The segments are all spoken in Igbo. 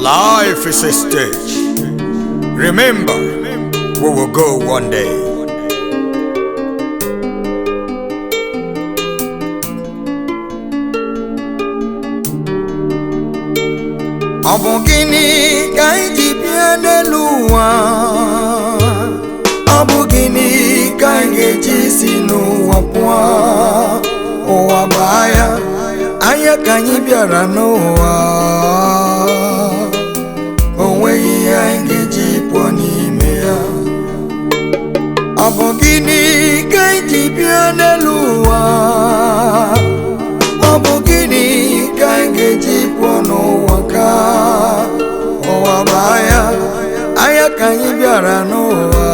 Life is a stage. Remember, we will go one day. Ọ bụ gịnị ka anyị ji bịa n'elu ụwa? Ọ bụ gịnị ka anyị ga-eji si n'ụwa pụọ? Ụwa bụ ahịa ka anyị bịara n'ụwa. O nweghị ihe anyị ga-eji pụọ n'ime ya. Ọ bụ gịnị ka anyị ji bịa n'elu ụwa? Ọ bụ gịnị ka anyị ga-eji pụọ n'ụwa ka? Ụwa bụ ahịa ka anyị bịara n'ụwa.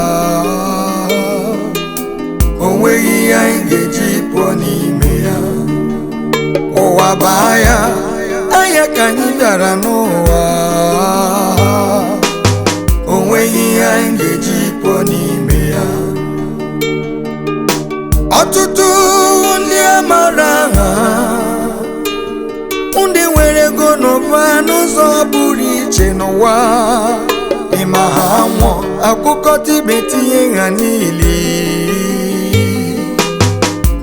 O nweghị ihe anyị ga-eji pụọ n'ime ya. Ụwa bụ ahịa ka anyị bịara n'ụwa. O nweghị ihe anyị ga-eji pụọ n'ime ya. Ọtụtụ ndị amara ha, ndị nwere ego n'ụba n'ụzọ pụrụ iche n'ụwa. Ịma ha nwụọ, akụkọta ibe tinye ha niile.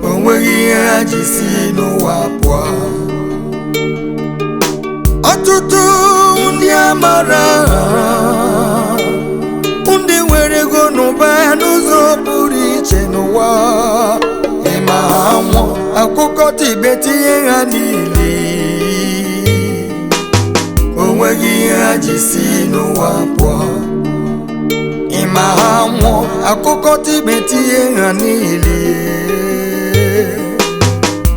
O nweghị ihe ha ji si n'ụwa pụọ. Ọtụtụ ndị amara ha, ndị nwere ego n'ụba n'ụzọ pụrụ iche n'ụwa. Ịma ha nwụọ, akụkọta ibe tinye ha niile. O nweghị ihe ha ji si n'ụwa pụọ. Ịma ha nwụọ, akụkọta ibe tinye ha niile.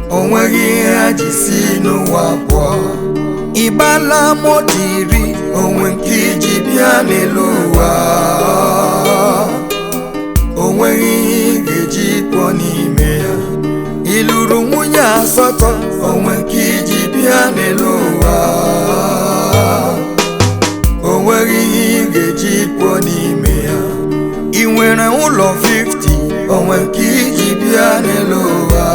O nweghị ihe ha ji si n'ụwa pụọ. Ịgbala moto iri, onwe nke iji bịa n'elu ụwa. O nweghị ihe ị ga-eji pụọ n'ime ya. Ị lụrụ nwunye asatọ, onwe nke iji bịa n'elu ụwa. O nweghị ihe ị ga-eji pụọ n'ime ya. Ị nwere ụlọ 50, onwe nke iji bịa n'elu ụwa.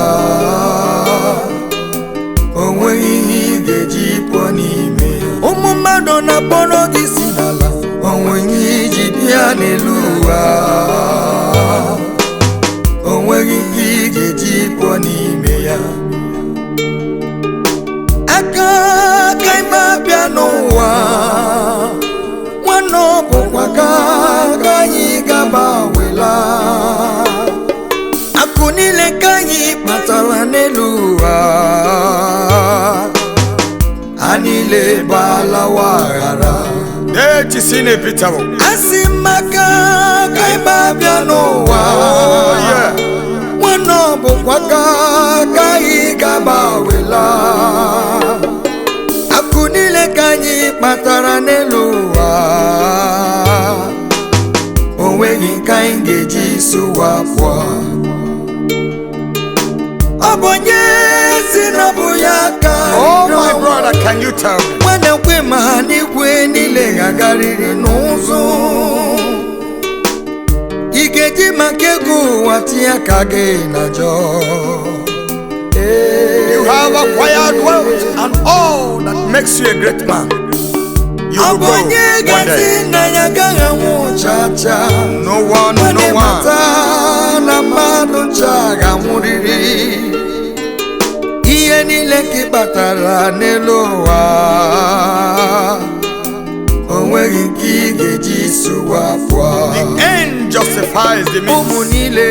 O nweghị ihe ị ga-eji pụọ n'ime ya. Ụmụ mmadụ na-akpọrọ gị si n'ala, o nweghị ihe iji bịa n'elu ụwa. O nweghị ihe ị ga-eji pụọ n'ime ya. Aka ịma bịa n'ụwa, nwanne ọ bụkwa ka anyị ga-abawela. Akụ niile ka anyị kpatara n'elu ụwa, ha niile gbalawa aghara. Asị maka ka ịma bịa n'ụwa, nwanne ọ bụkwa ka anyị ga-abawela. Akụ niile ka anyị kpatara n'elu ụwa, o nweghị nke anyị ga-eji sụwa pụọ. Ọ bụ onye si na ọ bụ ya ka my brother, can you tell me? nwanne kwe ma ha n'igwe niile ga-agarịrị n'ụzọ. Ị ga-eji maka ego ụwa tinye aka gị na njọ. You have acquired wealth and all that makes you a great man. You will go one day. No one. Ihe niile ka ịkpatara n'elu ụwa, o nweghị nke ị ga-eji sụwa pụọ. The end justifies the means. Ụmụ niile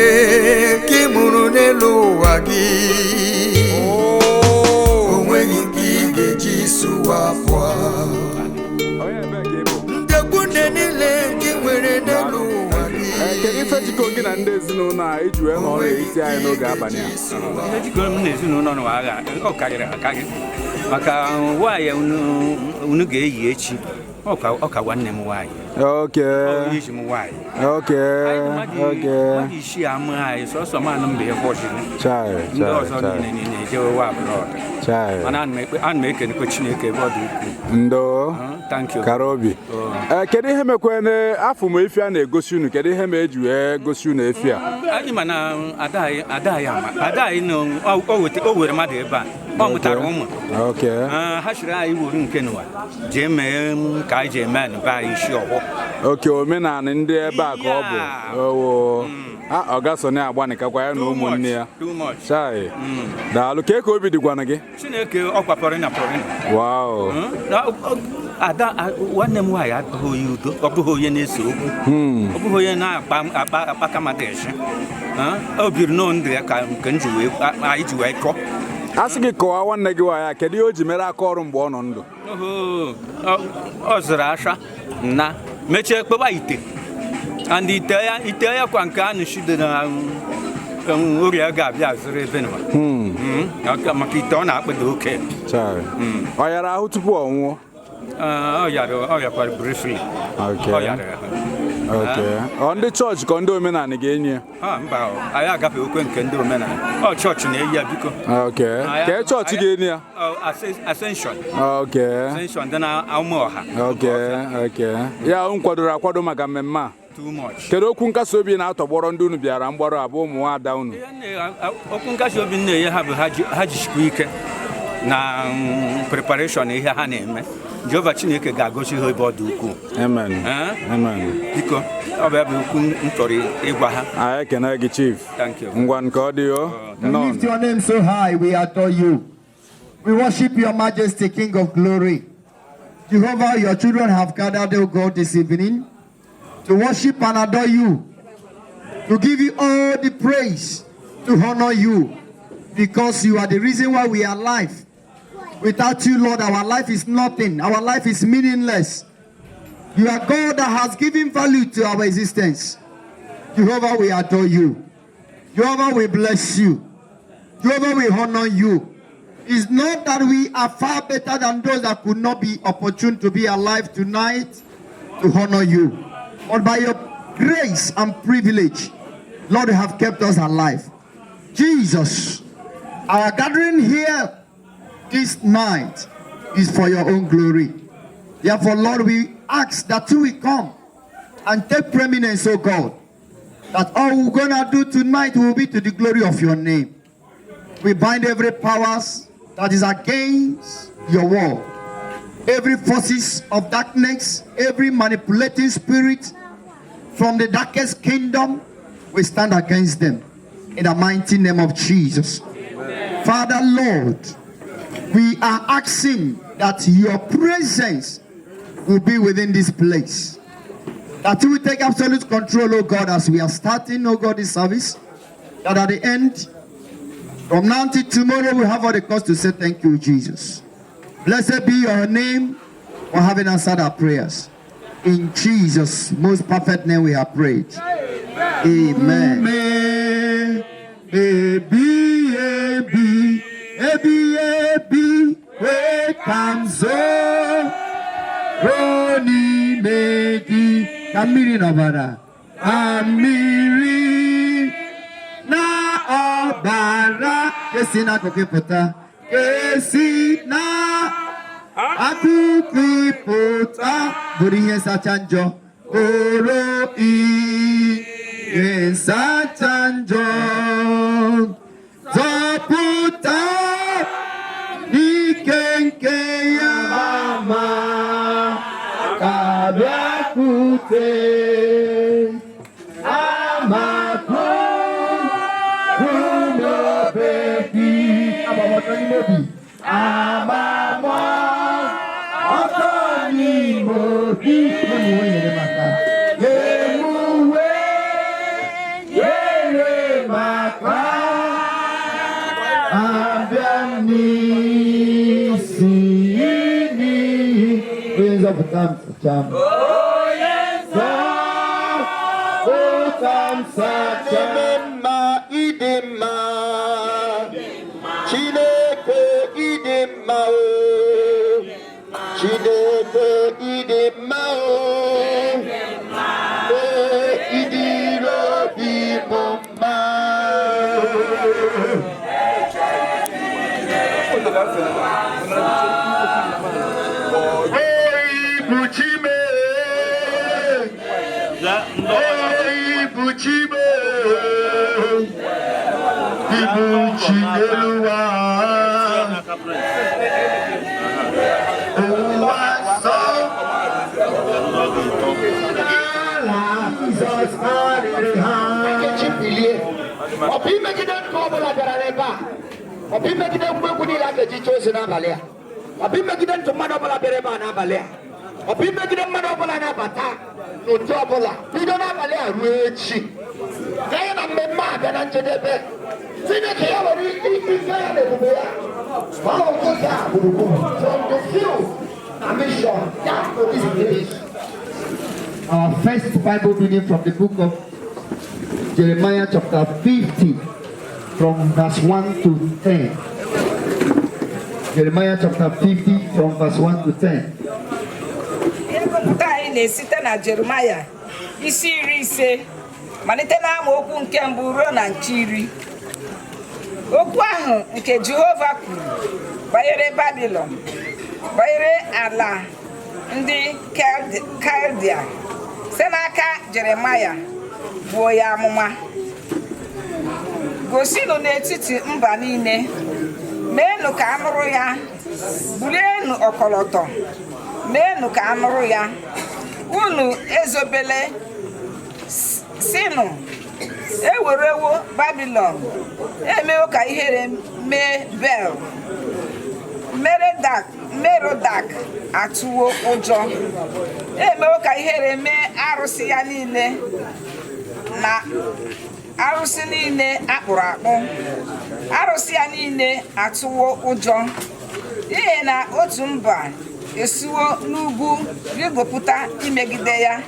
ka ị mụrụ n'elu ụwa gị, o nweghị nke ị ga-eji sụwa pụọ. Ndekwune niile ka ị nwere n'elu ụwa gị, kedu ife jikọ gị na ndị ezinụlọ a iji wee nọrọ n'etiti anyị n'oge abalị a? Ihe jikọrọ m na ezinụlọ n'ụwa agha ọ karịrị akarị maka nwaanyị unu ga-eyi echi ọ ka nwanne m nwaanyị. Iji m nwaanyị. Mmadụ isii ama anyị sọsọ manụ mgbe ya kwọchiri ndị ọzọ niile na-ejewewa abroad. Mana ana m ekenekwa Chineke ebe ọ dị ukwuu. Ndo kara obi. Kedu ihe mekwene afọ m efi a na-egosi unu? Kedu ihe ma eji wee gosi unu efi a? Anyị ma na ada anyị o were mmadụ ebe a ọ mụtara ụmụ. Ha chịrị anyị wuru nke n'ụwa jee mee ka ije men ba isi oho. Okay, omenala ndị ebe a ka ọ bụ. Owo. Oga Sonny Agbanika kwa ya na ụmụnne ya. Too much. Chai. Daalụ ka eke obi dịkwana gị. Chineke ọkwapọrọ na pọrọ. Wow. Ada nwanne m nwaanyị abụghị onye udo, ọ bụghị onye na-ese okwu. Ọ bụghị onye na-akpa kama ga-eshi. O biri n'ndụ ya ka nke anyị ji wee kọọ. A sị gị kọwaa nwanne gị nwaanyị kedu ihe o ji mere aka ọrụ mgbe ọ nọ ndụ? Ọ zụrụ asha na mechie kpọba ite. And ite ya kwa nke a nụchido na ọrịa ga-abịa zụrụ ebe nwa. Maka ite ọ na-akpịda oke. Ọ yara ahụ tupu ọ nwụọ? Ọ yakwara briefly. Ọ ndị chọọchị ka ndị omenala ga-enye ya? Mba, anyị agafe okwe nke ndị omenala. Ọ chọọchị na-eyi ya biko. Ka chọọchị ga-enye ya? Ascension. Ascension dị na Ụmụọha. Ya nkwadoro akwado maka mmemme a? Too much. Kedu okwu nkasi obi na-atọgbọrọ ndị unu bịara mgbarụ abụ ụmụ nwaada unu? Okwu nkasi obi na-enye ha bụ ha jisikwa ike na preparation ihe ha na-eme. Jehova Chineke ga-agosi ha ebe ọ dị ukwuu. Amen. Biko, ọ bụ ebe ukwu m chọrọ ịgwa ha. Anyị ekene gị chief. Thank you. Ngwa nke ọ dị o. Lift your name so high, we adore you. We worship your majesty, King of glory. Jehovah, your children have gathered, O God, this evening to worship and adore you, to give you all the praise, to honor you, because you are the reason why we are alive. Without you, Lord, our life is nothing. Our life is meaningless. You are God that has given value to our existence. Jehovah, we adore you. Jehovah, we bless you. Jehovah, we honor you. It's not that we are far better than those that could not be opportune to be alive tonight to honor you. But by your grace and privilege, Lord, you have kept us alive. Jesus, our gathering here this night is for your own glory. Therefore, Lord, we ask that you will come and take preeminence, oh God, that all we're going to do tonight will be to the glory of your name. We bind every powers that is against your word, every forces of darkness, every manipulating spirit from the darkest kingdom, we stand against them in the mighty name of Jesus. Amen. Father, Lord, we are asking that your presence will be within this place, that you will take absolute control, oh God, as we are starting, oh God, this service, that at the end, from now till tomorrow, we have all the cause to say thank you, Jesus. Blessed be your name for having answered our prayers. In Jesus' most perfect name we have prayed. Amen. Amen. Where comes Roni Medi Kamiri Navara Amiri Na Obara Kesina Kokipota Kesina Akukipota Buriye Sachanjo Oro I Sachanjo Zaputa Nikenke ya mama Kabiakute Amako Kumobeki Amamo Otoni Mobi Yemuwe Yere Maka Abiani Of Cham. Oh yes, idema, Chineke idema, Chineke idema, idiro iboma. Buchime, Buchime, Buchimeluwa, Uwaso, Obi megide ntụ ọbụla bịara ebe a. Obi megide ngwegwu niile a ga-eji chee ozi n'abalị a. Obi megide ntụ mmadụ ọbụla bịara ebe a n'abalị a. Obi megide mmadụ ọbụla na-abata n'otu ọbụla bido n'abalị a ruo echi. Ganye na mmemme a bịa na njedebe. Chineke ya nwere ike ya na ebube ya. Ma ọ bụ ya gburugburu from the field and mission down to this place. Our first Bible reading from the book of Jeremiah chapter 50 from verse 1 to 10. Jeremiah chapter 50 from verse 1 to 10. Ịgụpụta anyị na-esite na Jeremiah isi 15 malite na amaokwu nke mbụ ruo na nke 10. Okwu ahụ nke Jehova kwuru banyere Babilọn, banyere ala ndị Kaldea site n'aka Jeremiah buo ya amụma. Gosinụ n'etiti mba niile, meenụ ka anụrụ ya, bulienụ ọkọlọtọ, meenụ ka anụrụ ya. Unu ezobele, sinụ, ewerewo Babilọn, emewo ka ihere mee Bel, Merodak atụwo ụjọ, emewo ka ihere mee arụsị ya niile na arụsị niile akpụrụ akpụ. Arụsị ya niile atụwo ụjọ, n'ihi na otu mba esiwo n'ugwu rigopụta imegide ya.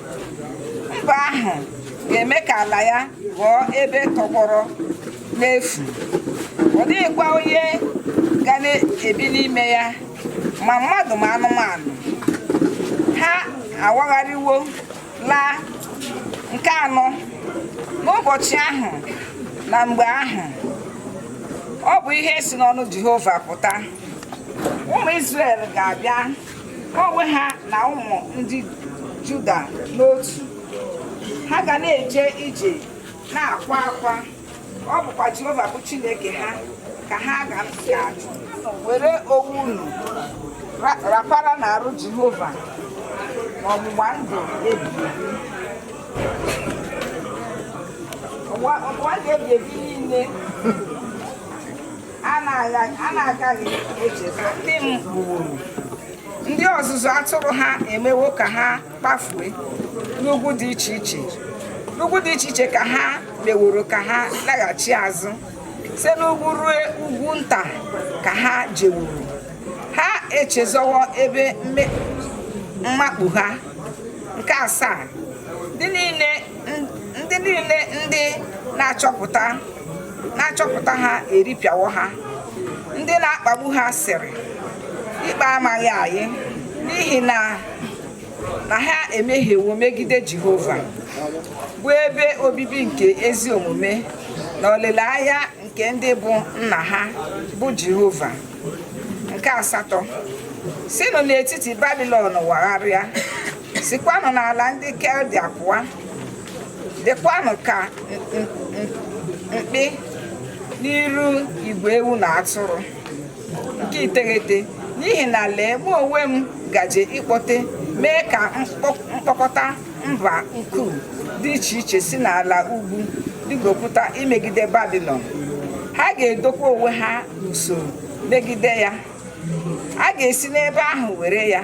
Mba ahụ ga-eme ka ala ya ghọọ ebe tọgbọrọ n'efu. Ọ dịghịkwa onye ga na-ebi n'ime ya, ma mmadụ ma anụmanụ. Ha awagharịwo laa. Nke 4, n'ụbọchị ahụ na mgbe ahụ, ọ bụ ihe si n'ọnụ Jehova pụta. Ụmụ Izrel ga-abịa onwe ha na ụmụ ndị Juda n'otu. Ha ga na-eje ije na-akwa akwa. Ọ bụkwa Jehova bụ Chineke ha ka ha ga-asị ajụ. Were owu unu rapara n'arụ Jehova n'ọgbụgba ndụ ebighị ebi. Ọgbụgba ndụ ebighị ebi niile a na-agaghị echezọ. Ndị m gbuworo, ndị ọzụzụ atụrụ ha emewo ka ha kpafue n'ugwu dị iche iche. N'ugwu dị iche iche ka ha meworo ka ha laghachi azụ. Site n'ugwu ruo ugwu nta ka ha jewuru. Ha echezọwo ebe mmakpu ha. Nke 7, ndị niile ndị na-achọpụta ha eripịawo ha. Ndị na-akpagbu ha sịrị, ikpe amaghị anyị, n'ihi na ha emehiewo megide Jehova, bụ ebe obibi nke ezi omume na olileanya nke ndị bụ nna ha bụ Jehova. Nke 8, sinụ n'etiti Babilọn wagharịa, sikwanụ n'ala ndị Kaldea pụọ, dịkwanụ ka mkpi n'iru igwe ewu na atụrụ. Nke 9, n'ihi na lee, mụ onwe m gaje ịkpọte mee ka mkpokọta mba ukwu dị iche iche si n'ala ugwu rigopụta imegide Babilọn. Ha ga-edokwa onwe ha n'usoro megide ya. A ga-esi n'ebe ahụ were ya.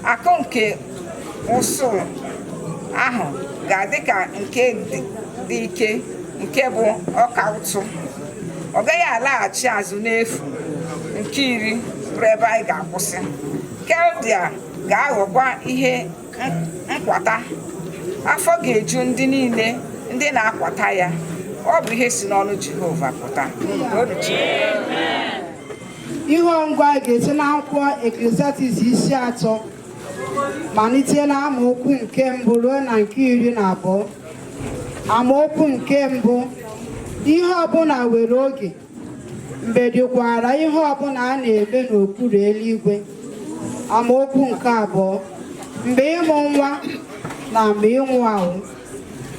Akụ nke ụsụ ahụ ga-adị ka nke dị ike, nke bụ ọka ụtụ. Ọ gaghị alaghachi azụ n'efu. Nke 10 bụrụ ebe anyị ga-akwụsị. Kaldea ga-aghọkwa ihe nkwata. Afọ ga-eju ndị niile ndị na-akwata ya. Ọ bụ ihe si n'ọnụ Jehova pụta. Ihe ọngụ a ga-esi n'akwụkwọ Eklesiastis isi 3 malite na amaokwu nke mbụ ruo na nke 12. Amaokwu nke mbụ, ihe ọbụla were oge, mgbe dịkwara ihe ọbụla a na-eme n'okpuru eluigwe. Amaokwu nke 2, mgbe ịmụ nwa na mgbe ịnwụ anwụ,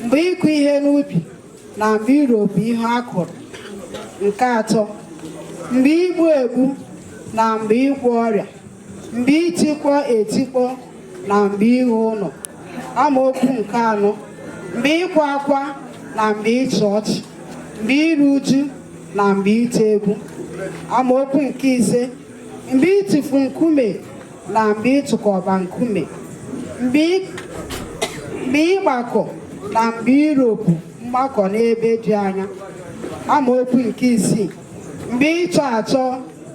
mgbe ịkụ ihe n'ubi na mgbe irobu ihe a kụrụ. Nke 3, mgbe igbu egbu na mgbe ịgwọ ọrịa, mgbe itikpọ etikpọ na mgbe ịghọ ụlọ. Amaokwu nke 4, mgbe ịkwa akwa na mgbe ịchị ọchị. mgbe iru uju na mgbe ite egwu. Amaokwu nke 5, mgbe ịtụfu nkume na mgbe ịtụkọba nkume, mgbe ịgbakọ na mgbe iropụ mgbakọ n'ebe dị anya. Amaokwu nke 6, mgbe ịchọ achọ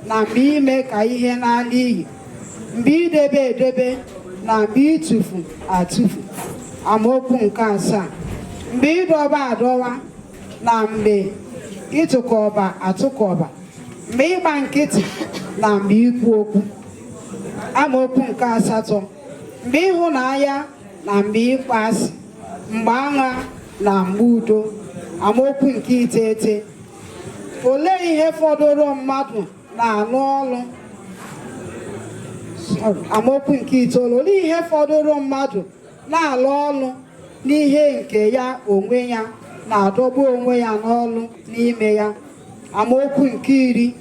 na mgbe ime ka ihe na n'iyi, mgbe idebe edebe na mgbe ịtụfu atụfu. Amaokwu nke 7, mgbe ịdọba adọwa na mgbe ịtụkọba atụkọba, mgbe ịgba nkịtị na mgbe ikwu okwu. Amaokwu nke 8, mgbe ịhụnanya na mgbe ịkpọ asị, mgbe agha na mgbe udo. Amaokwu nke 9, olee ihe fọdụrụ mmadụ na-alụ ọlụ? Amaokwu nke 9, olee ihe fọdụrụ mmadụ na-alụ ọlụ n'ihe nke ya onwe ya na-adọgbu onwe ya n'ọlụ n'ime ya. Amaokwu nke 10,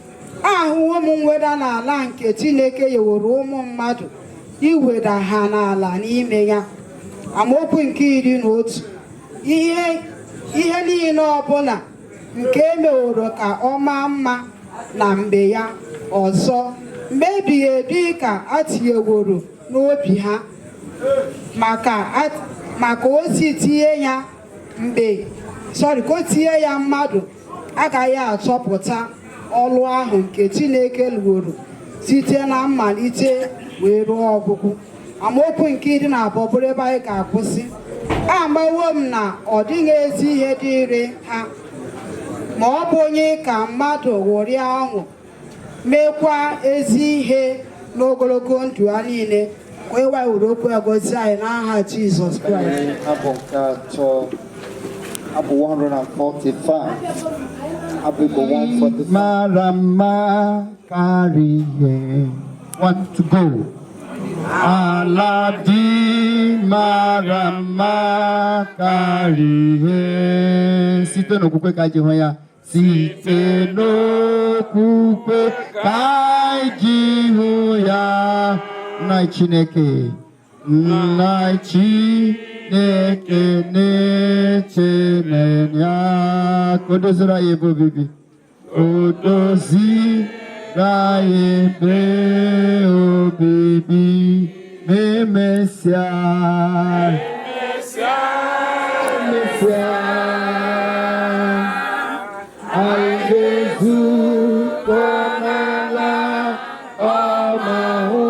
ahụwo m mweda n'ala nke Chineke yeworo ụmụ mmadụ iweda ha n'ala n'ime ya. Amaokwu nke 11, ihe niile ọbụla nke emeworo ka ọ maa mma na mgbe ya ọzọ, mgbe ebighị ebi ka atinyeworo n'obi ha, maka o si tinye ya ka o tinye ya mmadụ agaghị achọpụta ọlụ ahụ nke Chineke lụworo site na mmalite wee ruo ọgwụgwụ. Amaokwu nke 12 bụrụ ebe anyị ga-akwụsị. Amawo m na ọ dịghị ezi ihe dịrị ha ma ọ bụ onye ka mmadụ ṅụrịa ọṅụ mekwa ezi ihe n'ogologo ndụ ha niile. Ka ịwa were okwu ya gọzie anyị n'aha Jizọs Kraịst. Abụ 145. Abụ Igbo 145. Mara mma karịa. 1 to go. Ala dị mara mma karịa. Site n'okwukwe ka anyị hụ ya. Site n'okwukwe ka anyị hụ ya. Nna Chineke, nna Chineke na-echere ya. Ka o doziri anyị ebe obibi. O doziri anyị ebe obibi ma emesịa. Anyị ga-ezukọ n'ala ọmahụ.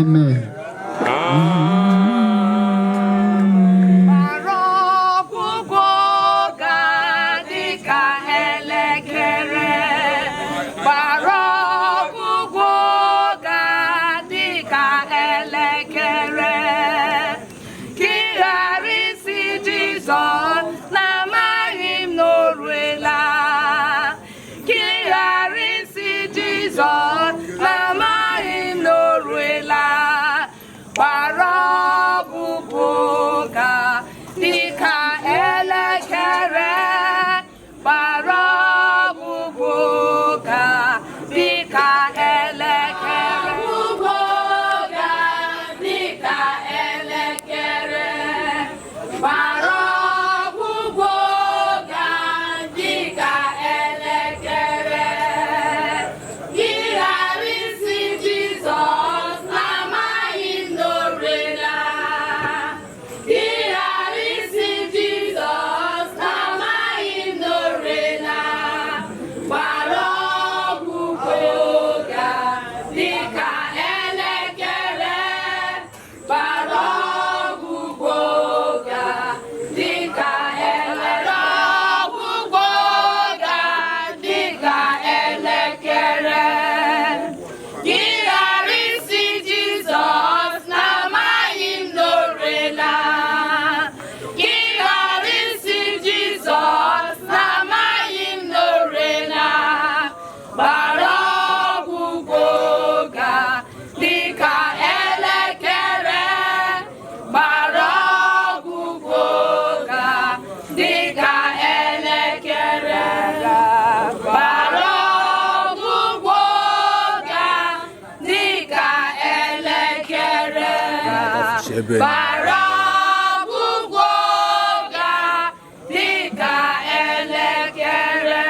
Amen. Jesus, Mama him no ruela. bara ọgwụgwọ ga dịka elekere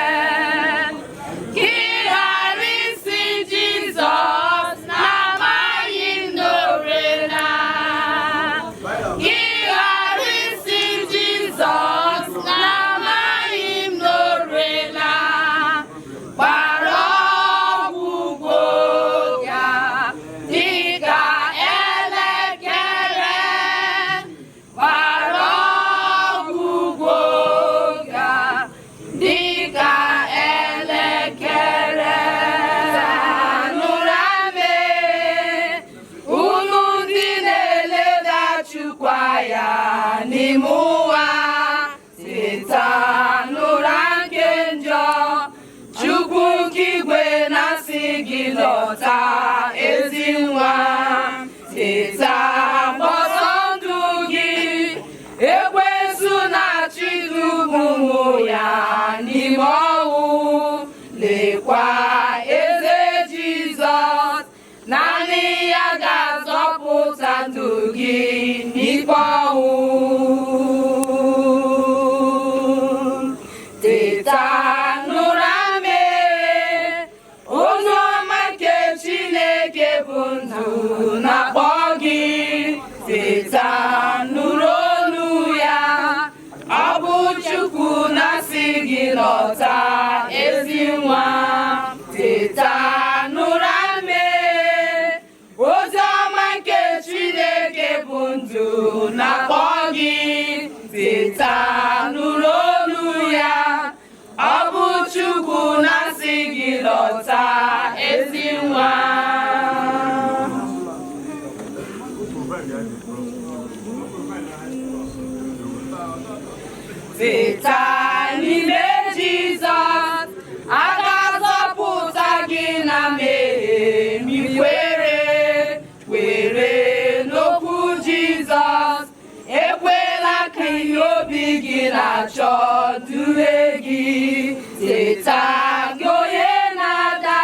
ka ị ghara isi Jizọs na-amaghị m n'orela ka ị ghara isi Jizọs na-amaghị m n'orela bara ọgwụgwọ ga dịka elekere bara ọgwụgwọ ga dịka elekere nụrụ ame unu ndị na-eleda Chukwu anya n'ime ụwa teta n'ụra nke njọ Chukwu nke igwe na-asị gị lọta ezi nwa teta gbọsọ ndụ gị ekwensu na-achọ idugbu ụmụ ya n'ime ọnwụ lekwa eze Jizọs naanị ya ga-azọpụta ndụ gị n'ikpe ọnwụ teta n'ụra ame onye ọma nke Chineke bụ ndụ na-akpọ gị teta nụrụ olu ya ọ bụ Chukwu na-asị gị lọta ezi nwa teta n'ụra ame ozi ọma nke Chineke bụ ndụ na-akpọ gị teta nụrụ olu ya ọ bụ Chukwu na-asị gị lọta ezi nwa teta n'ime Jizọs a ga-azọpụta gị na mmehie ma ị kwere n'okwu Jizọs ekwela ka ihe obi gị na-achọ duhie gị teta gị onye na-ada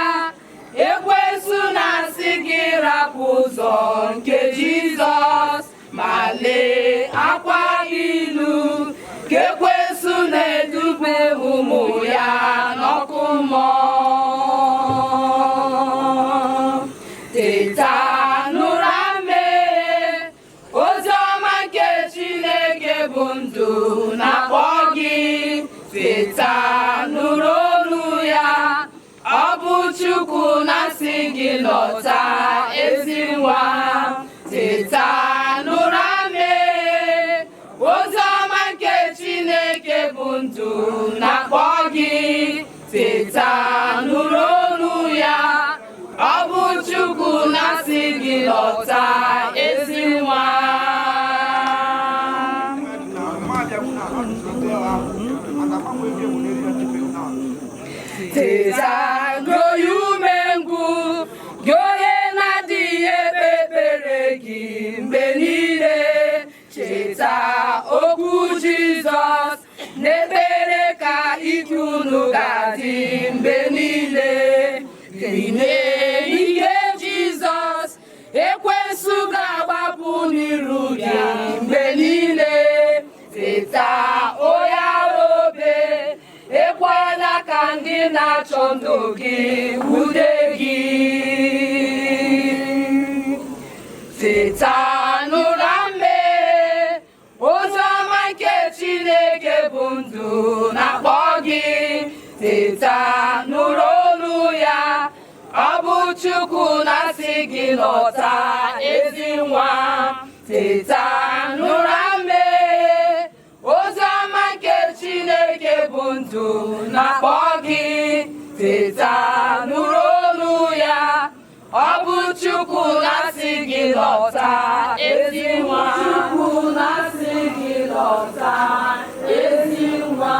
ekwensu na-asị gị rapụ ụzọ nke Jizọs ma lee akwa ilu ka ekwensu na-edube ụmụ ya n'ọkụ mmụọ teta n'ụra ame ozi ọma nke Chineke bụ ndụ na-akpọ gị teta nụrụ olu ya ọ bụ Chukwu na-asị gị lọta ezi nwa teta n'ụra ame ozi ọma nke Chineke bụ ndụ na-akpọ gị teta nụrụ olu ya ọ bụ Chukwu na-asị gị lọta ezi nwa teta goyi umengwụ gị onye na-adịghị ekpere gị mgbe niile cheta okwu Jizọs n'ekpere ka ike unu ga-adị mgbe niile n'ime ihe Jizọs ekwensu ga-agbapụ n'iru gị mgbe niile teta onye obe ekwela ka ndị na-achọ ndụ gị wude gị teta n'ụra ame ozi ọma nke Chineke bụ ndụ na-akpọ gị teta nụrụ olu ya ọ bụ Chukwu na-asị gị lọta ezi nwa teta n'ụra ame ozi ọma nke Chineke bụ ndụ na-akpọ gị teta nụrụ olu ya ọ bụ Chukwu na-asị gị lọta ezi nwa Chukwu na-asị gị lọta ezi nwa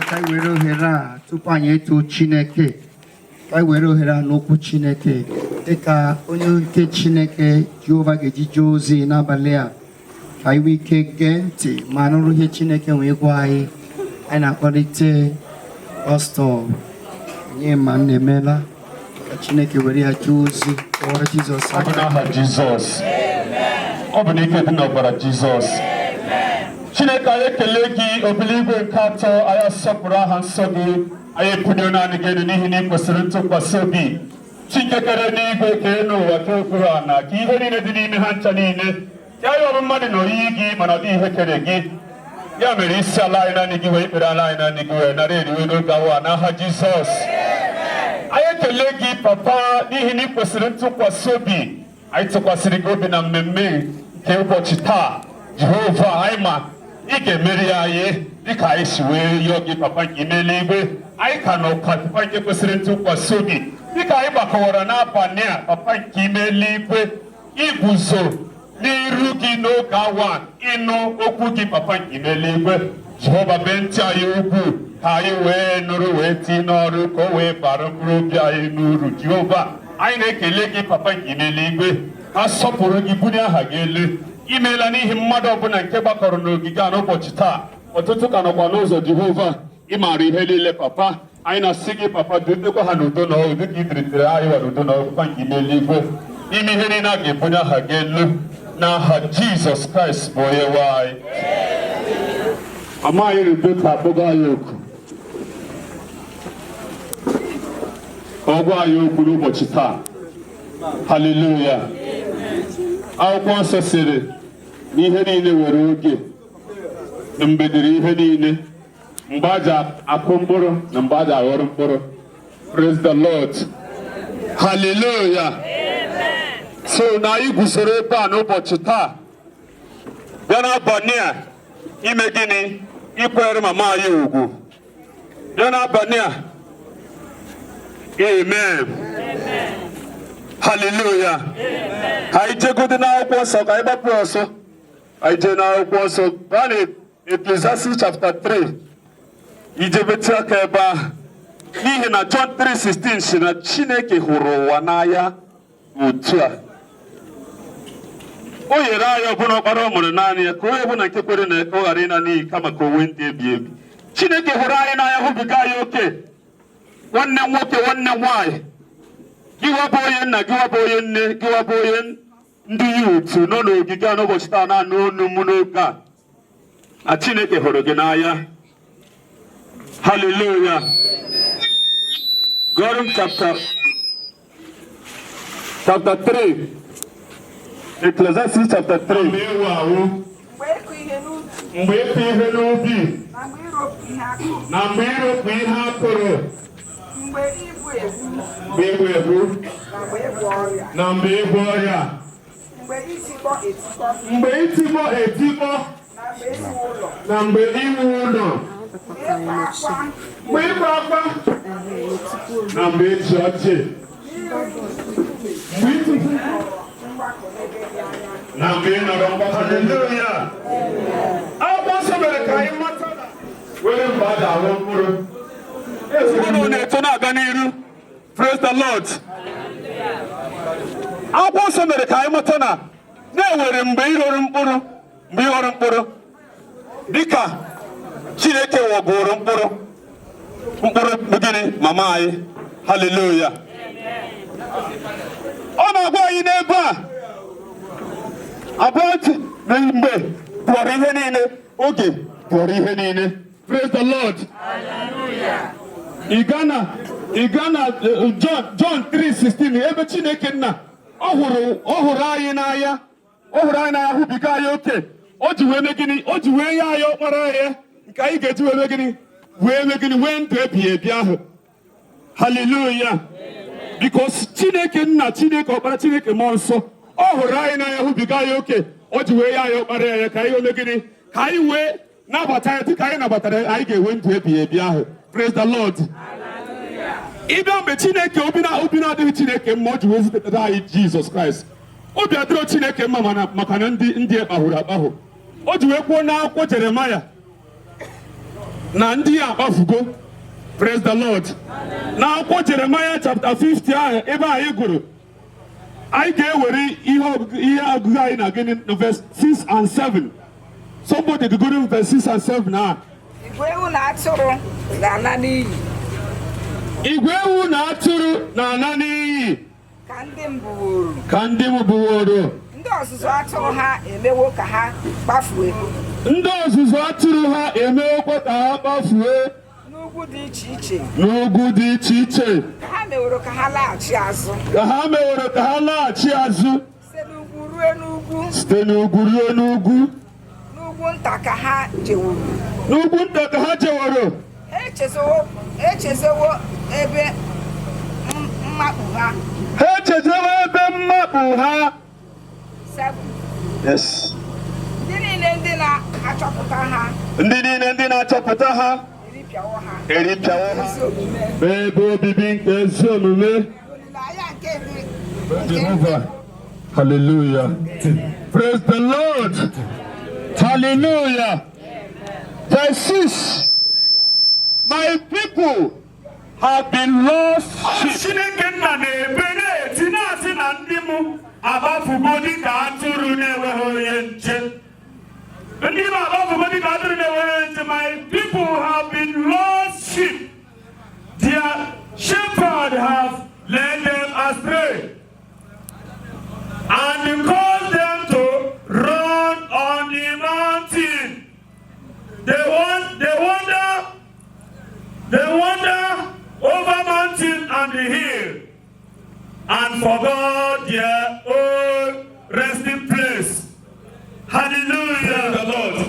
ka anyị were ohere a tupu anyị eto Chineke ka anyị were ohere a n'okwu Chineke dịka onye nke Chineke Jehova ga-eji jee ozi n'abalị a ka anyị nwee ike gee ntị ma nụrụ ihe Chineke wee gwa anyị. Anyị na-akpọlite Pastọ Nye ma nemela. Ka Chineke were ya jee ozi kọwara Jizọs aka. N'aha Jizọs. Ọ bụ n'ike dị n'ọbara Jizọs. Chineke anyị ekele gị obiligwe nke atọ, anyị asọpụrụ aha nsọ gị, anyị epunye naanị gị elu n'ihi na ị kwesịrị ntụkwasị obi. Chikekere n'igwe kee n'ụwa ka okpuru ana ka ihe niile dị n'ime ha ncha niile ka anyị ọrụ mmadụ na oyiyi gị mana ọ dị ihe kere gị. Ya mere isi ala anyị naanị gị wee ikpere ala anyị naanị gị wee nara eriwe n'oge awa n'aha Jizọs. Anyị ekele gị papa n'ihi na ị kwesịrị ntụkwasị obi. Anyị tụkwasịrị gị obi na mmemme nke ụbọchị taa. Jehova anyị ma ị ga-emeri anyị dịka anyị si wee yọọ gị papa nke ime eluigwe. Anyị ka nọ ka papa nke kwesịrị ntụkwasị obi dịka anyị gbakọwara n'abalị a papa nke ime eluigwe iguzo n'iru gị n'oge awa ịnụ okwu gị papa nke ime eluigwe. Jehova bee ntị anyị ugwu ka anyị wee nụrụ wee tinye n'ọrụ ka o wee bara mkpụrụ obi anyị n'uru. Jehova anyị na-ekele gị papa nke ime eluigwe, asọpụrụ gị bulie aha gị elu. Imeela n'ihi mmadụ ọbụla nke gbakọrọ n'ogige a n'ụbọchị taa. Ọtụtụ ka nọkwa n'ụzọ. Jehova ị maara ihe niile papa. Anyị na-asị gị papa dudekwa ha n'udo na ọgụ dịka ị dịrịtere anyị wa n'udo na ọgụkwa nke ime eluigwe. Ime ihe niile a ga-ebunye aha gị elu n'aha Jizọs Kraịst bụ onye nwe anyị. Amaghị Rebeka akpọgo anyị oku ka ọ gwa anyị okwu n'ụbọchị taa. Haleluya. Akwụkwọ nsọ sịrị na ihe niile nwere oge na mbediri ihe niile, mgbe a ji akụ mkpụrụ na mgbe a ji aghọrọ mkpụrụ. Praise the Lord. Haleluya. So na anyị guzoro ebe a n'ụbọchị taa bịa n'abalị a ime gịnị? Ikwere mama anyị ugwu. Bịa n'abalị a. Amen. Hallelujah. Anyị jegodi n'akwụkwọ nsọ ka anyị gbapụ ọsọ. Anyị jee n'akwụkwọ nsọ baa na Ecclesiastes chapter 3. Ijebeti aka ebe ahụ. N'ihi na John 3:16 si na Chineke hụrụ ụwa n'anya otu a. O nyere anyị ọbụna ọkpara ọ mụrụ naanị ya ka onye ọbụla nke kwere na ọ ghara ịna n'iyi kama ka o nwee ndụ ebi ebi. Chineke hụrụ anyị n'anya hụbiga anyị oke. Nwanne nwoke, nwanne nwanyị, gịwa bụ onye nna, gịwa bụ onye nne, gịwa bụ onye ndị yuutu nọ n'ogige a n'ụbọchị taa na-anụ olu m n'oge a. Na Chineke hụrụ gị n'anya. Hallelujah. Gụọrọ m chapter 3. Ecclesiastes chapter 3. Mgbe ịkụ ihe n'ubi na mgbe ịropụ ihe akụrụ, mgbe igbu ebu na mgbe ịgwọ ọrịa, mgbe itikpọ etikpọ na mgbe iwu ụlọ, mgbe ịgba akwa na mgbe ịchị ọchị, na mgbe ị nọrọ mgbakọ. Haleluya. Akwụkwọ nsọ mere ka anyị mata na were mgbe a ga-aghọ mkpụrụ. Unu na-eto na-aga n'iru. Praise the Lord. Akwụkwọ nsọ mere ka anyị mata na na-ewere mgbe ịghọrọ mkpụrụ, mgbe ịghọrọ mkpụrụ dịka Chineke wọgoro mkpụrụ bụ gịnị? Mama anyị. Haleluya. Ọ na-agwa anyị n'ebe a about mgbe pụọrọ ihe niile, oge pụọrọ ihe niile. Praise the Lord. Hallelujah. Ị ga na John 3:16 ebe Chineke nna ọ hụrụ anyị n'anya, ọ hụrụ anyị n'anya hụbiga anyị oke. O ji wee mee gịnị? O ji wee nye anyị ọkpara ya nke anyị ga-eji wee mee gịnị? Wee ndụ ebighị ebi ahụ. Hallelujah. Because Chineke nna, Chineke ọkpara, Chineke mmụọ nsọ ọ hụrụ anyị n'anya hụbiga anyị oke. O ji wee nye anyị ọkpara ya ka anyị wee gịnị? Ka anyị wee nabata ya dịka anyị nabatara anyị ga-enwe ndụ ebighị ebi ahụ. Praise the Lord. Ịbịa mgbe Chineke obi na-adịghị Chineke mma, o ji wee zitetara anyị Jizọs Kraịst. Obi adịrọ Chineke mma maka na ndị ekpahụrụ akpahụ. O ji wee kwuo n'akwụkwọ Jeremaya na ndị ya akpafugo. Praise the Lord. N'akwụkwọ Jeremaya chapter 50 ahụ ebe anyị gụrụ, anyị ga-ewere ihe agụgụ anyị na gịnị na verse 6 and 7. Somebody go to verse 6 and 7 now. Igwe ewu na atụrụ ga-ala n'iyi. igwe ewu na atụrụ na-ana n'iyi ka ndị mbụworo ka ndị m bụworo ndị ọzụzụ atụrụ ha emewo ka ha kpafue ndị ọzụzụ atụrụ ha emewokwa ka ha kpafue n'ugwu dị iche iche n'ugwu dị iche iche ka ha meworo ka ha laghachi azụ ka ha meworo ka ha laghachi azụ site n'ugwu ruo n'ugwu site n'ugwu ruo n'ugwu n'ugwu nta ka ha jeworo n'ugwu nta ka ha jeworo ha echezewo ebe mmakpu ha ha echezewo ebe mmakpu ha. Yes. ndị niile ndị na-achọpụta ha eripịawo ha ebe obibi nke ezi omume olileanya nke ndị Jehovah. Hallelujah. Praise the Lord. Hallelujah. Verse 6. My people have been lost sheep. My people have been lost sheep. Their shepherd have led them astray and caused them to run on the mountain. They wander over mountain and the hill and forgot their own resting place. Hallelujah. The Lord.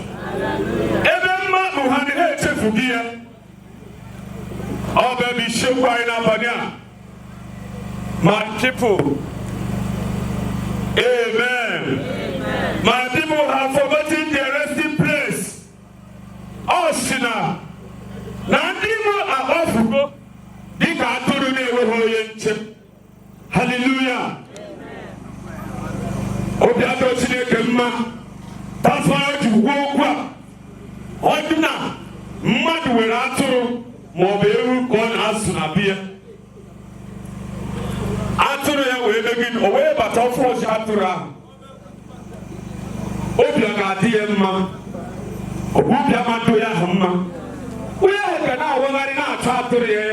My people, amen. My people have forgotten their resting place. Oshina, Nandimu Abafugo, Dika Turune. Hallelujah. Obiato Chinekema, that's why you woke up. Ordina, Mad will answer, Moberu, gone as Nabia. Atụrụ ya wee megide o wee bata ọfụ ọzọ atụrụ ahụ obi ga-adị ya mma obi amadụ ya ahụ mma onye ahụ ga na-awagharị na-achọ atụrụ ya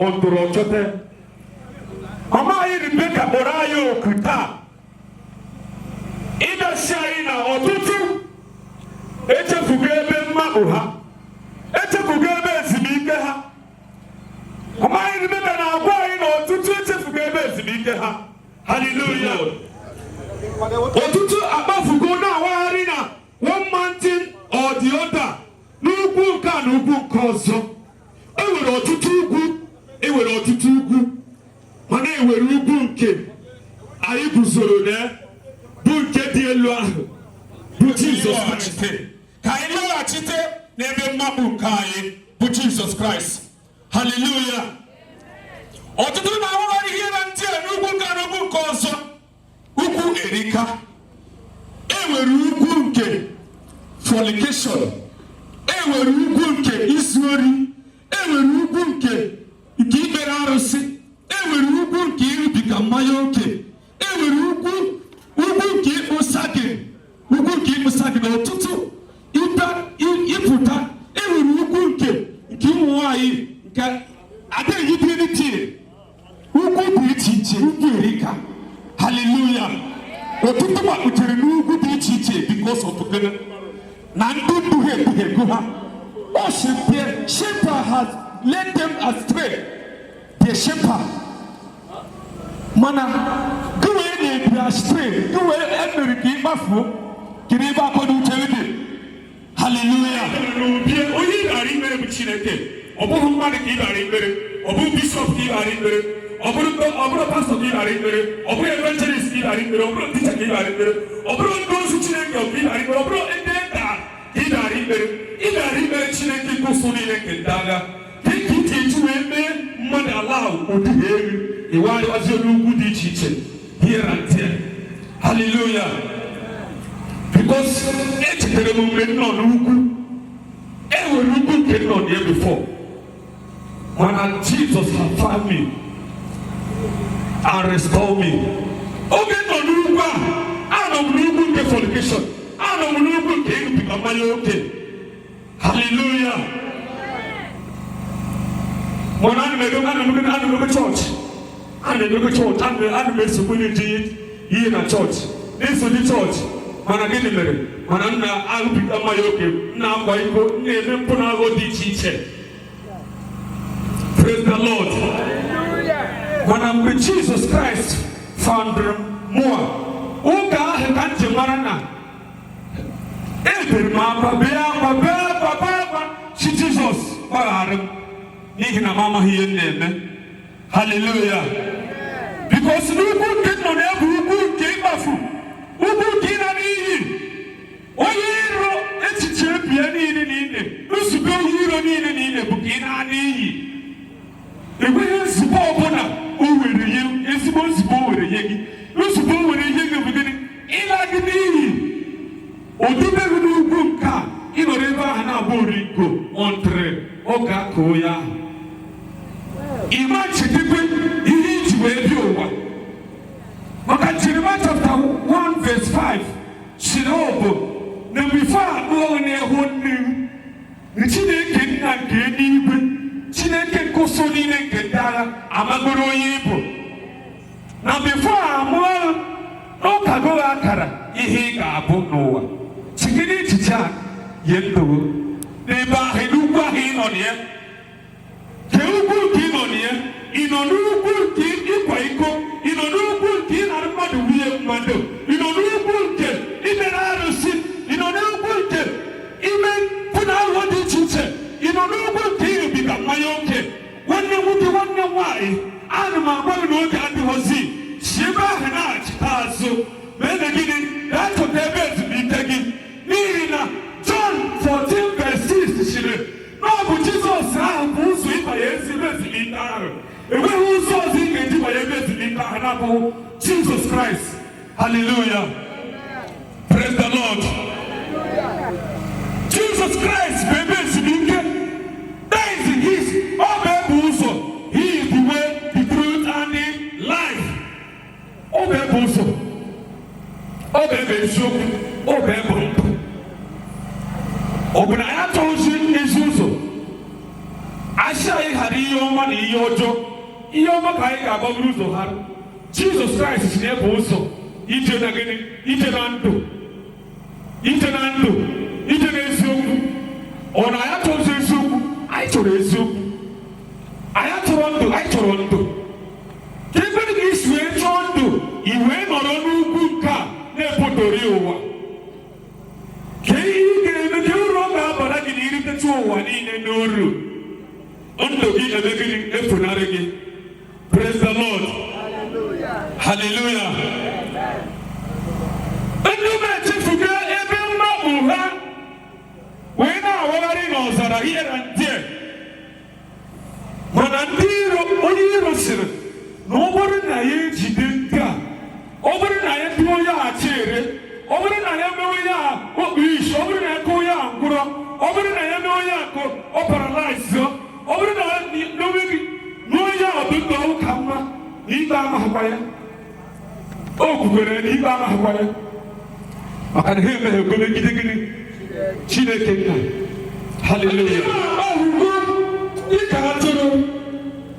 ọtụrụ ọchọte ọ maghị Rebeka kpọrọ anyị oku taa ịdọsi anyị na ọtụtụ echefugo ebe mmakpụ ha echefugo ebe ezumike ha ọ maghị Rebeka na-agwa anyị na ọtụtụ echefugo ebe ezumike ha. Hallelujah. Ọtụtụ akpafugo na-awagharị na one mountain or the other n'ugwu nke a na ugwu nke ọzọ. Enwere ọtụtụ ugwu mana enwere ugwu nke anyị guzoro na bụ nke dị elu ahụ bụ Jizọs Kraịst. Ka anyị laghachite n'ebe mmakpu nke anyị bụ Jizọs Kraịst. Hallelujah. Ọtụtụ na-awagharị ihe na ntị a n'ugwu nke a na ugwu nke ọzọ. Ugwu erika. Enwere ugwu nke fornication. Enwere ugwu nke izu ori. Enwere ugwu nke ikpere arụsị. Enwere ugwu nke iribiga mmanya oke. Enwere ugwu nke ịkpụsa gị na ọtụtụ ịpụta. Enwere ugwu nke ụmụ nwanyị nke adịghị dị ugwu dị iche iche ugwu erika. Hallelujah. Ọtụtụ gbakputere n'ugwu dị iche iche because of gịnị na ndị duhie ha. The shepherd has led them astray. The shepherd mana gụwa na-ebi astray gụwa emere ka ịkpafuo kiri ebe akwado uche dị. Hallelujah. Onye ịghara ikpere bụ Chineke. Ọ bụghị mmadụ ka ịghara ikpere. Ọ bụghị bishọp ka ịghara ikpere. Ọ bụrụ pastọ ka ịghara ikpere. Ọ bụrụ evangelist ka ịghara ikpere. Ọ bụrụ teacher ka ịghara ikpere. Ọ bụrụ ndị ozi Chineke ka ịghara ikpere. Ọ bụrụ ndị nta ka ịghara ikpere. Ịghara ikpere Chineke kwụsụ niile nke ndị agha. Ka iji eji wee mee mmadụ ala ụdị elu ịwarịwazi n'ugwu dị iche iche here and there. Hallelujah. Because echetara m mgbe nọ n'ugwu enwere ugwu nke nọ there before mana Jesus have found me and restored me. Oge nọ n'ugwu a anọ m n'ugwu nke fornication, anọ m n'ugwu nke ịṅụbiga mmanya oke. Hallelujah. When I'm a church, I'm a church, I'm a community in a church. This is the church. When I get in there, when I'll be on my okay. Now, I go near the teacher. Praise the Lord. When I'm with Jesus Christ, founder more. Oh, God, I can't do marana. Every Papa, she Jesus, Mama here, hallelujah. Because no good get on every good game of food. Who good get on eating? Oh, you it's a champion in it. Who's the girl you don't need in it, but in an eating. The way is Bobona, who will you? It's supposed to go with a yegi. Who's the boy with a yegi beginning? In like an eating. Or do never do good car. In whatever and a boring go on train. Oka Koya. Imagine people you need to wear your but Jeremiah chapter 1 verse 5. Shinobo. Now before all near one new. The Chineke and Gedi. Chineke Kosoni and Gedara. Amagoro Yibo. Now before I'm no Kago Akara. Ihiga Abu Noah. Chikini Chicha. Yendo. Neba Heluba in on ye. Keubu kin on ye. Inonubu kin Ipaiko. Inonubu kin Armadu Mando. Inonubu kin. Imenarusi. Inonubu kin. Imen Puna Wadi Chiche. Inonubu kin become my own kin. One would one why. Anima Wano Kandi Hosi. Shiba Hanach. Tazo. Then again, that's what they're better to be taking. Nina. John 14 verse 6. No, but Jesus who's with my Yesu and when who saw him into my Yesu Jesus Christ. Hallelujah. Praise the Lord. Jesus Christ, baby, that is his also. He is the way, the truth, and the life. Open I told you is also. I say, Hadioma, Yojo, Ioma Kaiga, Babuzo, Har. Jesus Christ is near also. Itenando. On I told you, I told you. I Toronto. Even this way, Toronto, he went on a good car, Nepotorio. Praise the Lord. Hallelujah. And you mentioned to get every man when I was are here and there. When I did nobody didn't over I am doing a chair. Over I am what we show over I am paralyzed. Over no ya do come. Ibama Hawaii. Oh, Ibama Hawaii. I can hear me going to get Chineke. Hallelujah. Oh, you can't do.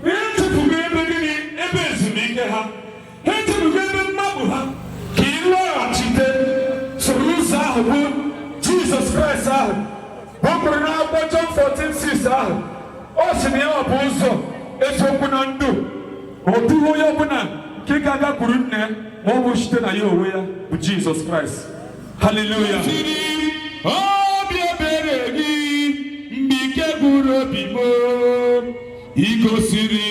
We have to remember the Ebez. Have to remember Mabuha. Jesus Christ, John 14, 6. Oh, Senior Bozo, it's open and do. Or do you open up? Kikaga Kurune, Mobushten, you with Jesus Christ. Hallelujah. Oh, be a beregi, Bike Guru Bibo, Ego City.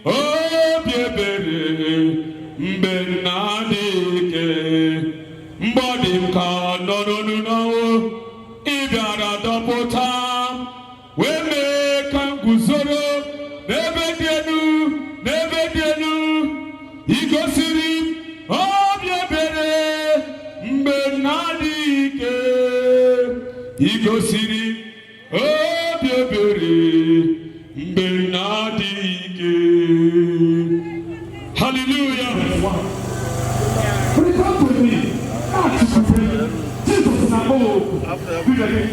Oh, be a beregi, Bernadike. Mbodi ka no Ibara dopota we me kan guzoro nebe dienu igosiri obiebere mbenadike igosiri obiebere mbenadike. Hallelujah. Come with me. Jesus na mo. We are in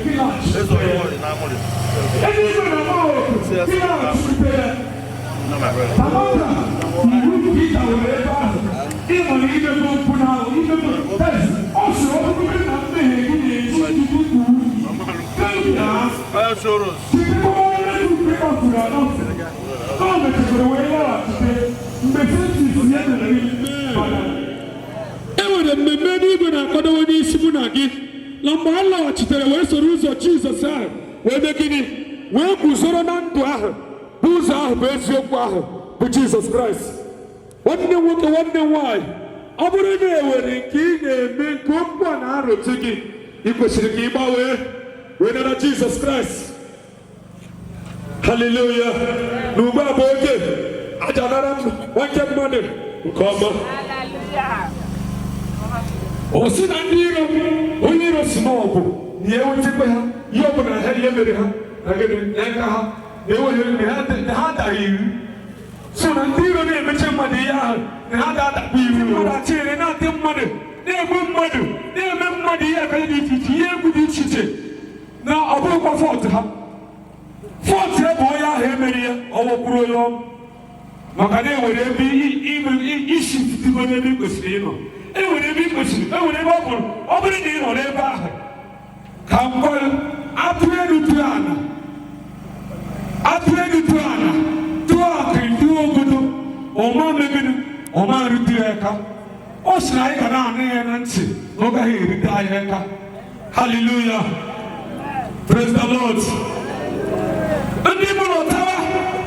enwere mmemme n'igwe na-akwado onye isi mụ na gị na mgbe a lọghachitere wee soro ụzọ Jizọs ahụ wee mee gịnị wee guzoro na ndụ ahụ bụ ụzọ ahụ bụ eziokwu ahụ bụ Jizọs Kraịst. Nwanne nwoke nwanne nwanyị, ọ bụrụ na enwere nke ị na-eme nke okwu a na-arụtụ gị, ị kwesịrị ka ị gbanwee wee nara Jizọs Kraịst. Haleluya. Na ugbu a bụ oge aja nara nwanke mmadụ nke ọma. O si na ndị iro onye iro si n'ọgụ na ewetekwa ha ihe ọ bụla ha ihe mere ha na gịnị n'aka ha na-enweghị na ha daghị iwu. So na ndị iro na-emeche mmadụ ihe ahụ na ha ga-adakwa iwu. Mmadụ achịrị na-adị mmadụ na-egbu mmadụ na-eme mmadụ ihe aka dị iche iche ihe egwu dị iche iche na ọ bụrụkwa fọt ha. Fọt ya bụ onye ahụ emere ya ọ wọkwuru onye ọma maka na enwere ebe isi titigo n'ebe ị kwesịrị ịnọ. Enwere ebe ị kwesịrị, enwere ebe ọ bụrụ na ị nọ n'ebe ahụ ka mgbe atụ elu tụọ ala tụọ akịrị tụọ ogodo ọma megide ọma rute ya aka. Ọ sị na anyị ga na-anụ ya na ntị na ọ gaghị erite anyị aka. Hallelujah. Praise the Lord. Ndị Igbo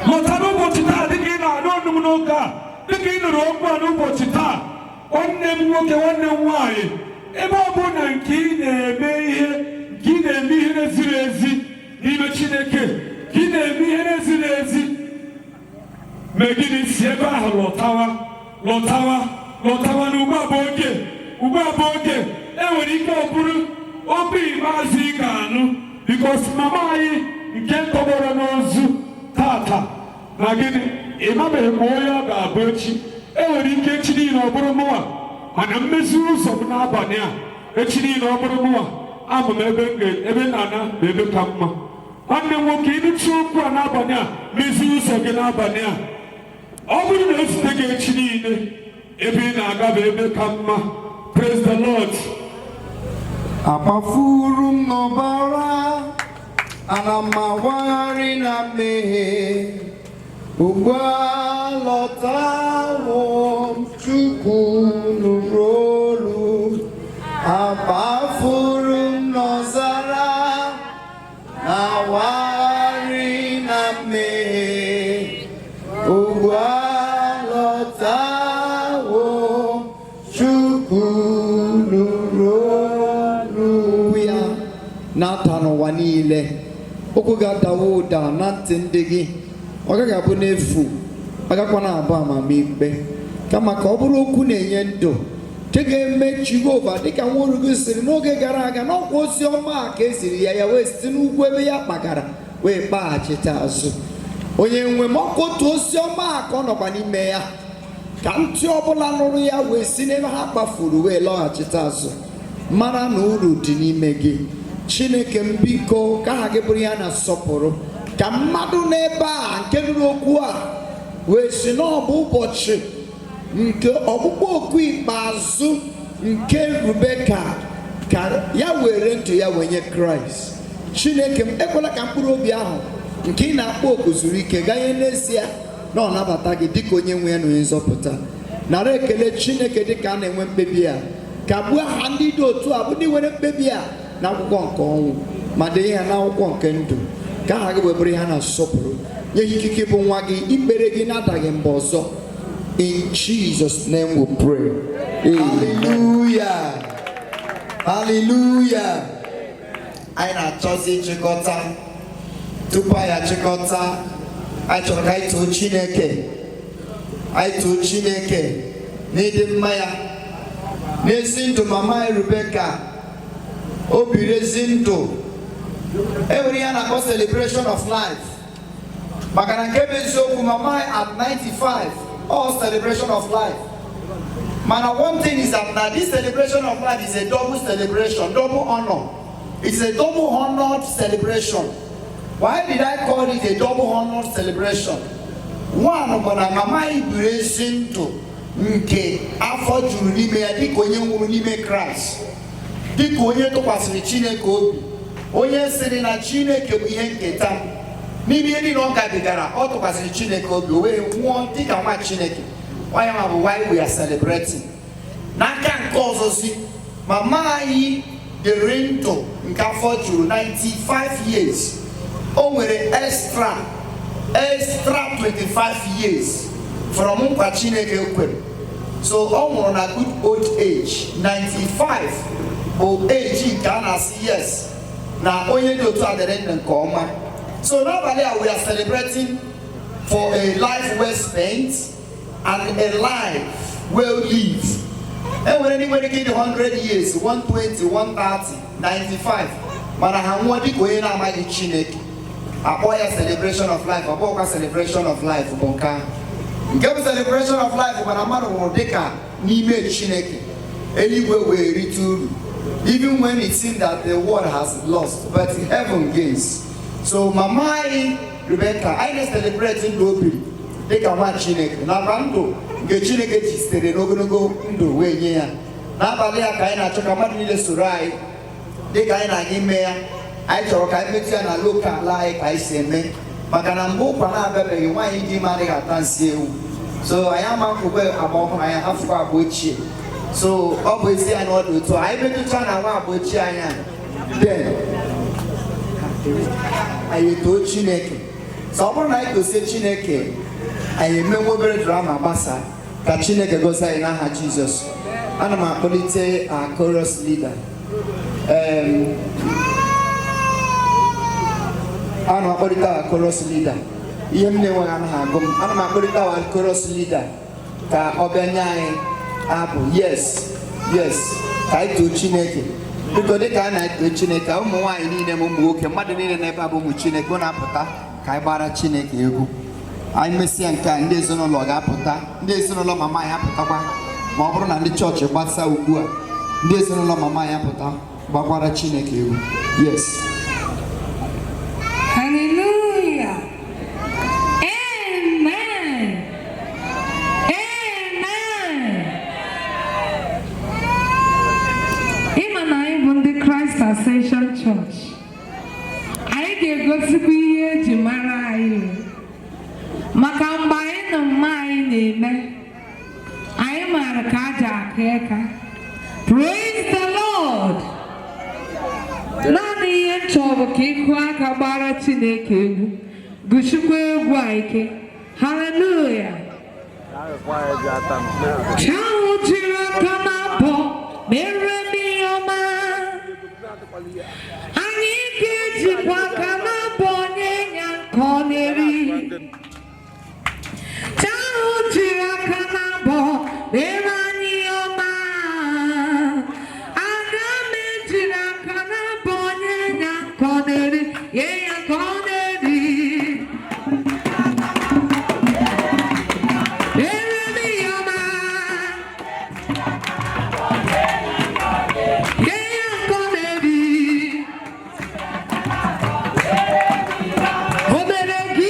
lọta n'ụbọchị taa dịka ị na-anụ ọnụ m n'oge a, dịka ị nụrụ okwu a n'ụbọchị taa, nwanne m nwoke nwanne m nwaanyị, ebe ọ bụ na nke ị na-eme ihe na-eziri ezi n'ime Chineke, ka ị na-eme ihe na-eziri ezi, mee gịnị si ebe ahụ lọtawa na ugbu a bụ oge enwere ike ọ bụrụ okwu ikpeazụ ị ga-anụ, bikos mama anyị nke tọgbọrọ n'ozu tata na gịnị ịmabeghị ma onye ọ ga-abụ echi. Enwere ike echi niile ọ bụrụ mụnwa, mana mmezi ụzọ m n'abalị a echi niile ọ bụrụ mụnwa ama m ebe na-ana na ebe ka mma. Nwanne m nwoke ịnụchi okwu a n'abalị a, mezi ụzọ gị n'abalị a. Ọ bụrụ na ezute gị echi niile ebe ị na-aga bụ ebe ka mma. Praise the Lord. Akpafuru m n'ọbara, ana m awagharị na mmehie, ugbu a lọtawo m, Chukwu nụrụ olu. Akpafuru m n'ọzara, na-awagharị na mmehie, ugbu a lọtawo m, Chukwu nụrụ olu ya. Na-ata n'ụwa niile, okwu ga-adawa ụda na ntị ndị gị, ọ gaghị abụ n'efu, ọ gakwana abụ amamikpe, kama ka ọ bụrụ okwu na-enye ndụ nke ga-eme Jehova dịka nwa oru gị siri n'oge gara aga n'ọkwa ozi ọma ka eziri ya wee site n'ugwu ebe ya kpagara wee kpaghachite azụ. Onye nwe m ọkwa otu ozi ọma ka ọ nọkwa n'ime ya, ka ntị ọbụla nụrụ ya wee si n'ebe ha kpafuru wee lọghachite azụ, mara na uru dị n'ime gị. Chineke m biko ka aha gị bụrụ ya na-asọpụrụ, ka mmadụ n'ebe a nke nụrụ okwu a wee si na ọ bụ ụbọchị nke ọkpụkpọ oku ikpeazụ nke Rebeka, ka ya were ndụ ya wenye Kraịst. Chineke m ekwela ka mkpụrụ obi ahụ nke ị na-akpọ oku zuru ike ganye n'ezie na ọ nabata gị dịka onye nwe ya na onye nzọpụta. Nara ekele Chineke dịka a na-enwe mkpebi a, ka gbuo aha ndị dị otu a bụ ndị nwere mkpebi a n'akwụkwọ nke ọnwụ ma dee ha n'akwụkwọ nke ndụ, ka aha gị wee bụrụ ha na-asọpụrụ, nye ikike bụ nwa gị ikpere gị na-adaghị mgbe ọzọ. In Jesus' name we pray. Hallelujah. Hallelujah. Anyị na-achọzi ịchịkọta. Tupu anyị achịkọta, anyị chọrọ ka anyị too Chineke. Anyị too Chineke n'ịdị mma ya, n'ezi ndụ mama Rebeka. O biri ezi ndụ. Enwere ihe a na-akpọ celebration of life. Maka na nke bụ eziokwu, mama at 95, all celebration of life. Man, one thing is that now this celebration of life is a double celebration, double honor. It's a double honored celebration. Why did I call it a double honored celebration? one bụ na mama anyị biri ezi ndụ nke afọ juru n'ime ya dịka onye nwụrụ n'ime Kraịst, dịka onye tụkwasịrị Chineke obi, onye sịrị na Chineke bụ ihe nketa m. N'ime ihe niile ọ gabigara, ọ tụkwasịrị Chineke obi, o wee nwụọ dịka nwa Chineke. Onye ma bụ why we are celebrating. N'aka nke ọzọzi, mama anyị dịrị ndụ nke afọ juru 95 years. O nwere extra 25 years from nkwa Chineke kwere. So ọ nwụrụ na good old age. 95 bụ age nke a na-asị yes na onye dị otu a dịrị ndụ nke ọma. So n'abalị a we are celebrating for a life well spent and a life well lived. Enwere ndị nwere ike ịdị 100 years, 120, 130, 95 mana ha nwụọ dịka onye na-amaghị Chineke. Akpọ ya celebration of life, akpọkwa celebration of life bụ nke ahụ. Nke bụ celebration of life bụ na mmadụ nwụrụ dịka n'ime Chineke, eluigwe wee rite uru, even when it seems that the world has lost but heaven gains. So mama anyị Rebecca, anyị na-celebrate ndụ obiri dịka nwa Chineke nakwa ndụ nke Chineke ji sitere n'ogologo ndụ wee nye ya. N'abalị ya ka anyị na-achọ ka mmadụ niile soro anyị dịka anyị na-aga ime ya. Anyị chọrọ ka anyị metụ ya na lokal anyị ka anyị si eme, maka na mgbe ụkwa na-abịabeghị nwaanyị dị ime adịghị ata nsị ewu. So anyị ama nkwukwe agba ọhụrụ anyị afụkwa agba ochie. So ọ bụ ezi anyị n'ọdụ otu anyị metụcha na nwa agba ochie anya then anyị etoo Chineke. So ọ bụrụ na anyị tosie Chineke, anyị emenwe obere drama gbasa ka Chineke gosi anyị n'aha Jizọs. Ana m akpọlite chorus leader. Ana m akpọlite chorus leader. Ihe m na-enweghị anaghị agụ m. Ana m akpọlite chorus leader ka ọ bịa nye anyị abụ yes ka anyị too Chineke. Biko dịka a na-eto Chineke, ụmụ nwaanyị niile ma ụmụ nwoke, mmadụ niile n'ebe a bụ ụmụ Chineke, ọ na-apụta ka anyị gbara Chineke egwu. Anyị mesịa nke a, ndị ezinụlọ ga-apụta, ndị ezinụlọ mama anyị apụtakwa. Ma ọ bụrụ na ndị chọọchị gbasa ugbu a, ndị ezinụlọ mama anyị apụta gbakwara Chineke egwu. Yes. Hallelujah. Amen. Amen. Ịma na anyị bụ ndị Christ Ascension Church. Anyị ga-egosikwa ihe eji mara anyị. Maka mgbe anyị na mma anyị na-eme, anyị maara ka aja aka eka. Praise the Lord. Naanị ihe nchọrọ ka ịkụ aka gbara Chineke egwu, gụchikwa egwu a ike. Hallelujah. Chahụ jiri aka n'abọ mere m ihe ọma. Anyị ga-ejikwa aka n'abọ nye ya nke ọ na-eri. Chahụ jiri aka n'abọ mere anyị ihe ọma. Aga m ejiri aka n'abọ nye ya nke ọ na-eri, nye ya nke ọ na-eri. Mere m ihe ọma. Nye ya nke ọ na-eri. O mere gị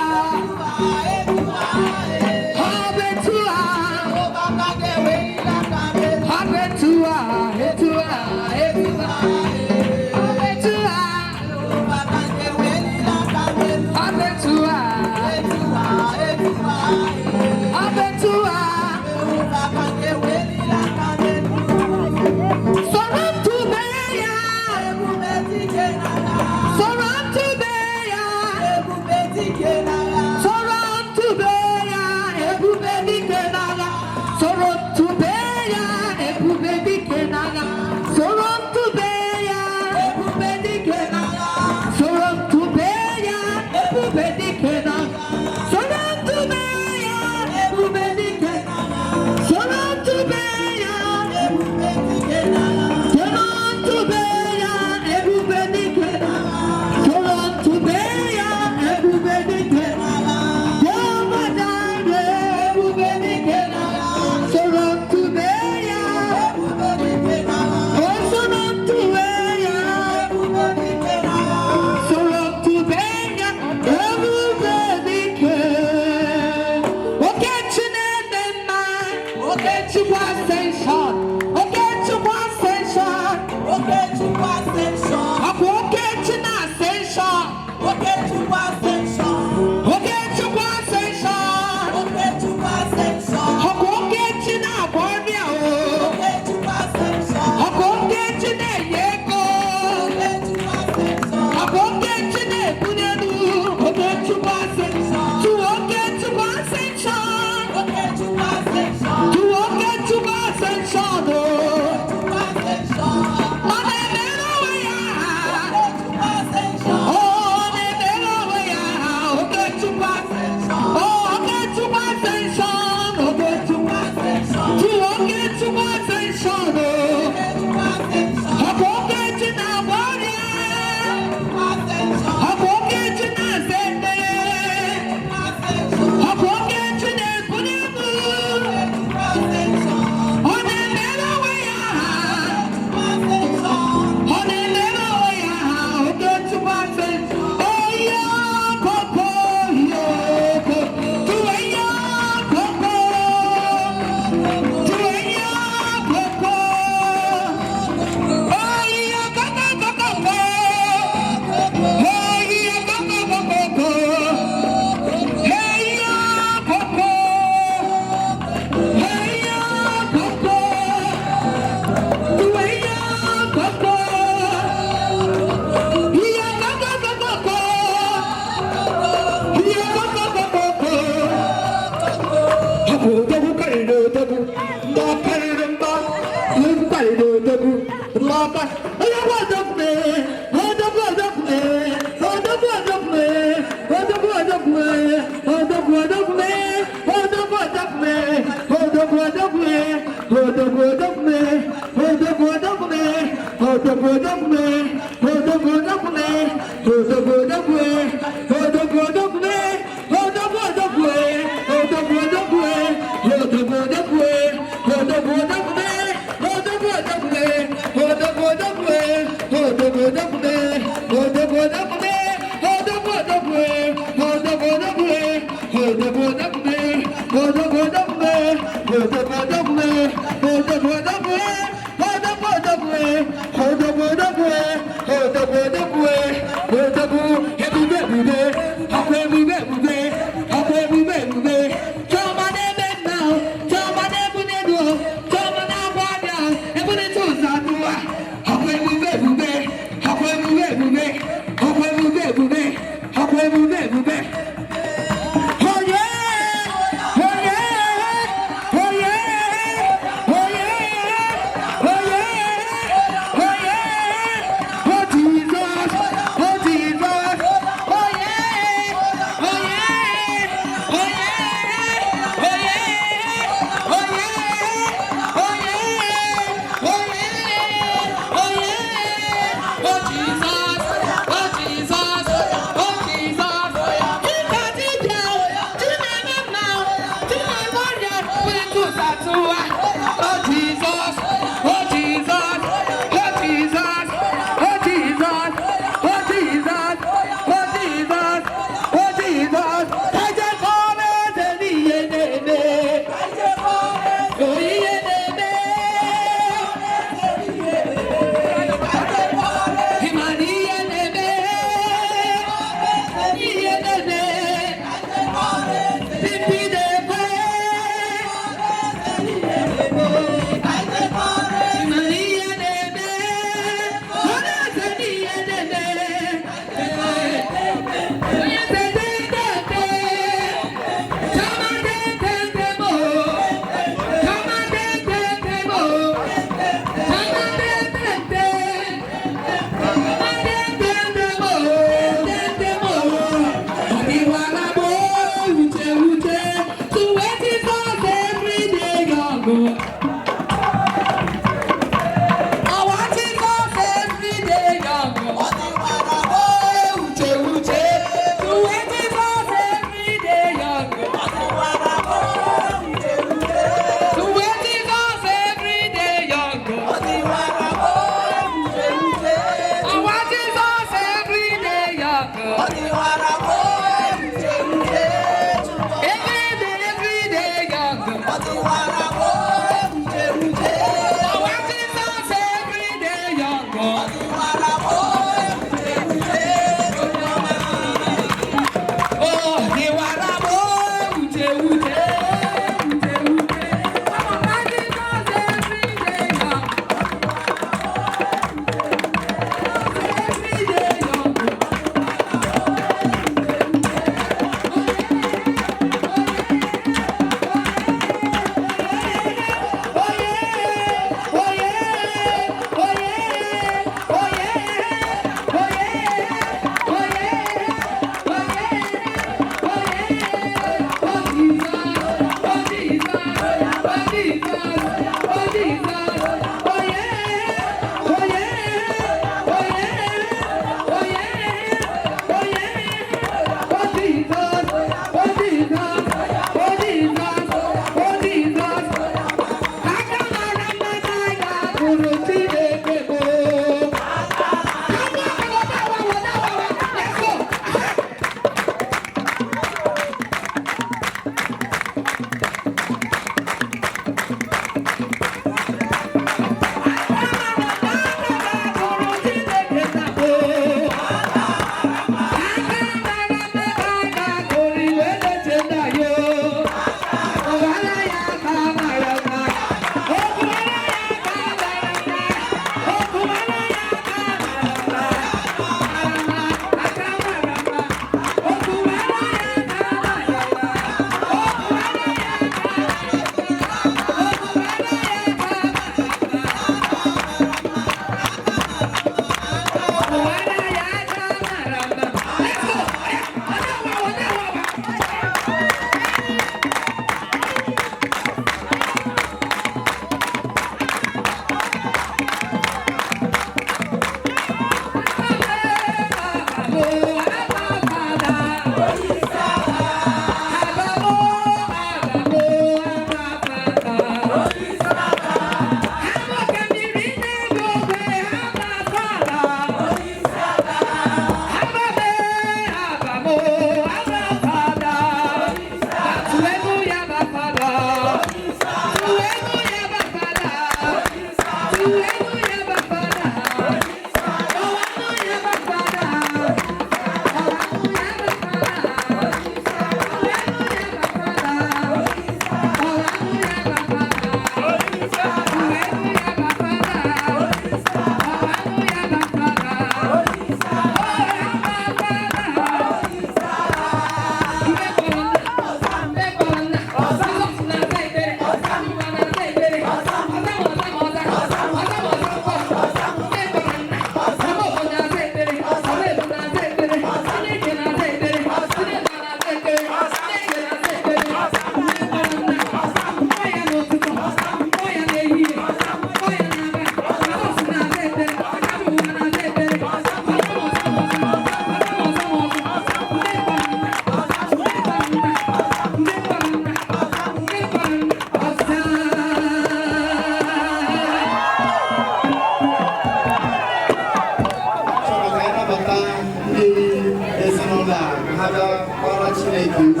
The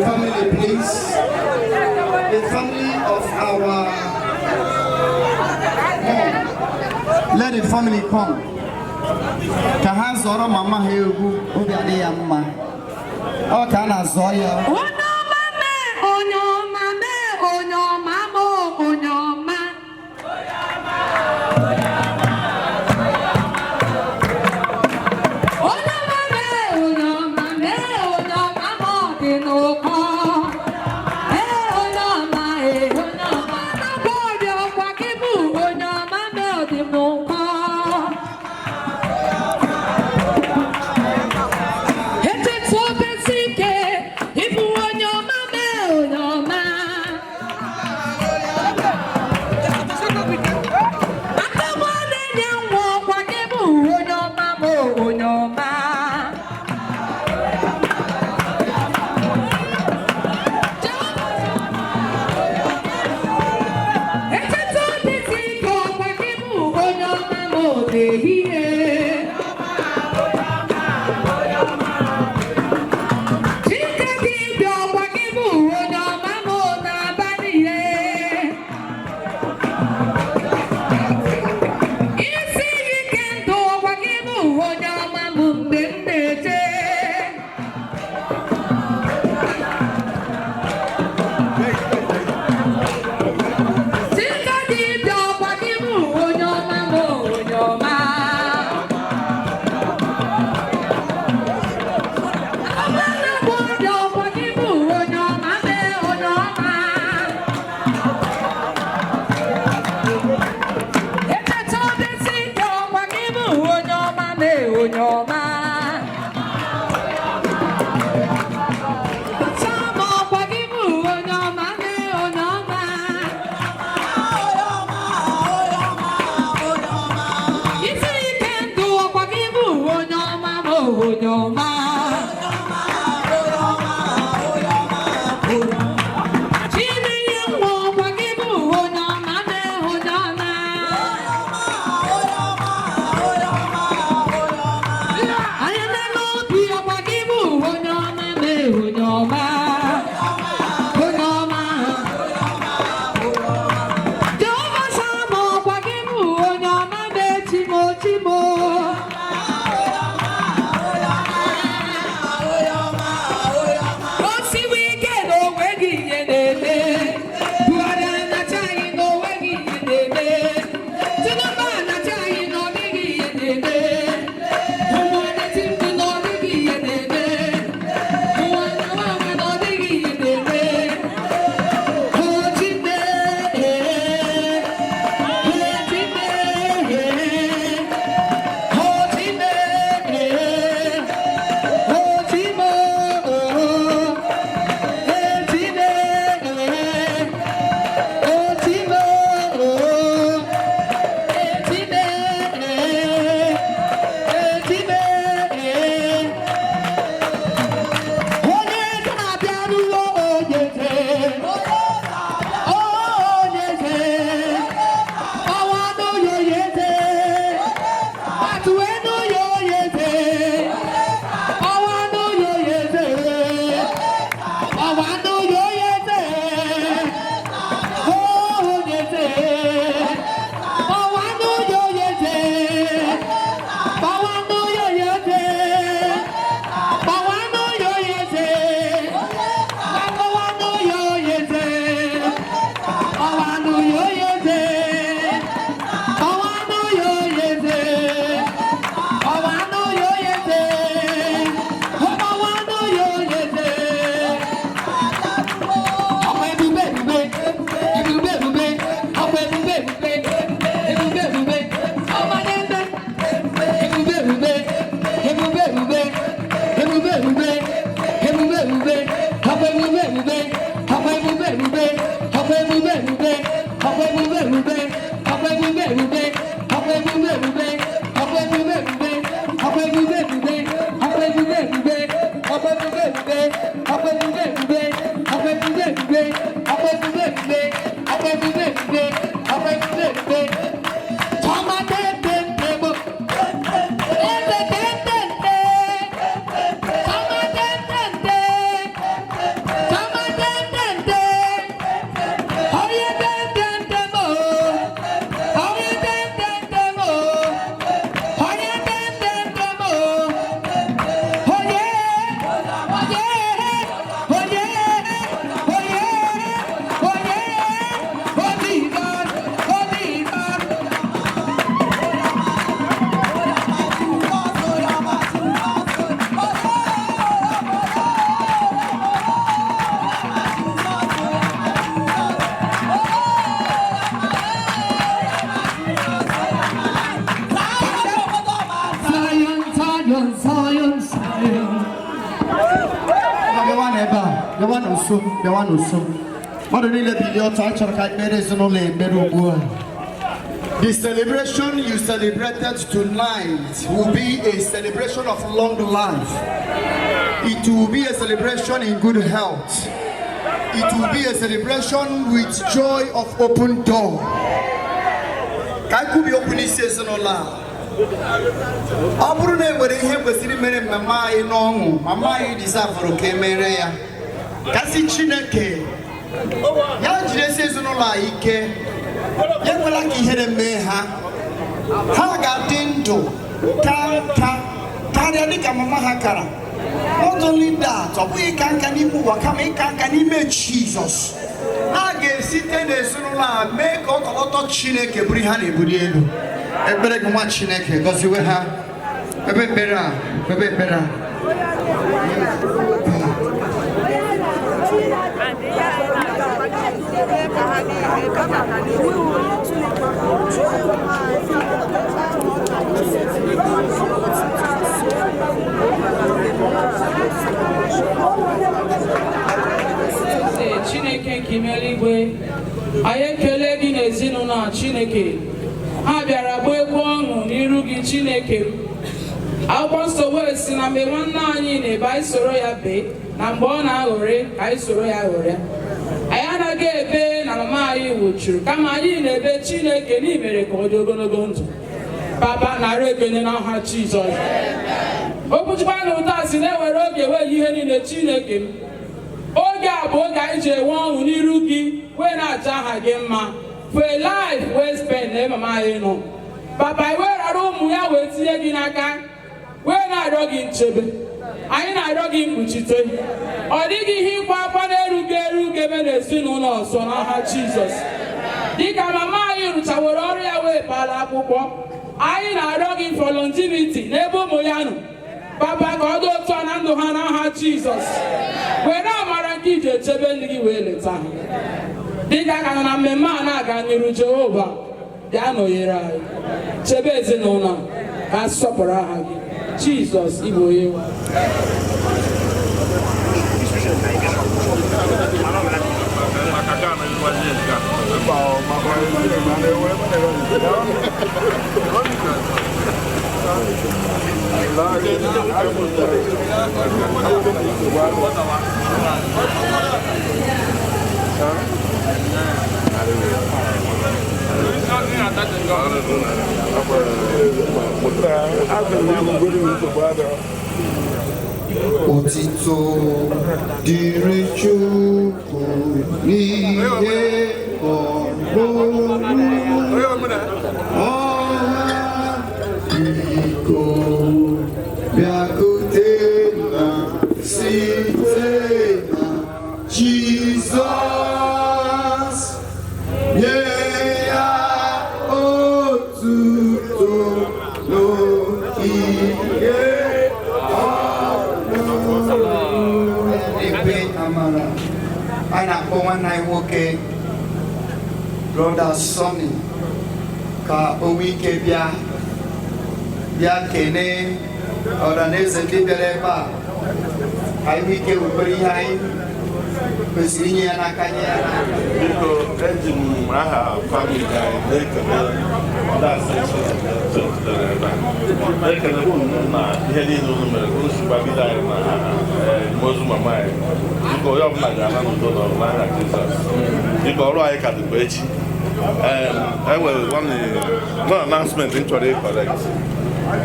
family, please. The family of our mom. Let the family come. Kahazoro mama hegu obi ade ya mma. O ka na zo ya. Zion, Zion. The one also. What did you be your touch or The celebration you celebrated tonight will be a celebration of long life. It will be a celebration in good health. It will be a celebration with joy of open door. Can be opening season or la? Abune were here with mere mama ino mama you deserve for kemerea. Kasi chineke. Ya jire season or la ike. Yekwala ki here me ha. Ha ga dindo. Ka dika mama hakara. Not only that, we can Jesus. Now get sitting the sunula make out a lot of chineke brihani budielu. A better much chineke because you will have a bit better. Chineke kimeligwe anyị ekele gị n'ezinụlọ Chineke ha bịara gba egwu ọṅụ n'iru gị Chineke akwụkwọ nsọ wee si na mgbe nwanne anyị na-ebe anyị soro ya bee na mgbe ọ na-aghọrị ka anyị soro ya ghọrịa anyị anaghị ebe na mama anyị nwụchuru kama anyị na-ebe Chineke n'imere ka ọ dị ogologo ndụ Papa nara ekele n'aha Jizọs okwu Chukwu na ụta si na-ewere oge wee ihe niile Chineke m oge a bụ oge anyị ji enwe ọṅụ n'iru gị wee na-aja aha gị mma for a life wee spend na mama anyị nọ Papa wee rara ụmụ ya wee tinye gị n'aka wee na-arịọ gị nchebe anyị na-arịọ gị mkpuchite ọ dịghị ihe ịkwa akwa na-erughị eru ga-eme n'ezinụlọ ọzọ n'aha Jizọs dịka mama anyị rụchawere ọrụ ya wee baala akwụkwọ anyị na-arịọ gị for longevity n'ebe ụmụ ya nọ Papa ka ọ dị otu a na ndụ ha n'aha Jizọs were amara nke iji echebe ndị gị wee leta ha dịka ka nọ na mmemme a na-aga n'iru Jehova bịa nọnyere anyị chebe ezinụlọ ka asọpụrụ aha gị Jizọs ịbụ onye nwe Otito diri Chukwu n'ihe ọlụlụ ọha biko bịakute na site na Jizọs nye ya otuto n'okike Amara. I na-akpọ nwanne anyị nwoke Brother Sonny ka o nwee ike bịa kene ọhaneze ndị bịara ebe a ka anyị nwee ike wepere ihe anyị kwesịrị inye ya n'aka nye ya n'aka. Biko eji m aha famili anyị na-ekele ndị asịsị jọpụtara ebe a ekele unu na ihe niile unu mere unu sigbagide anyị na mozu mama anyị biko onye ọbụla ga-ala n'udo n'ọrụ n'aha Jizọs biko ọrụ anyị ka dịkwa echi enwere one announcement m chọrọ ịcorrect.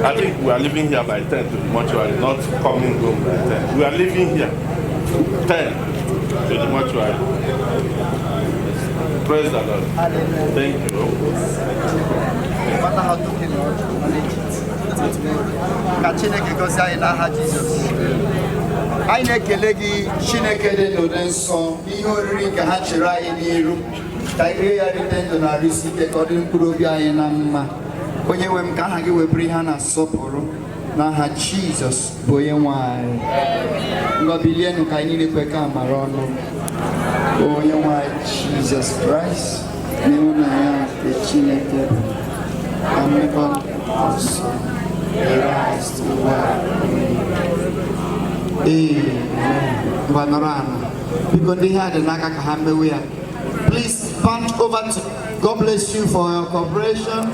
I think we are leaving here by 10 to the mortuary, not coming home by 10. We are leaving here 10 to the mortuary. Praise the Lord. Thank you. No matter how to kill or to manage it. Ka Chineke gozie anyị n'aha Jizọs. Anyị na-ekele gị Chineke dị n'ụdị nsọ ihe oriri nke ha chere anyị n'iru ka ire ya rite ndụ na arụ isi ike ka ọ dị mkpụrụ obi anyị na mma. Onye nwe m ka aha gị weburu ihe a na-asọpụrụ n'aha Jizọs bụ onye nwe anyị. Ngọbilienụ ka anyị niile kwekọ amara ọnụ. Onye nwe anyị Jizọs Kraịst n'ịhụnanya nke Chineke ka mmekọ nsọ Arise to Please punch over to. God bless you for your cooperation.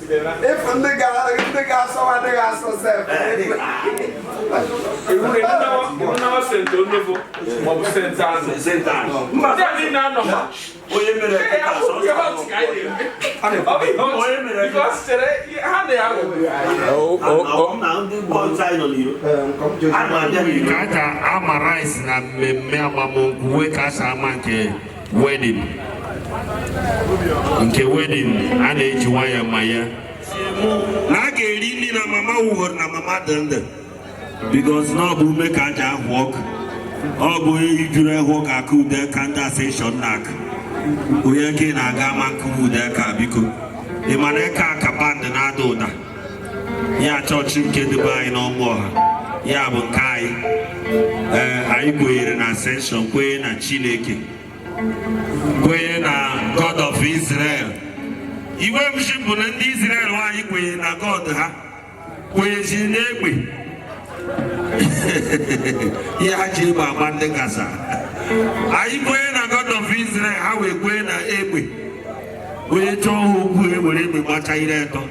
If the guy saw what they asked for, wedding. Nke wedding a na-eji waya maya na a ga-eri nri na mama wuhoro na mama dende because na ọ bụ ume ka aja ahụ ọkụ ọ bụ onye ijuru ehụ ka aka ude ka ndị ascension na-aka onye nke na-aga ama nkụwa ude ka biko ị mana eke aka band na-ada ụda ya chọọchị nke debe anyị n'ọmụ ọha ya bụ nke anyị anyị kwenyere na ascension kwenye na Chineke kwenye na God of Israel. Iwe mshi bụ na ndị Israel nwaanyị kwenye na God ha kwenyechi n'egbe ihe ha ji egbe agba ndị Gaza. Anyị kwenye na God of Israel ha wee kwenye na egbe onye chọọ ha okwu ewere egbe gbacha ire atọ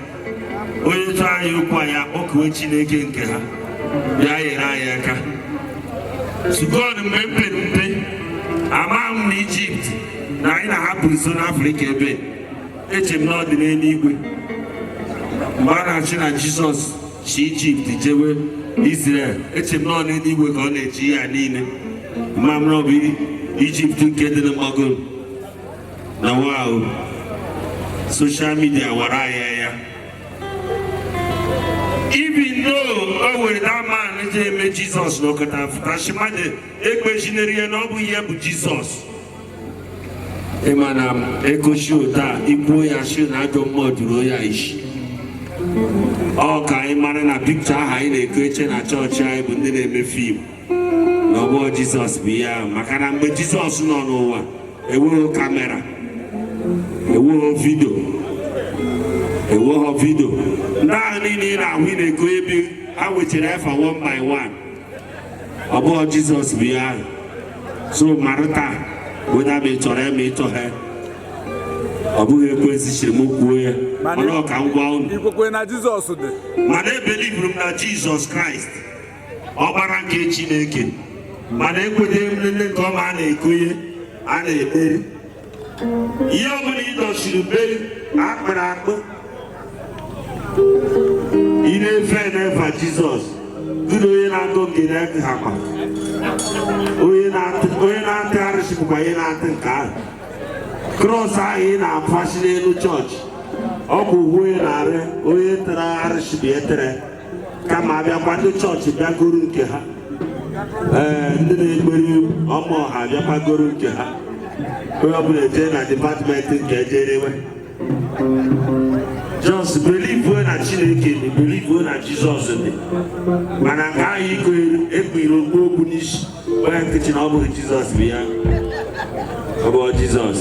onye chọọ anyị okwu anyị akpọkuwe Chineke nke ha bịa nyere anyị aka. God mgbe m pere mpe ama m na Egypt na anyị na-ahapụ so n'Afrịka ebe eche m na ọ dị n'eluigwe mgbe a na-achị na Jizọs chi Egypt jewe Israel eche m na ọ n'eluigwe ka ọ na-echi ya niile ma m na ọ bụ Egypt nke dị na mgbago na wow social media wara ya even though o were that man je eme Jizọs n'ọkọta fụtashimade ekpechinere ya na ọ bụ ihe bụ Jizọs ịmana ekochi ụta ikwuo ya shi na ajọ mmụọ juru ya isi ọ ka anyị mara na pikcha ahụ anyị na-eko eche na chọọchị anyị bụ ndị na-eme fim na ọgbọ Jizọs bụ ya maka na mgbe Jizọs nọ n'ụwa enweghị kamera enweghị vidio ndị ahụ niile ị na-ahụ ị na-eko ebe ha wetara efa one by one ọgbọ Jizọs bụ ya so mara taa weda ma ị chọrọ ya ma ị chọghị ọ bụghị ekwensị chiri m kwuo ya mana ọ ka ngwa unu mana ebelivuru m na Jizọs Kraịst ọkpara nke Chineke mana ekwenyere m nne nke ọma a na-ekonye a na-ekpere ihe ọbụla ị dọchiri beri akpịrị akpụ ị na-efe n'efa Jizọs dịna onye na-atụ nke na-eke akpa onye na-atụ arụsị bụkwa ihe na-atụ nke ahụ krọs ahụ ị na-afachi n'elu chọọchị ọ bụ onye na-arị onye tere arụsị bụ etere kama abịakwa ndị chọọchị bịagoro nke ha ndị na-ekpere ọma ọha abịakwagoro nke ha onye ọbụla eje na dipatmentị nke ejerewe just believe na Chineke dị believe na Jizọs dị mana nke ahụ ekpere okwu n'isi onye nkịtị na ọ bụghị Jizọs bụ ya ọ bụ Jizọs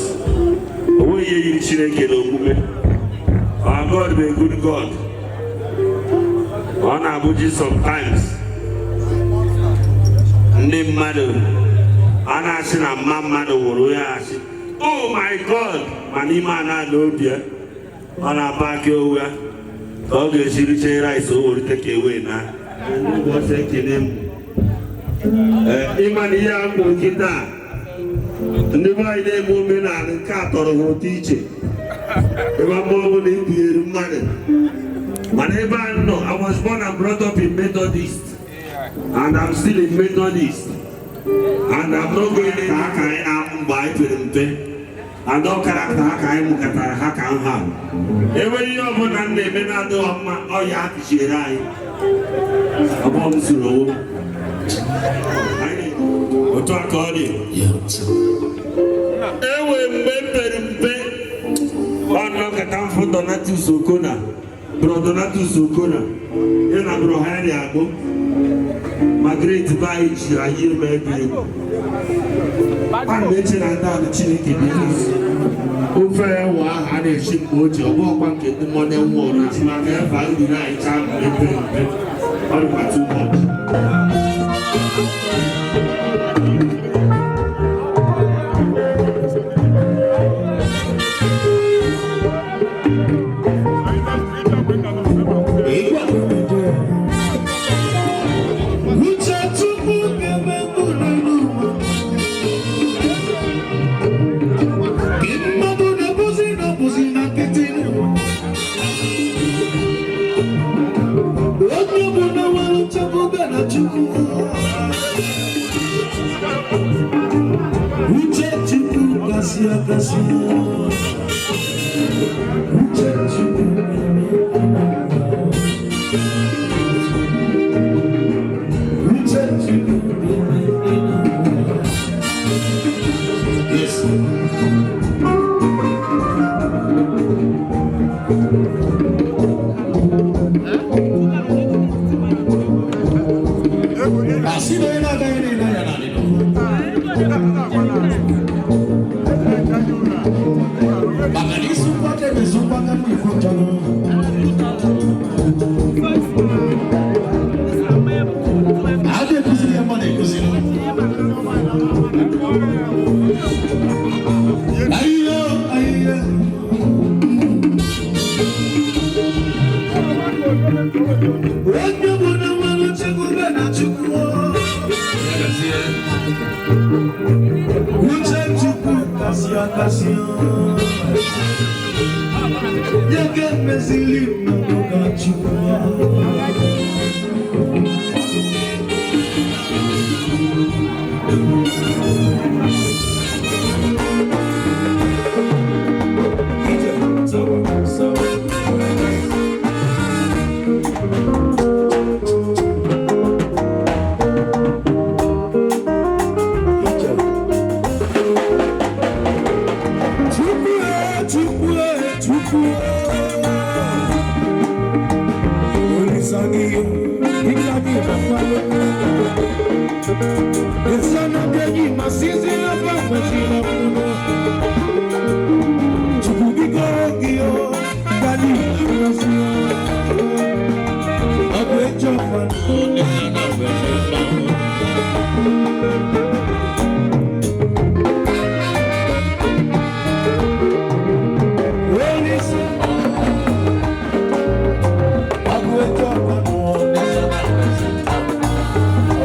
o nweghị ihe yiri Chineke n'omume our God bụ a good God ọ na-abụji sometimes ndị mmadụ a na-asị na mma mmadụ wụrụ ya asị oh my God ma n'ime ana na obi ya ọ na-apa aka owu ya ka ọ ga-esiri chee rice o were take away na ụbọchị ekele m ịma na ihe a kwụ nkịta ndị be anyị na-eme omenala nke a tọrọ ha ụtọ iche ebe mma ọ bụla ikpughere mmadụ mana ebe a nọ I was born and brought up in Methodist and I'm still in Methodist and I'm not going to aka anyị na-amụ mgbe anyị pere mpe and ọ karakta ha ka anyị mụkọtara ha ka nha enwere ihe ọbụla m na-eme na-adịghị mma ọ ya akụchiere anyị ọbọ m soro owo otu aka ọ dị enwe mgbe m pere mpe ọ nọkọta mfụ Donatus Okona bro Donatus Okona ya na bro Henry Agbo Margaret Baiji ayi mege ameche na nda Chineke bi ofe wa ha na echi oji ogbo kwa nke ndị mone nwo na ti ma na ba ndi na icha mepe all what too much.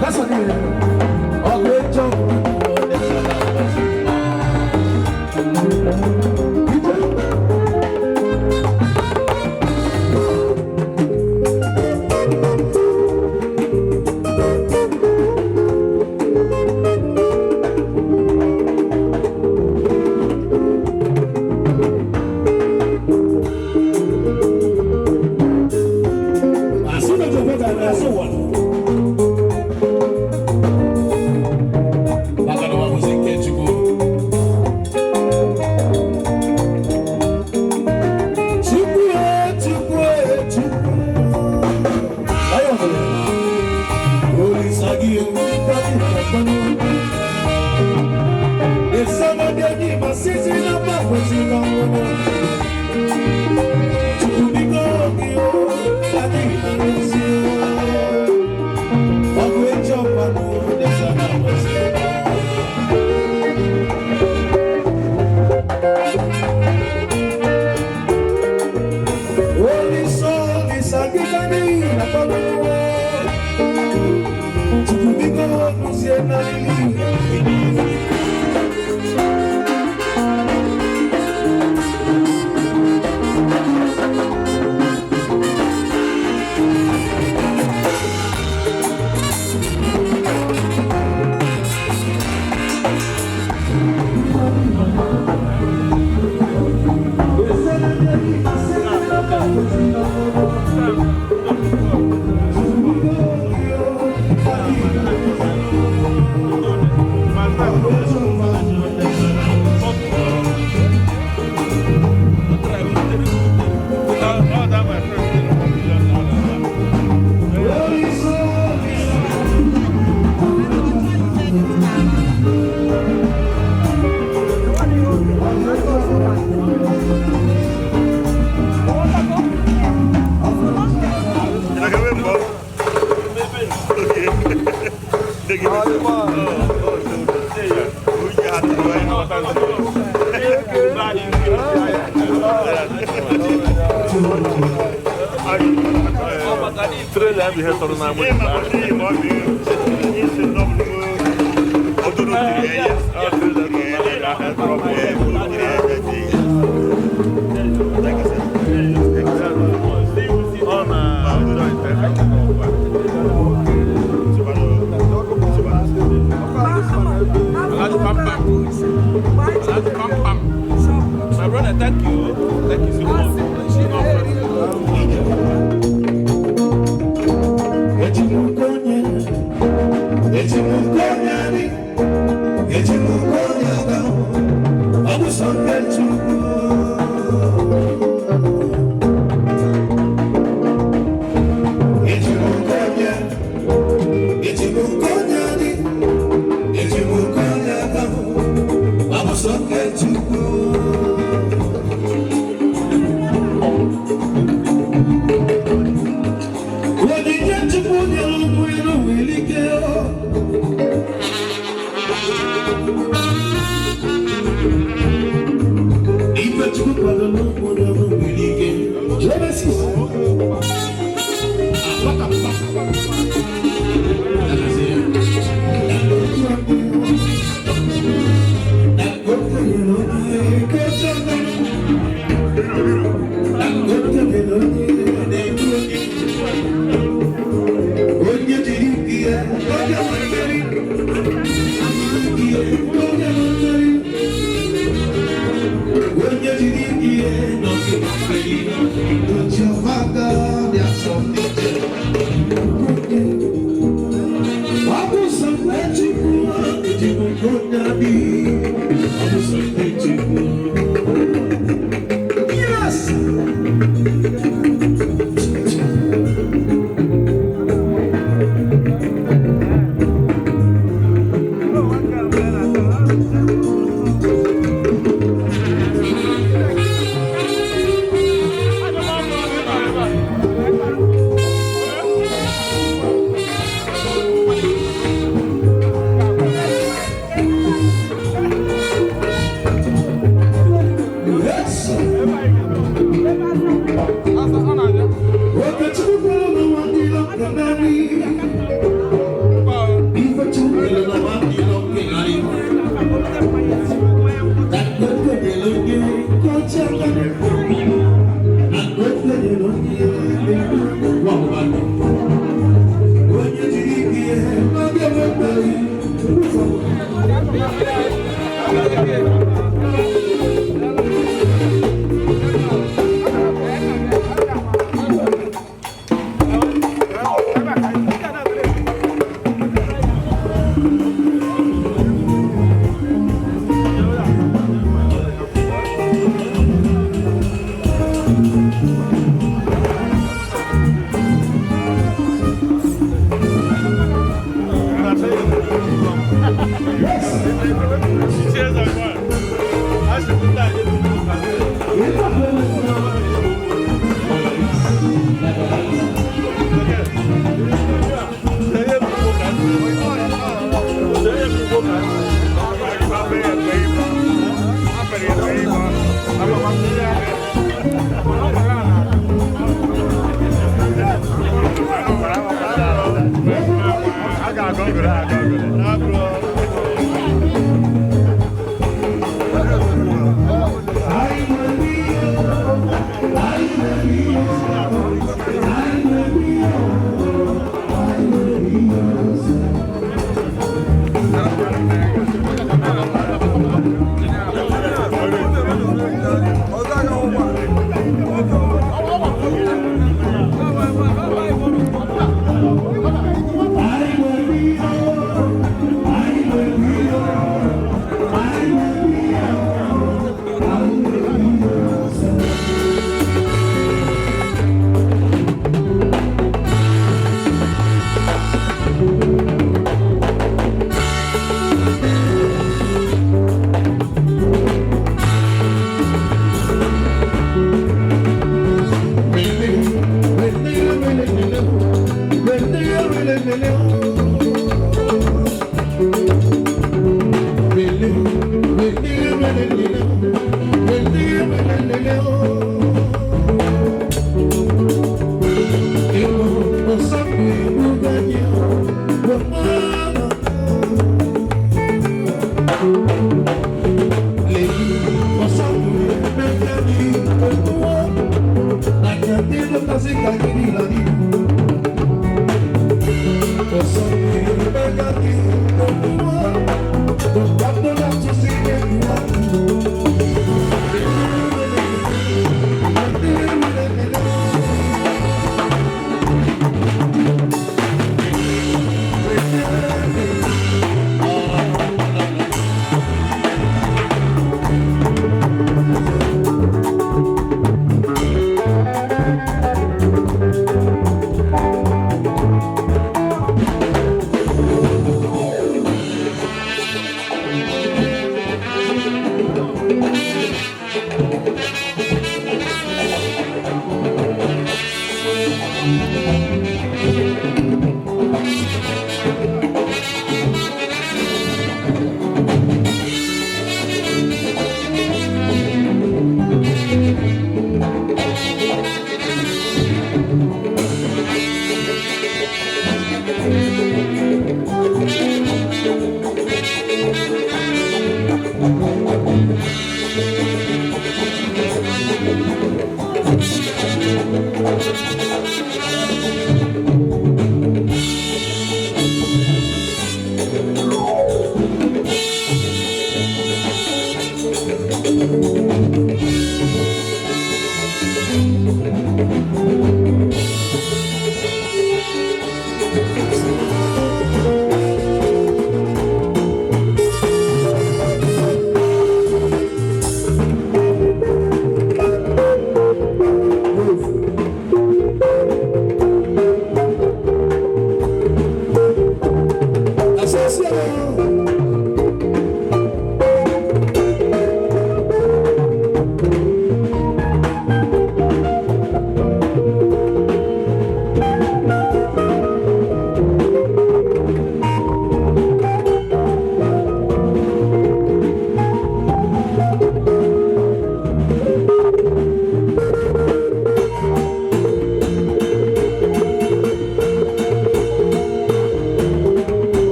That's what it is. My brother, thank you. Thank you so much.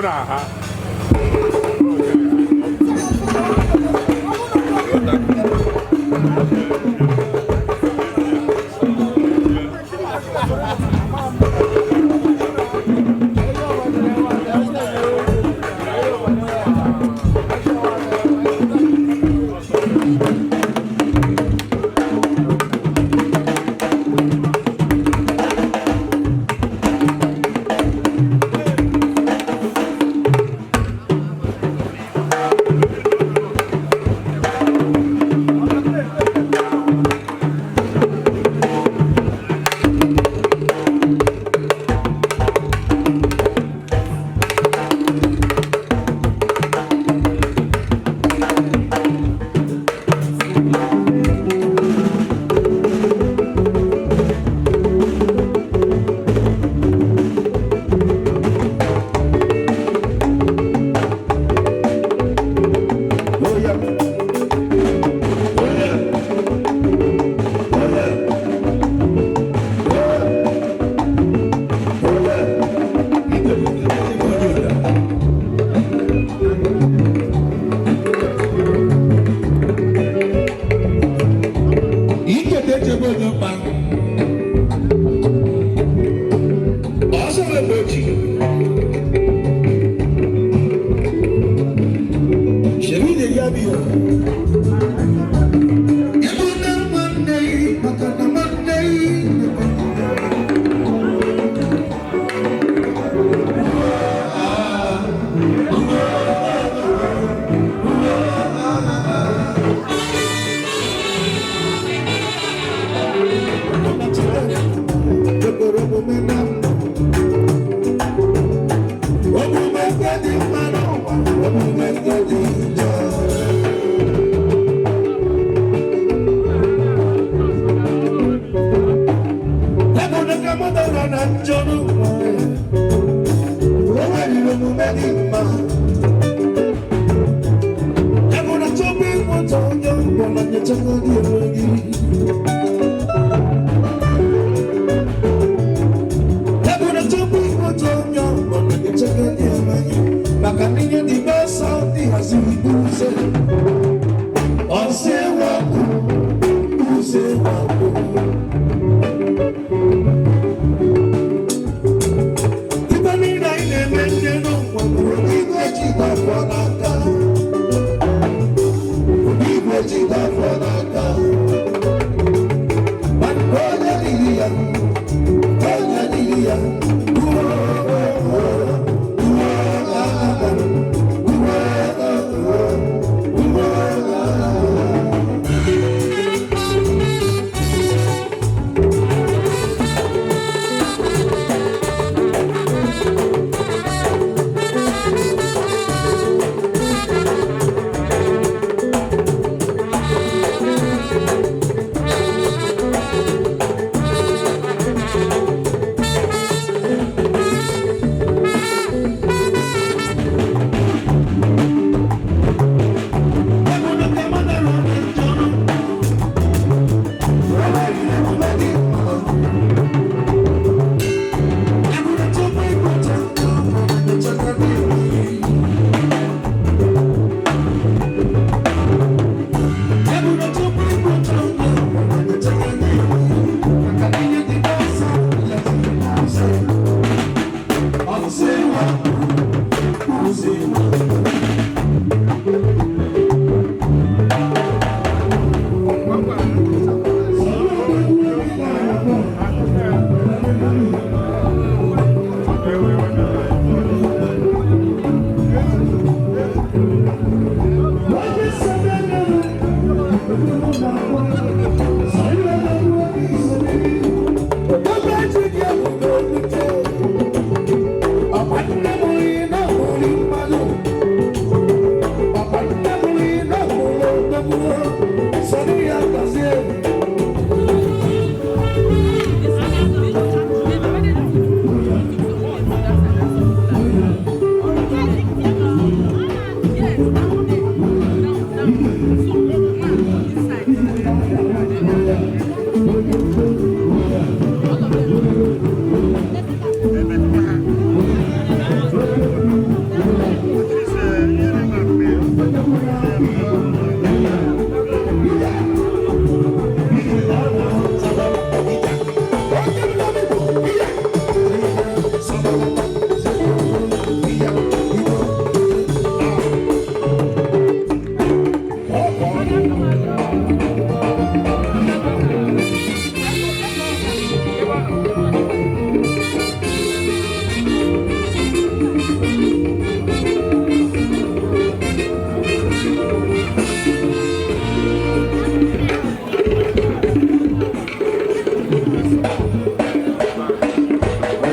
na-aha.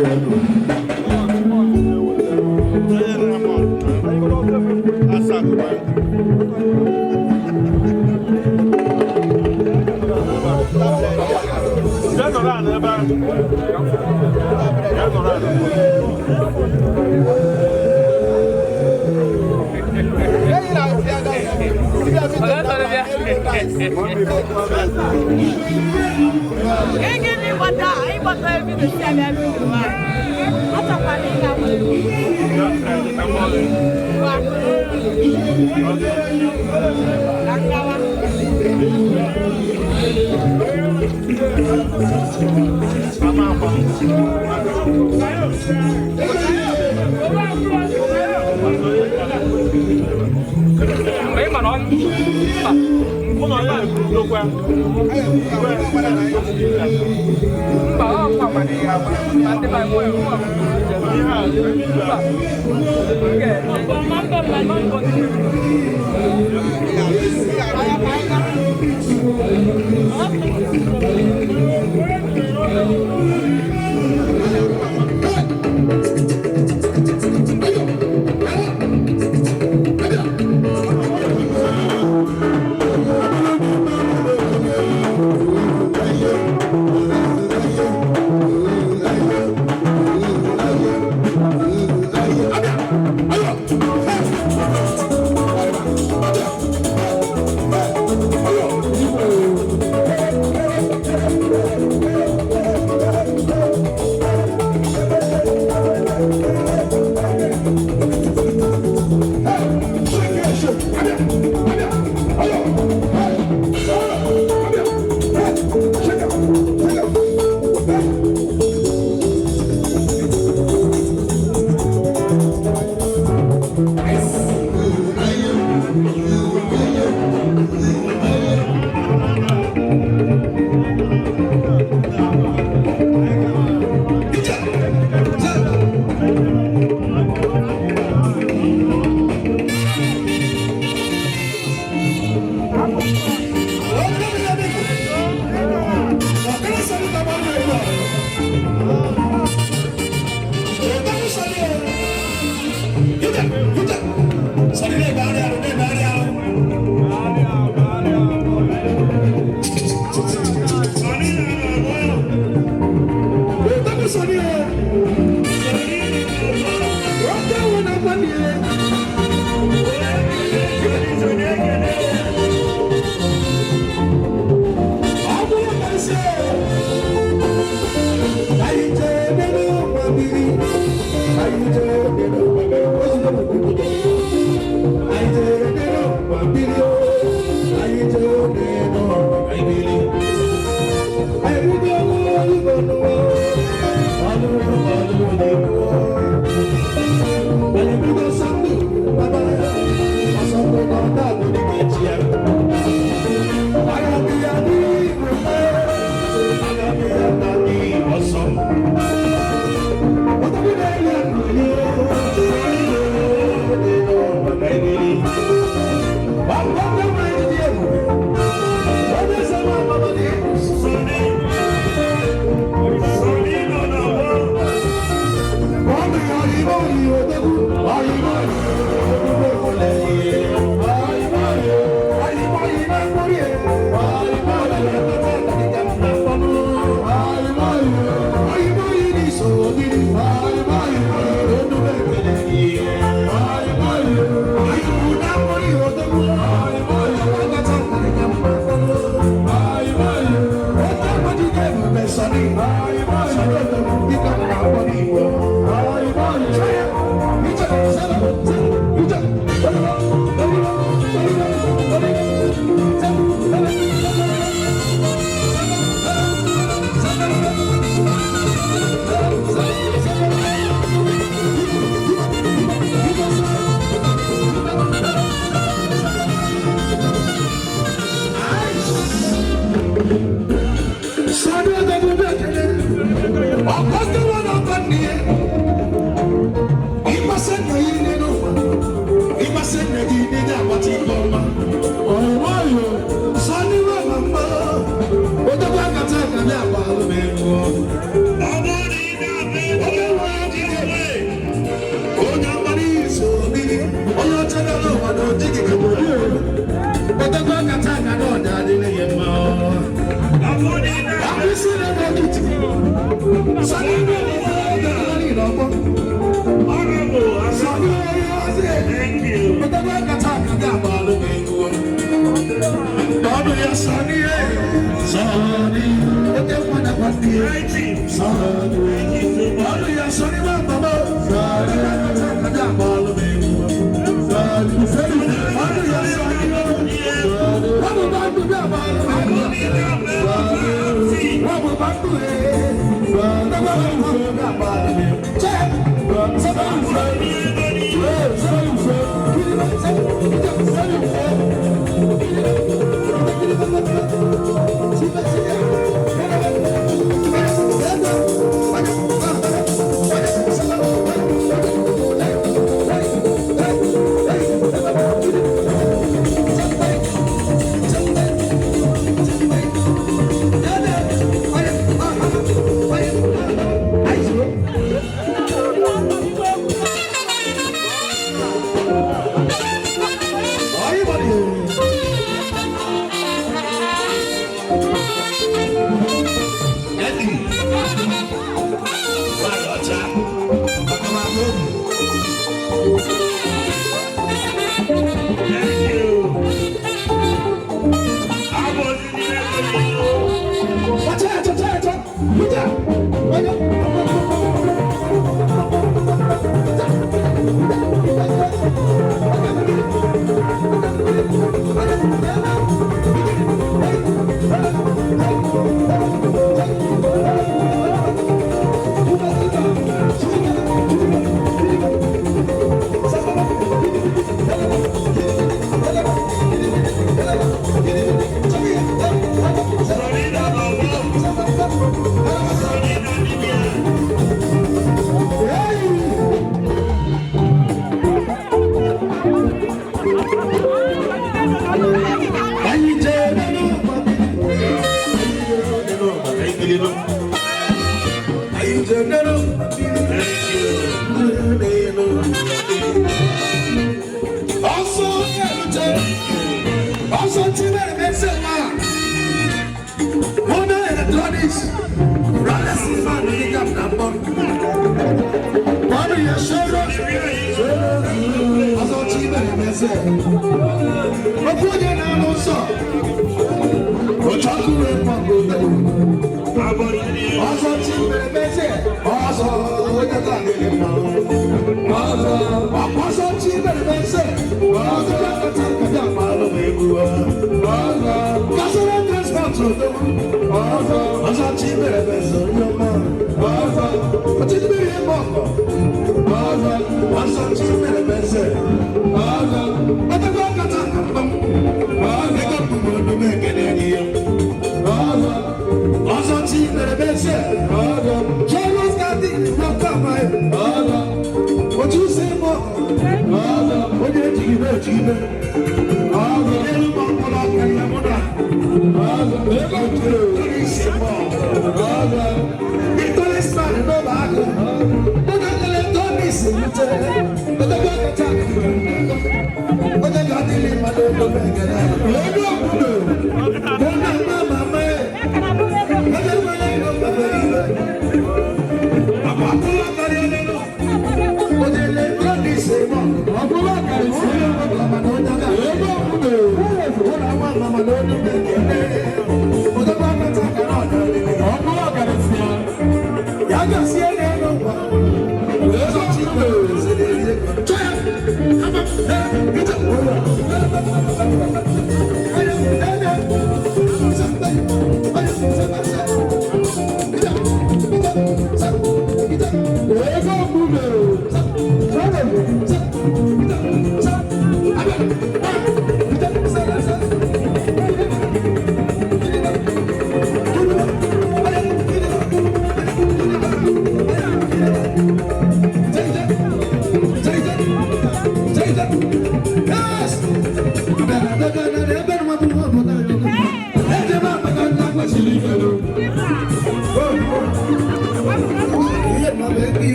Oh,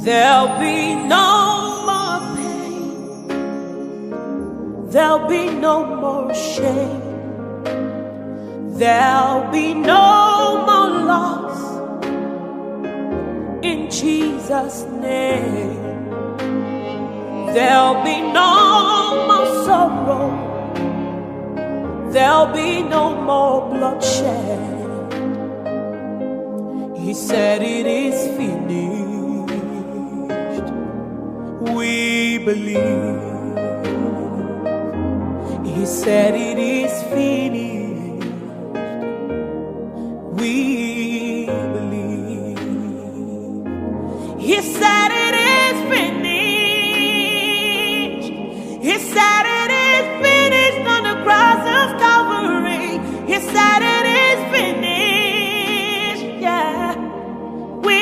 There'll be no more pain. There'll be no more shame. There'll be no more loss. In Jesus' name. There'll be no more sorrow. There'll be no more bloodshed. He said it is finished. We believe. He said it is finished. We believe. He said it is finished. He said it is finished on the cross of Calvary. He said it is finished. Yeah. We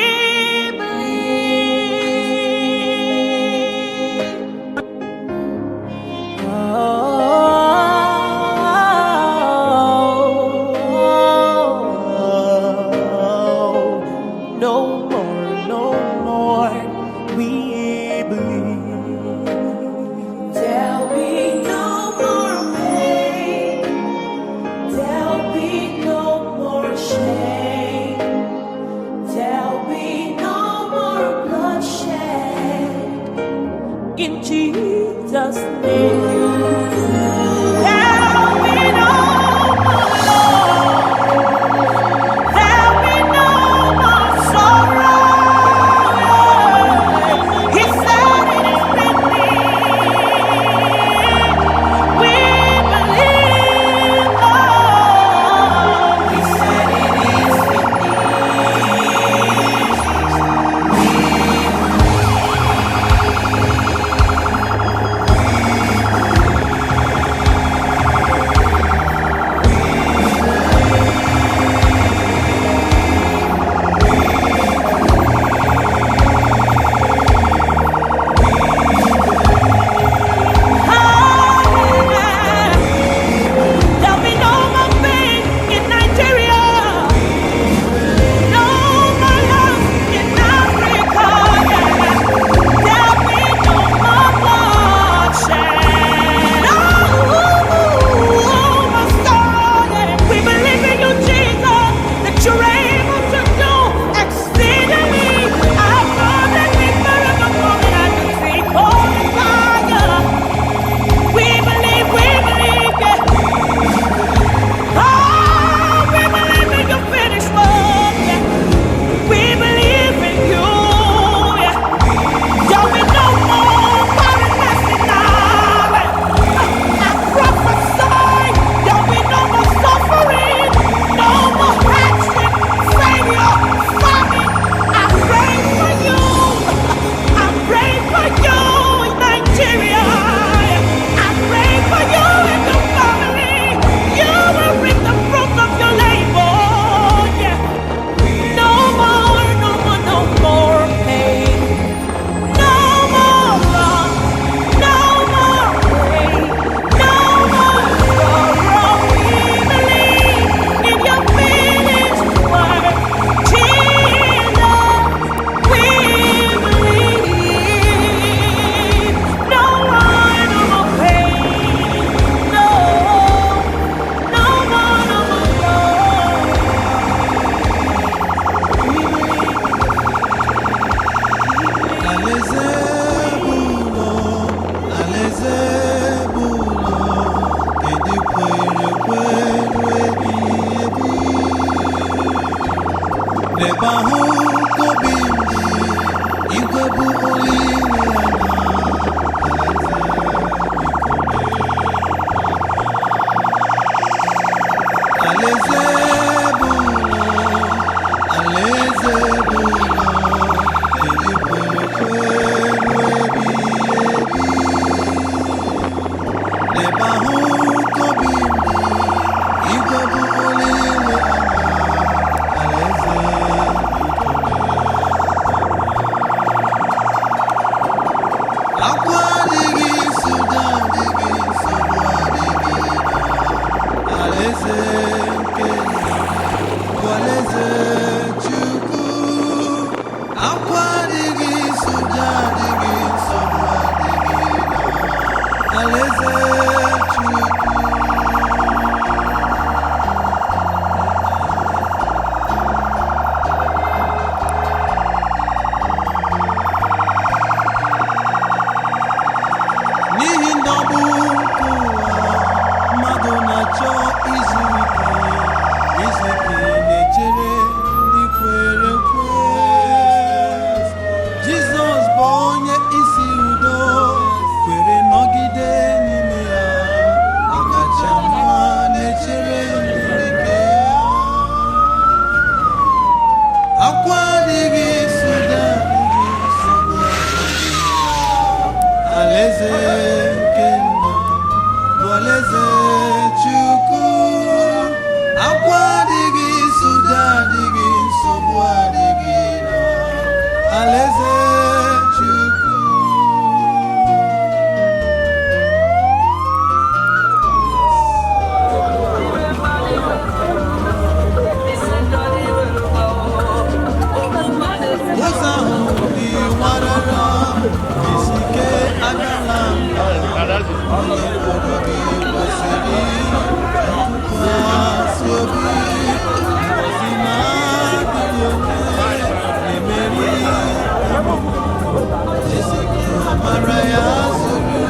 in Jesus' name. There'll be no more loss. There'll be no more sorrow. He said it is finished. We believe, oh. He said it is Nebahu kobindi igwebu olile aleze bulo aleze bulo elikwekweru ebi Nebahu kobindi igwebu olile n'ihi ndọgbu nke ụwa mmadụ na-achọ izu ike na-echere ndị kwere ekwe Jizọs bụ onye isi udo kwere nọgide n'ime ya ọkacha mma na-echere ndị nke ya akwa adịghị Suda adịghị nsogbu alaeze Alaeze Chukwu akwa adịghị Suda adịghị nsogbu adịghị na Alaeze Chukwu ụzọ ahụ dị warara isi ike agala mba onye kpọrọ gị kwesịrị ntụkwasị obi ngozi na-adịghị onye na-emeri ezike amara ya zuru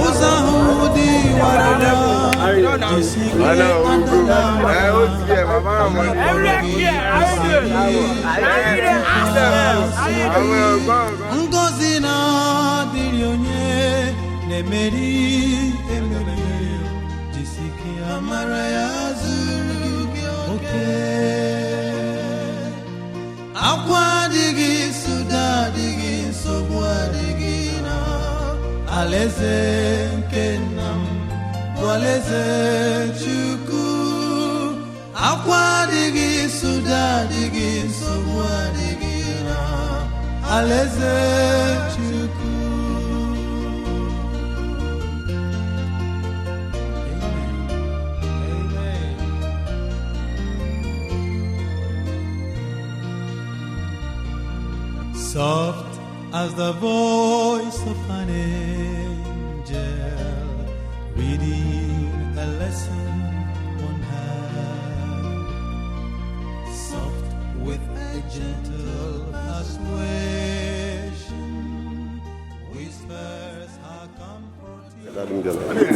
ụzọ ahụ dị warara isi ike agala mba ngozi na-adịrị onye na-emeri emeri jisike amara ya zuru gị oke akwa adịghị Suda adịghị nsogbu adịghị na alaeze nke nna m bụ alaeze Chukwu akwa adịghị Suda adịghị nsogbu adịghị na alaeze Chukwu soft as the voice of an angel reading a lesson on high, soft with a gentle persuasion, whispers are comforting.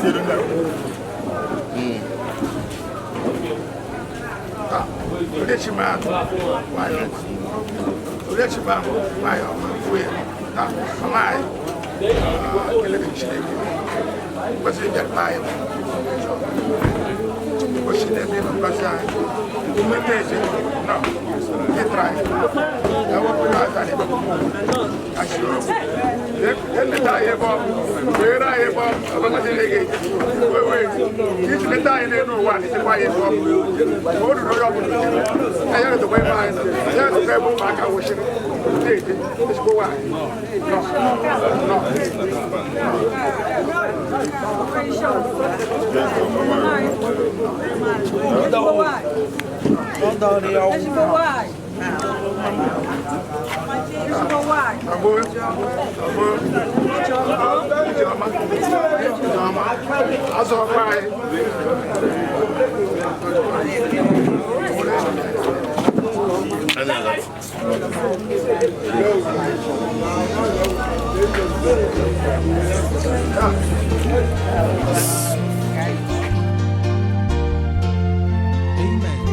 Amen.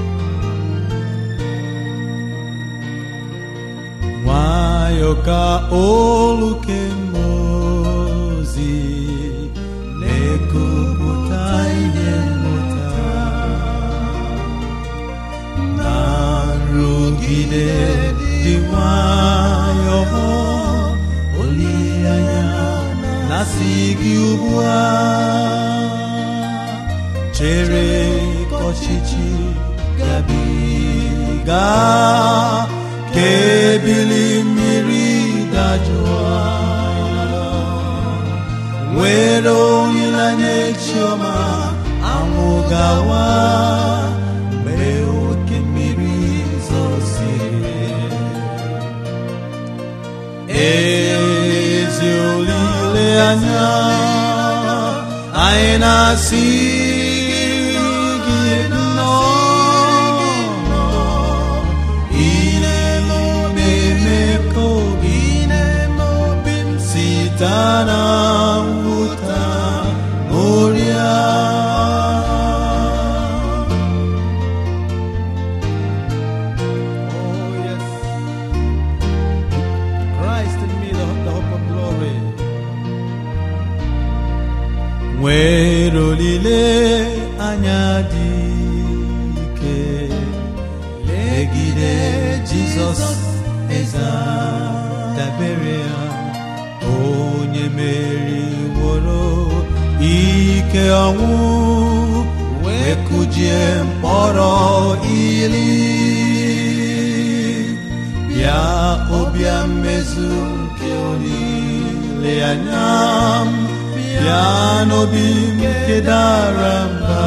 na-arịọ ka olu kemozi na-ekupụta ihe mmụta na nrụgide dị nwayọọ, olileanya na-asị gị ugbu a, chere ka ọchịchị gabiga, ka ebili mmiri dajụọ, nwere olileanya echiọma, anwụ gawa mgbe oke mmiri zọsiri. Ezi olileanya anyị na-asị gị nnọọ, ị na-eme ka obi m site na mwụta ṅụrịa. Nwere olileanya dị ike, legide Jizọs eze dabere ya, onye meriworo ike ọnwụ, wee kụjie mkpọrọ ili. Bịa ọbịa mmezu nke olileanya m, bịa n'obi m nke dara mba,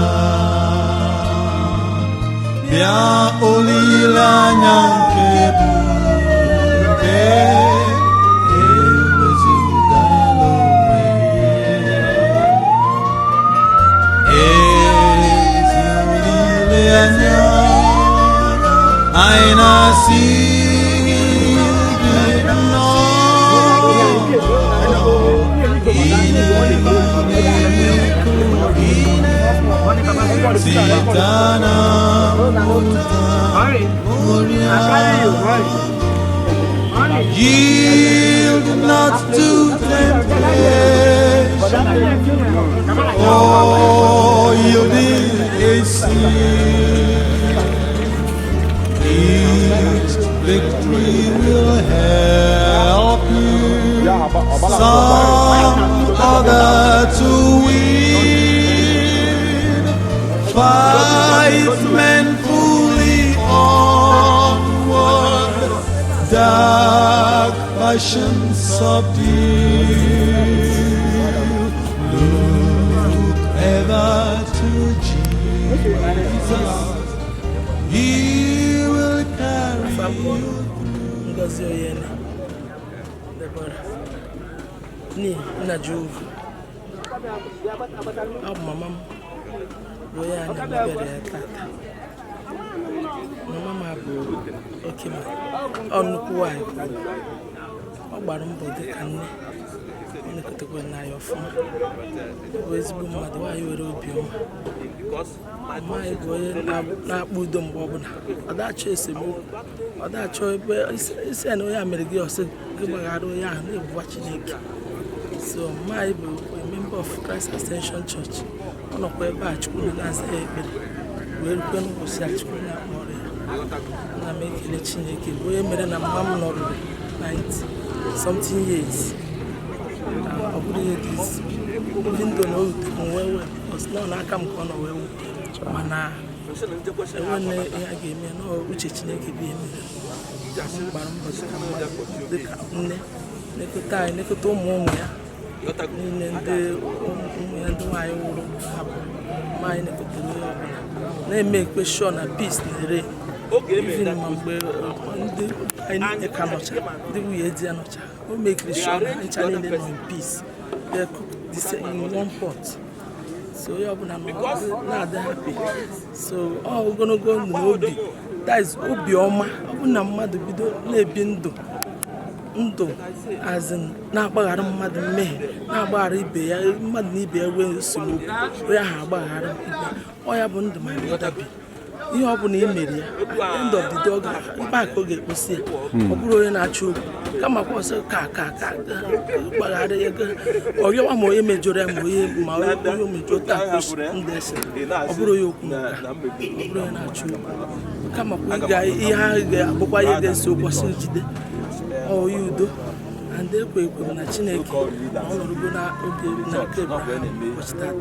bịa olileanya nke bụ nke ewezugala onwe ya. Ezi olileanya anyị na-asị gị nnọọ, Sitana yield not to temptation, oh, yielding a sin. Each victory will help you, some other to win. Five men fully onward, dark passions subdue. Look ever to Jesus, He will carry you. Ni na Jehova abụ mama m bụ onye a na-emebere ya tata. Mama m bụ oke ma ọ nnukwu nwanyị, ọ gbara mbọ dị ka nne, ọ na-ekotekwa nna ya ọfụma, ọ bụ ezigbo mmadụ, nwaanyị were obiọma. Mama anyị bụ onye na-akpọ udo mgbe ọbụla, ọ dachọ esemokwu, ọ dachọ ebe isi na onye a mere gị ọsị gị gbaghara onye ahụ, na-ebuwa Chineke. So my bụ a member of Christ Ascension Church. Ọ nọkwa ebe a Chukwu na-aza ya ekpere wee rukwe n'ụbọchị a Chukwu na-akpọrọ ya. Ana m ekele Chineke bụ onye mere na mma m nọrụrụ 90-something years. Ọ bụrụ ihe dị isi ndị ndụ na owute m wee nọ n'aka m ka ọ nọ wee wu, mana enwene ihe a ga-eme n'uche Chineke bụ ihe mere. M gbara mbọ dịka mmadụ, dịka nne, nekọta anyị, nekọta ụmụ ya niile, ndị ụmụ ya ndị nwaanyị nwụrụ hapụ ma anyị nekọtara onye ọbụla, na-eme ekpe sure na peace na-ere even ma mgbe ndị anyị niile ka nọcha, ndị nwunye di ya nọcha, o mekiri sure na ncha niile nọ in peace, they cook this in one pot, so onye ọbụla na-adị happy. So ogologo ndụ na obi, that is obi ọma. Ọ bụ na mmadụ bido na-ebi ndụ azin na-agbaghara mmadụ mmehie, na-agbaghara ibe ya, mmadụ na ibe ya nwee nsogbu, onye ahụ agbaghara ibe ọ ya bụ ndụ ma odabi. ihe ọ bụla imere ya end of the day ebe a ka ọ ga-ekposi ya ọ bụrụ onye na-achọ okwu kama kwa ọsọ ka gbagharị ego ọrịọwa ma onye mejọrọ ya ma onye mejọ taa ndị ese ọ bụrụ onye okwu maka ọ bụrụ onye na-achọ okwu kama kwa ihe ha ga-abụkwa ihe ga-esi ụbọchị njide onye udo and ekwe na Chineke na ọ nọrọgo na obi na nke ụbọchị tata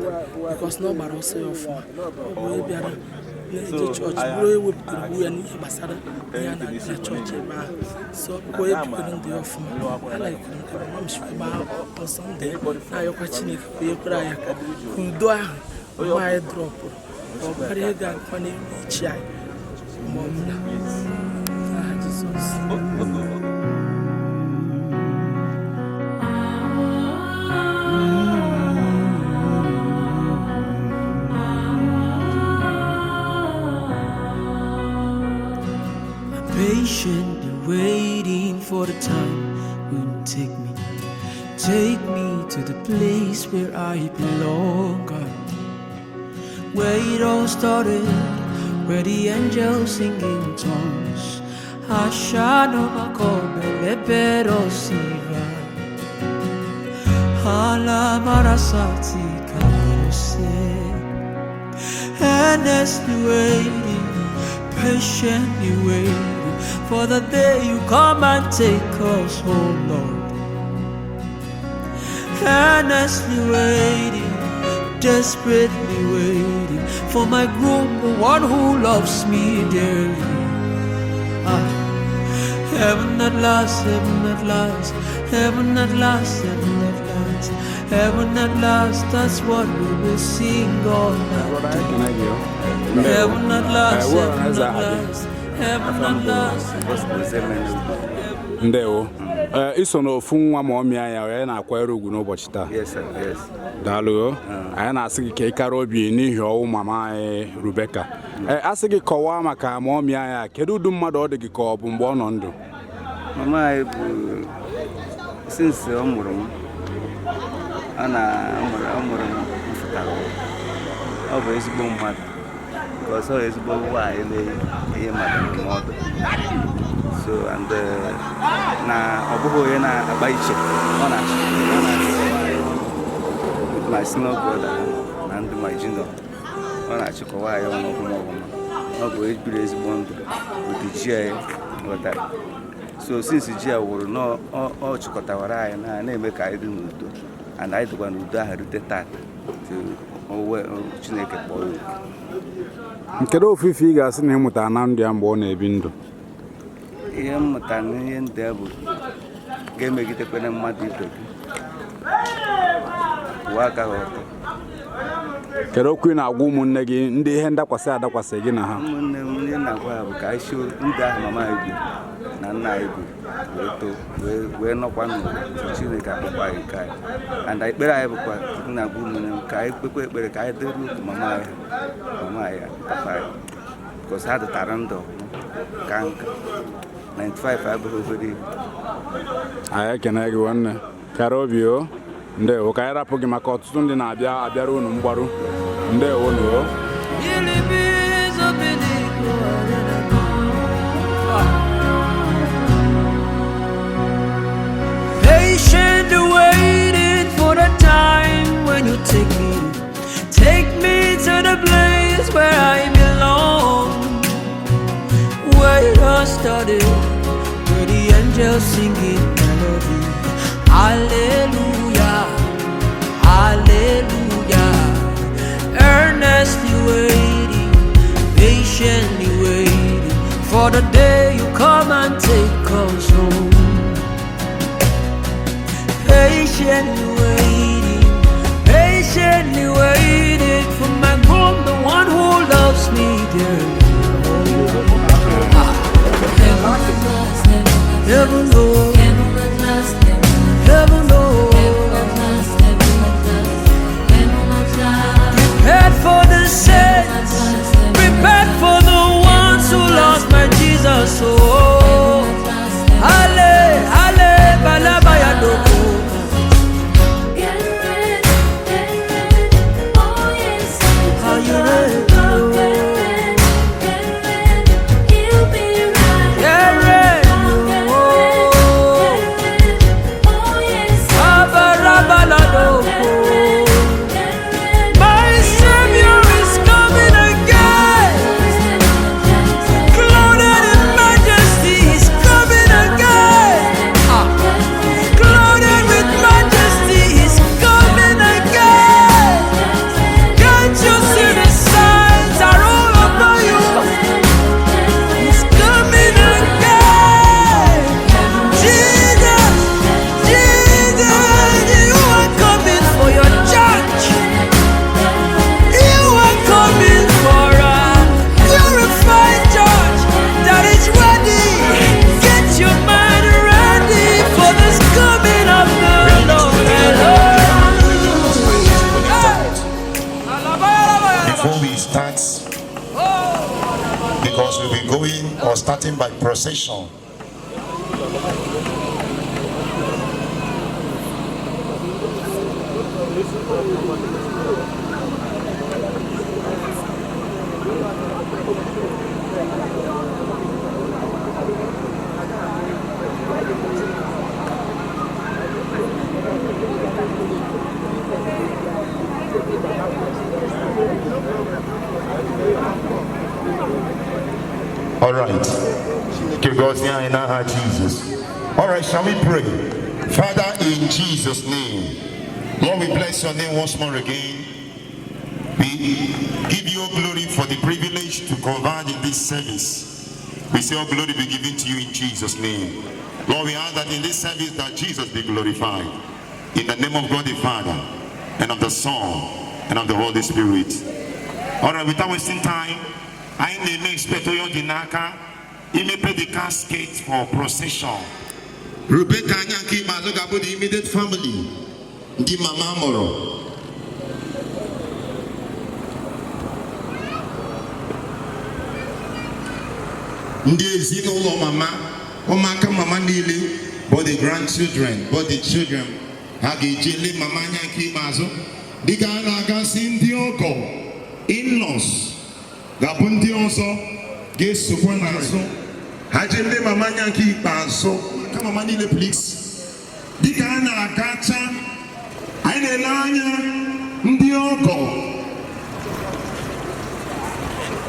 bikos na ọ gbara ọsọ ya ọfụma ọ bụ onye bịara na-eje chọọchị bụrụ ewepụtara ya n'ihe gbasara ihe a na-aga na chọọchị ebe ahụ so bụ onye bikọrọ ndị ọfụma a na-ekere nke ma mchikwa ọsọ ndị na-ayọkwa Chineke ka onye kwere anyị ka udo ahụ mgbe anyị drọpụrụ ọ bụkarị ihe ga-agakwa n'elu ichi anyị ma ọ bụ na aha Jizọs Patiently waiting for the time when you take me to the place where I belong, God. Where it all started, where the angels sing in tongues. Ashana makobele pero siva, hala marasati karose, endlessly waiting, patiently waiting for the day you come and take us home, Lord. Earnestly waiting, desperately waiting for my groom, the one who loves me dearly. Heaven at last, heaven at last, heaven at last, heaven at last, heaven at last, that's what we will sing all night. Heaven at last, heaven at last. Ndewo iso n'ofu nwa ma ọmịa ya onye na-akwanyere ugwu n'ụbọchị taa daalụ anyị na-asị gị ka ị kara obi n'ihi ọnwụ mama anyị Rebecca asị gị kọwaa maka ma ọmịa ya kedu ụdị mmadụ ọ dị gị ka ọ bụ mgbe ọ nọ ndụ mama anyị bụ since ọ mụrụ m mfụtara ọ bụ ezigbo mmadụ ọsọ ezigbo nwaanyị na-ihe mmadụ ndụmọdụ so and na ọ bụghị onye na-agba iche ọ na-achị my senior brother na ndị my junior ọ na-achịkọwa anyị ọnụ ọbụla ọ bụ ebiri ezigbo ndụ ụdị ji anyị ghọtara so since ji ya wụrụ na ọ chịkọtawara anyị na-eme ka anyị dị n'udo and anyị dịkwa n'udo ahụ rute tata Chineke kpọọ ya Kedu ofufe ị ga-asị na ịmụta na ndụ ya mgbe ọ na-ebi ndụ ihe mmụta na ihe ndị a bụ ga-emegidekwana mmadụ ibe gị ụwa aka ha ọtọ kedu okwu ị na-agwa ụmụnne gị ndị ihe adakwasị gị na ha ụmụnne m ihe na-agwa ha bụ ka anyị si ndị ahụ mama anyị bi na nna anyị bi wee nọkwa n'ụwa Chineke akpọkwa anyị nke anyị and ekpere anyị bụkwa na-agwa ụmụnne m ka anyị kpekwa ekpere ka anyị dịrị ukwu mama anyị papa anyị because ha dịtara ndụ ka nka 95 abụghị obere ibu anyị ekene gị nwanne kara obi o ndewo ka anyị rapụ gị maka ọtụtụ ndị na-abịara unu mgbaru ndewo o Patient waiting for the time when you take me to the place where I belong, where it all started, where the angels singing melody, hallelujah, hallelujah. Earnestly waiting, patiently waiting for the day you come and take us home. Patiently waiting for my groom, the one who loves me dearly. Heaven knows, heaven knows, prepared for the saints, prepared for the ones who lost my Jesus. Oh, ale, ale, balabaya doko. because we'll be going or starting by procession. All right. Give God in our Jesus. All right, shall we pray? Father, in Jesus' name, Lord, we bless your name once more again. We give you glory for the privilege to converge in this service. We say all glory be given to you in Jesus' name. Lord, we ask that in this service that Jesus be glorified. In the name of God the Father, and of the Son, and of the Holy Spirit. All right, without wasting time, I name Inspector Dinaka. He may pay the casket for procession. Rebecca Nyanki Mazogabu, the immediate family. Di Mama Moro. Ndi Zino Mama, Omaka Mama Nili, but the grandchildren, but the children. Hagi Jili Mama Nyanki Mazo. Digana Gasin Dioko. In-laws. Gabundi also. Guess Supanazo. Hajele Mama Nyanki Bazo. Come on, Manile, please. Digana Agacha. Ainelanya. Ndiogo.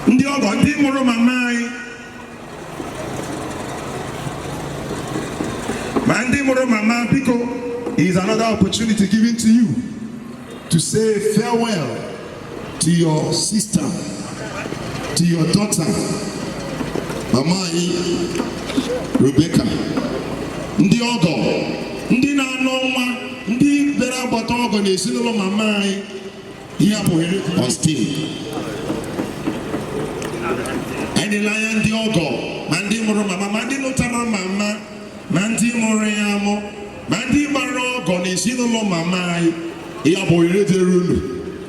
Ndiogo. Ndimoro Mamai. Mandimoro Mama Pico is another opportunity given to you to say farewell to your sister, to your daughter, Mama Rebecca. Ndi ogo, ndi na noma, ndi bera bata ogo na esinolo Mama here on stage. Any lion ndi ogo, mandi moro Mama, mandi notara Mama, mandi moriamo, mandi maro ogo na esinolo Mama here for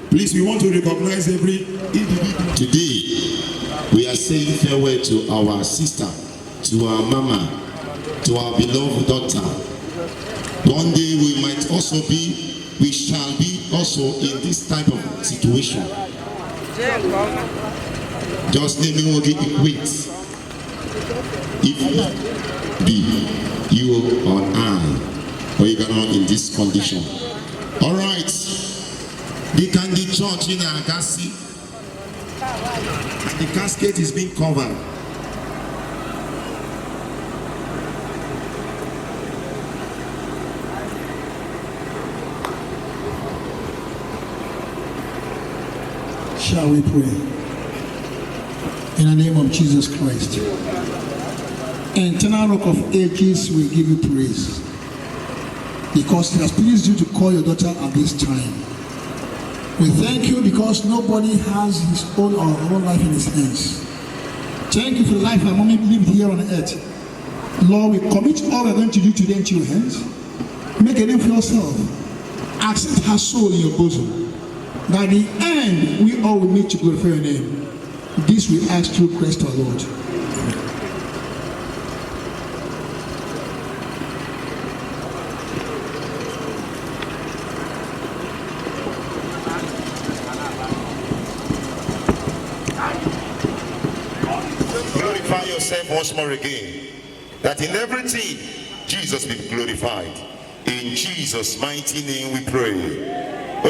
Please, we want to recognize every individual. Today, we are saying farewell to our sister, to our mama, to our beloved daughter. One day we might also be, we shall be also in this type of situation. Just naming will get equate. If be you or I, or even in this condition. All right. The Kandi Church in Agassi. The casket is being covered. Shall we pray? In the name of Jesus Christ. Eternal Rock of Ages, we give you praise. Because it has pleased you to call your daughter at this time. We thank you because nobody has his own or her own life in his hands. Thank you for the life our mommy lived here on earth. Lord, we commit all we're going to do today into your hands. Make a name for yourself. Accept her soul in your bosom. By the end, we all will meet to glorify your name. This we ask through Christ our Lord. Glorify yourself once more again, that in everything Jesus be glorified. In Jesus' mighty name we pray. I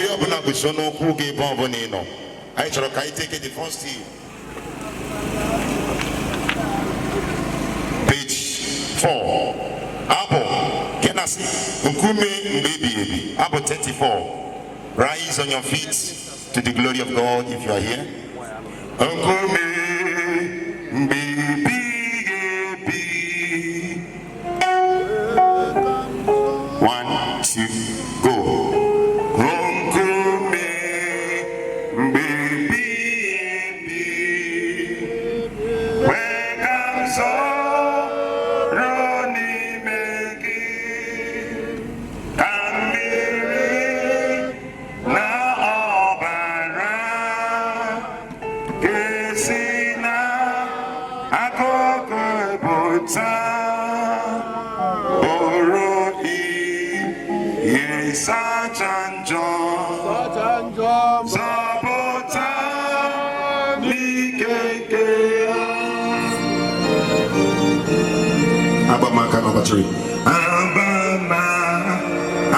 shall take it the first team. Page 4. Apple, Kenasi, Ukume, baby, Apple 34. Rise on your feet to the glory of God if you are here. Ukume, baby. 1, 2, go. akoko ebota oroi yesachanjo sabota nikeke Abamaka number 3 Abama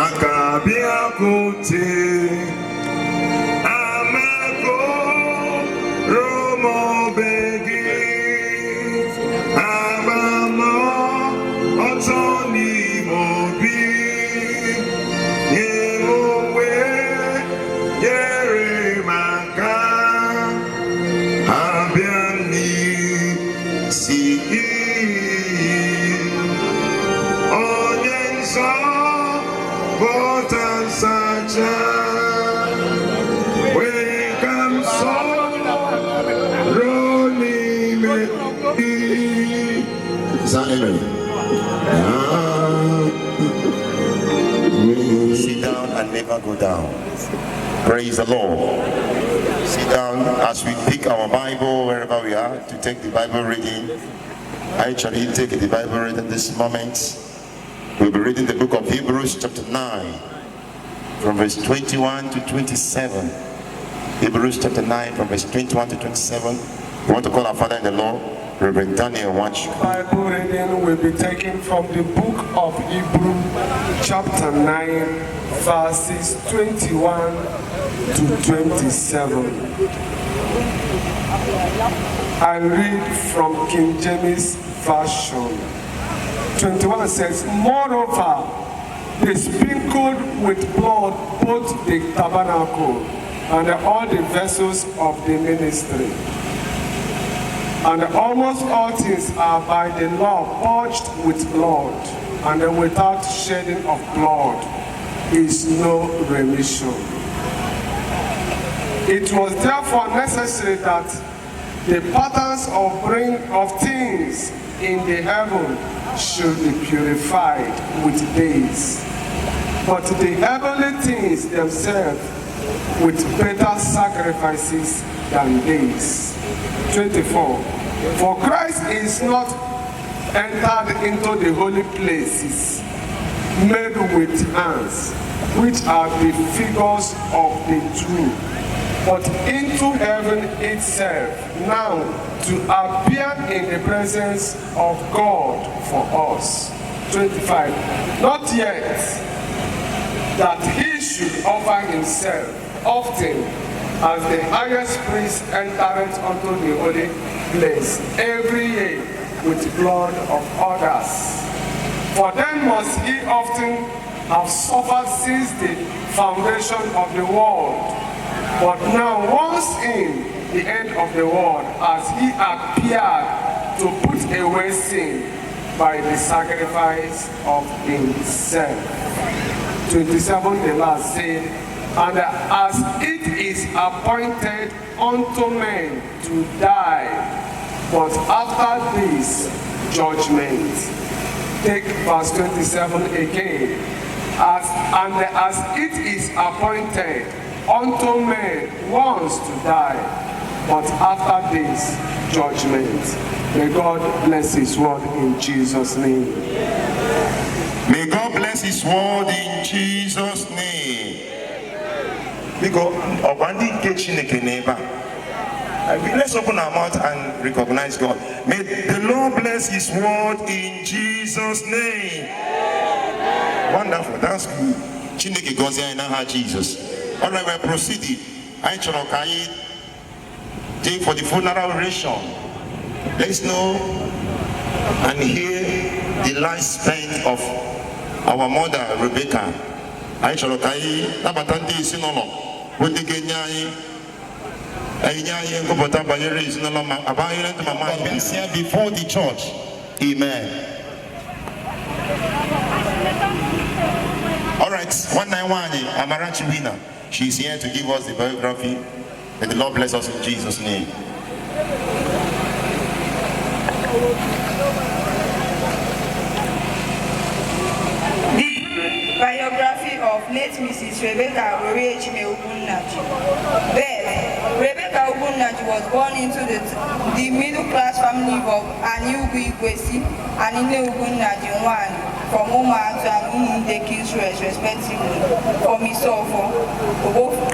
akabiakote amako romo begi abama otoni mobi yemowe yeremaka abiani si onyenso botan sacha welcome so rolling me sit down and never go down. Praise the Lord. Sit down as we pick our Bible wherever we are to take the Bible reading. Actually, take the Bible reading this moment. We'll be reading the book of Hebrews chapter 9 from verse 21 to 27. Hebrews chapter 9 from verse 21 to 27. We want to call our Father in the Lord, Reverend Daniel Watch. Bible reading will be taken from the book of Hebrews chapter 9 verses 21 to 27. I read from King James Version. 21 says, moreover, they sprinkled with blood both the tabernacle and all the vessels of the ministry. And almost all things are by the law purged with blood, and without shedding of blood is no remission. It was therefore necessary that the patterns of things in the heaven should be purified with days, but the heavenly things themselves with better sacrifices than days. 24. For Christ is not entered into the holy places made with hands, which are the figures of the true, but into heaven itself, now to appear in the presence of God for us. 25. Not yet that he should offer himself often as the highest priest entereth unto the holy place every year with blood of others. For then must he often have suffered since the foundation of the world. But now once in the end of the world, as he appeared to put away sin by the sacrifice of himself. 27, the last said, and as it is appointed unto men to die, but after this judgment. Take verse 27 again. As it is appointed unto men once to die, but after this judgment. May God bless his word in Jesus' name. May God bless his word in Jesus' name. Let's open our mouth and recognize God. May the Lord bless his word in Jesus' name. Wonderful. That's good. Chineke gozia in Jesus. All right, we're proceeding. I take for the funeral oration. Let's know and hear the last spent of our mother Rebecca. I shall kai nabatandi sinono. Before the church. Amen. All right, 191 Amarachi Wina. She's here to give us the biography. May the Lord bless us in Jesus' name. The biography of late Mrs. Rebecca Orejime Ogunnaji. Birth: Rebecca Ogunnaji was born into the middle-class family of Aniugu Ikwesi and Ineugu Najinwan from Umuatu and Umunde Kisres, respectively, from Isofo,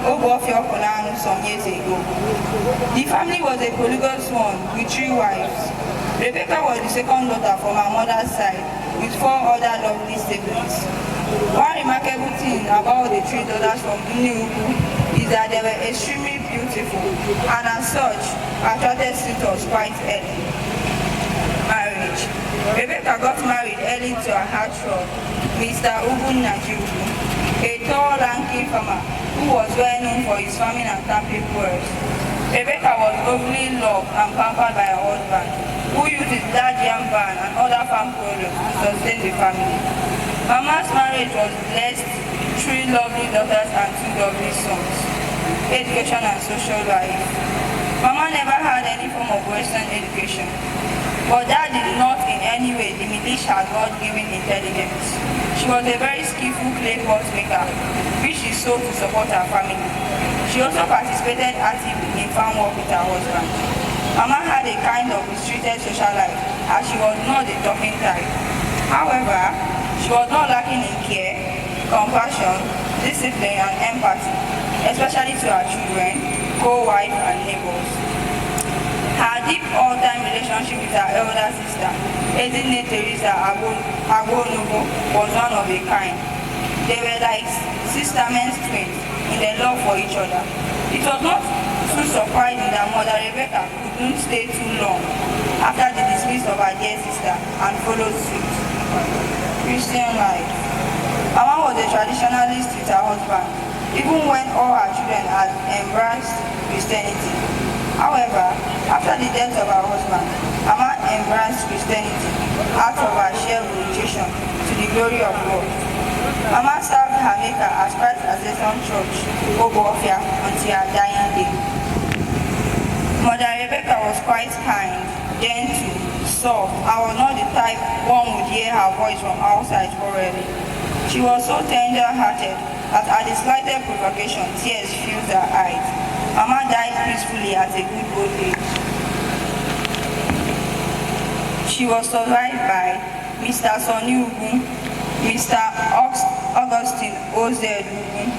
Obofio Konanu some years ago. The family was a polygamous one with 3 wives. Rebecca was the second daughter from her mother's side, with 4 other lovely siblings. One remarkable thing about the 3 daughters from Ineugu is that they were extremely beautiful and as such attracted suitors quite early. Marriage. Rebecca got married early to her heartthrob, Mr. Ugun Najibu, a tall, lanky farmer who was well known for his farming and camping works. Rebecca was overly loved and pampered by her husband, who used his large yam barn and other farm products to sustain the family. Mama's marriage was blessed, 3 lovely daughters and 2 lovely sons. Education and social life. Mama never had any form of Western education, but that did not in any way diminish her God-given intelligence. She was a very skillful clay pot maker, which she sold to support her family. She also participated actively in farm work with her husband. Mama had a kind of restricted social life, as she was not the talking type. However, she was not lacking in care, compassion, discipline, and empathy, especially to her children, co-wife, and neighbors. Her deep all-time relationship with her elder sister, Ezine Teresa Agbonugo, was one of a kind. They were like sister-men's twins in their love for each other. It was not too surprising that Mother Rebecca couldn't stay too long after the dismissal of her dear sister and followed suit. Christian life. Mama was a traditionalist with her husband, even when all her children had embraced Christianity. However, after the death of her husband, Mama embraced Christianity out of her sheer religion to the glory of God. Mama served her Maker as Christ Ascension Church, Obofia, until her dying day. Mother Rebecca was quite kind, gentle, soft, and was not the type one would hear her voice from outside quarreling. She was so tender-hearted that at the slightest provocation, tears filled her eyes. Mama died peacefully at a good old age. She was survived by Mr. Sonny Ugun, Mr. Augustine O.Z. Ugun,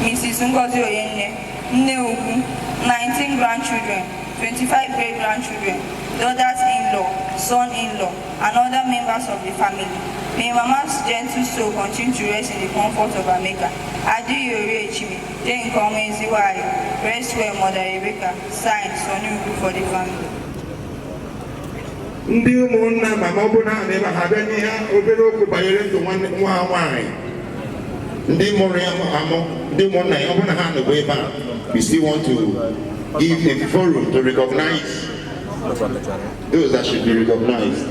Mrs. Ngozi Oyenne, Nne Ugun, 19 grandchildren, 25 great-grandchildren, daughters-in-law, son-in-law, and other members of the family. May Mama's gentle soul continue to rest in the comfort of her Maker. Adiyori Echimi, then come Eziwayo, rest well, Mother Rebecca, signed Sonny Ugun for the family. Ndị ụmụnna mama ọ bụ na ebe ha bịa n'ihe obere okwu banyere ndụ nwa nwaanyị ndị mụrụ ya amụ ndị ụmụnna ya ọ bụ na ha nọgbu ebe a we still want to give a forum to recognize those that should be recognized.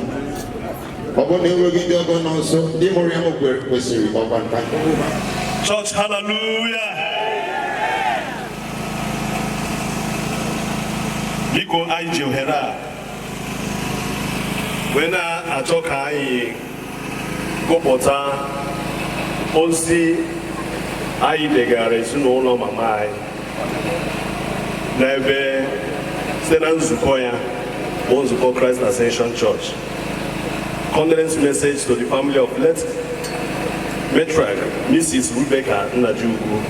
Ọ bụ na enweghị ndị ọgọ nọ nso ndị mụrụ ya kwesịrị ọkwa nta. Church, hallelujah. Biko anyị ji ohere a wee na-achọ ka anyị gụpụta ozi anyị degara ezinụlọ mama anyị n'ebe site na nzukọ ya bụ nzukọ Christ Ascension Church. Condolence message to the family of late matriarch Mrs. Rebecca Nnajugu.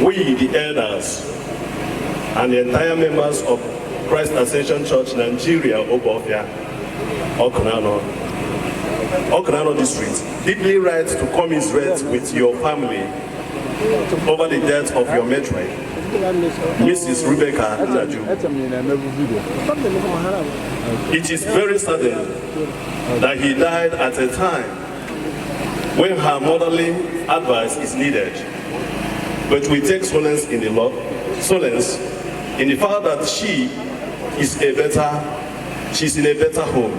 We, the elders, and the entire members of Christ Ascension Church Nigeria, Obofia, Okanano district, deeply right to commiserate with your family over the death of your matriarch, Mrs. Rebecca Nnajugu. It is very certain that he died at a time when her motherly advice is needed. But we take solace in the Lord, solace in the fact that she's in a better home.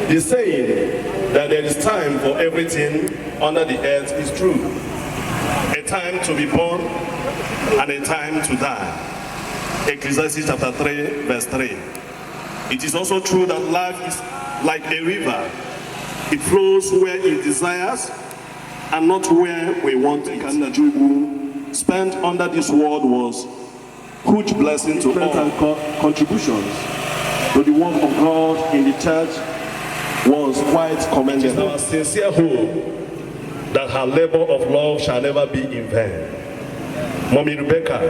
The saying that there is time for everything under the earth is true. A time to be born and a time to die. Ecclesiastes chapter 3, verse 3. It is also true that life is like a river. It flows where it desires and not where we want it. spent under this word was huge blessing to all. And contributions to the work of God in the church was quite commendable. It is our sincere hope that her labor of love shall never be in vain. Mommy Rebecca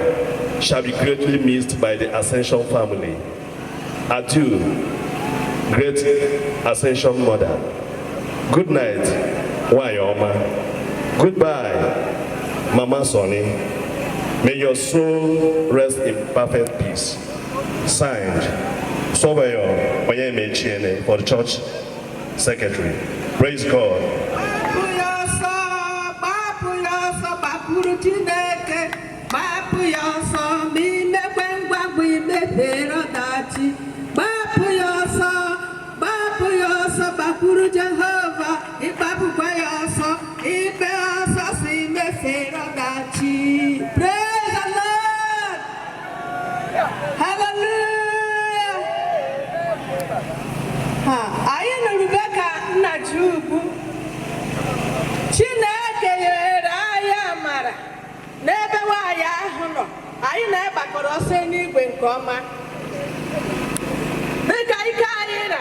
shall be greatly missed by the Ascension family. Adieu, great Ascension mother. Good night, Wayoma. Goodbye, Mama Sonny. May your soul rest in perfect peace. Signed, Sobayo Oyeme Chiene for the church secretary. Praise God. Praise the Lord. Hallelujah. Anyị na Rebecca Nnachukwu Chineke nyere anyị amara n'ebe nwaanyị ahụ nọ. Anyị na-agbakọrọ ọsọ n'igwe nke ọma dịka ike anyị na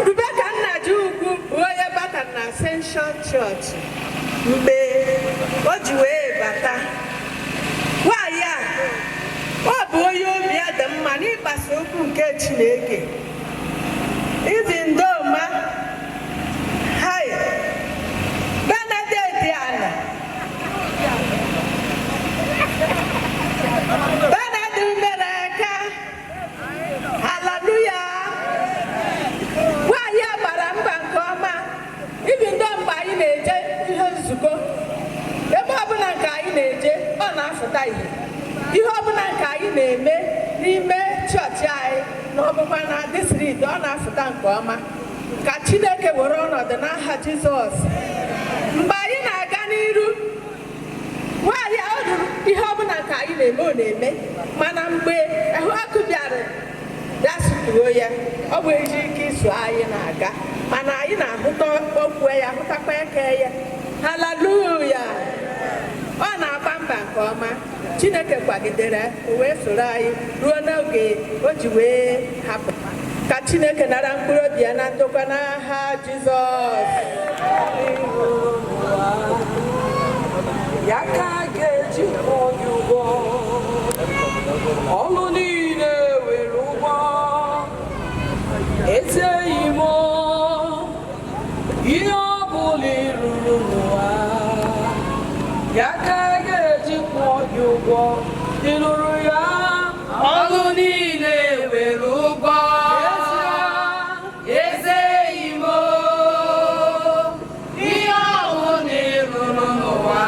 Rebecca Nnachukwu bụ onye bata na Ascension Church mgbe o ji wee bata. Nwaanyị a ọ bụ onye obi ya dị mma n'ịgbasa okwu nke Chineke. Izi ndoma hai Benedict Ana Benedict Mereka. Hallelujah. Nwaanyị a gbara mba nke ọma. Ibi ndo mgbe anyị na-eje ihe nzukọ ebe ọbụla nke anyị na-eje ọ na-afụta ihe ọbụla nke anyị na-eme n'ime chọọchị anyị na ọbụkwa na district ọ na-afụta nke ọma. Ka Chineke were ọnọdụ n'aha Jizọs. Mgbe anyị na-aga n'iru nwaanyị a ruru ihe ọbụla nke anyị na-eme ọ na-eme, mana mgbe ahụ ọkụ bịara ya sutuo ya ọ bụ eji ike iso anyị na-aga, mana anyị na-ahụta okwu ya hụtakwa eke ya. Haleluya. Ọ na-agba mba nke ọma. Chineke kwagidere o wee soro anyị ruo n'oge o ji wee hapụ. Ka Chineke nara mkpụrụ obi ya na ndokwa n'aha Jizọs. Ya ka ga-eji kwụọ gị ụgwọ ọlụ niile were ụgwọ eteghị m ihe ọ bụla ịrụrụ n'ụwa. Ya ka ga-eji kwụọ gị ụgwọ ịlụrụ ya ọlụ niile were ụgwọ eteghị m ihe ọ bụla ịrụrụ n'ụwa.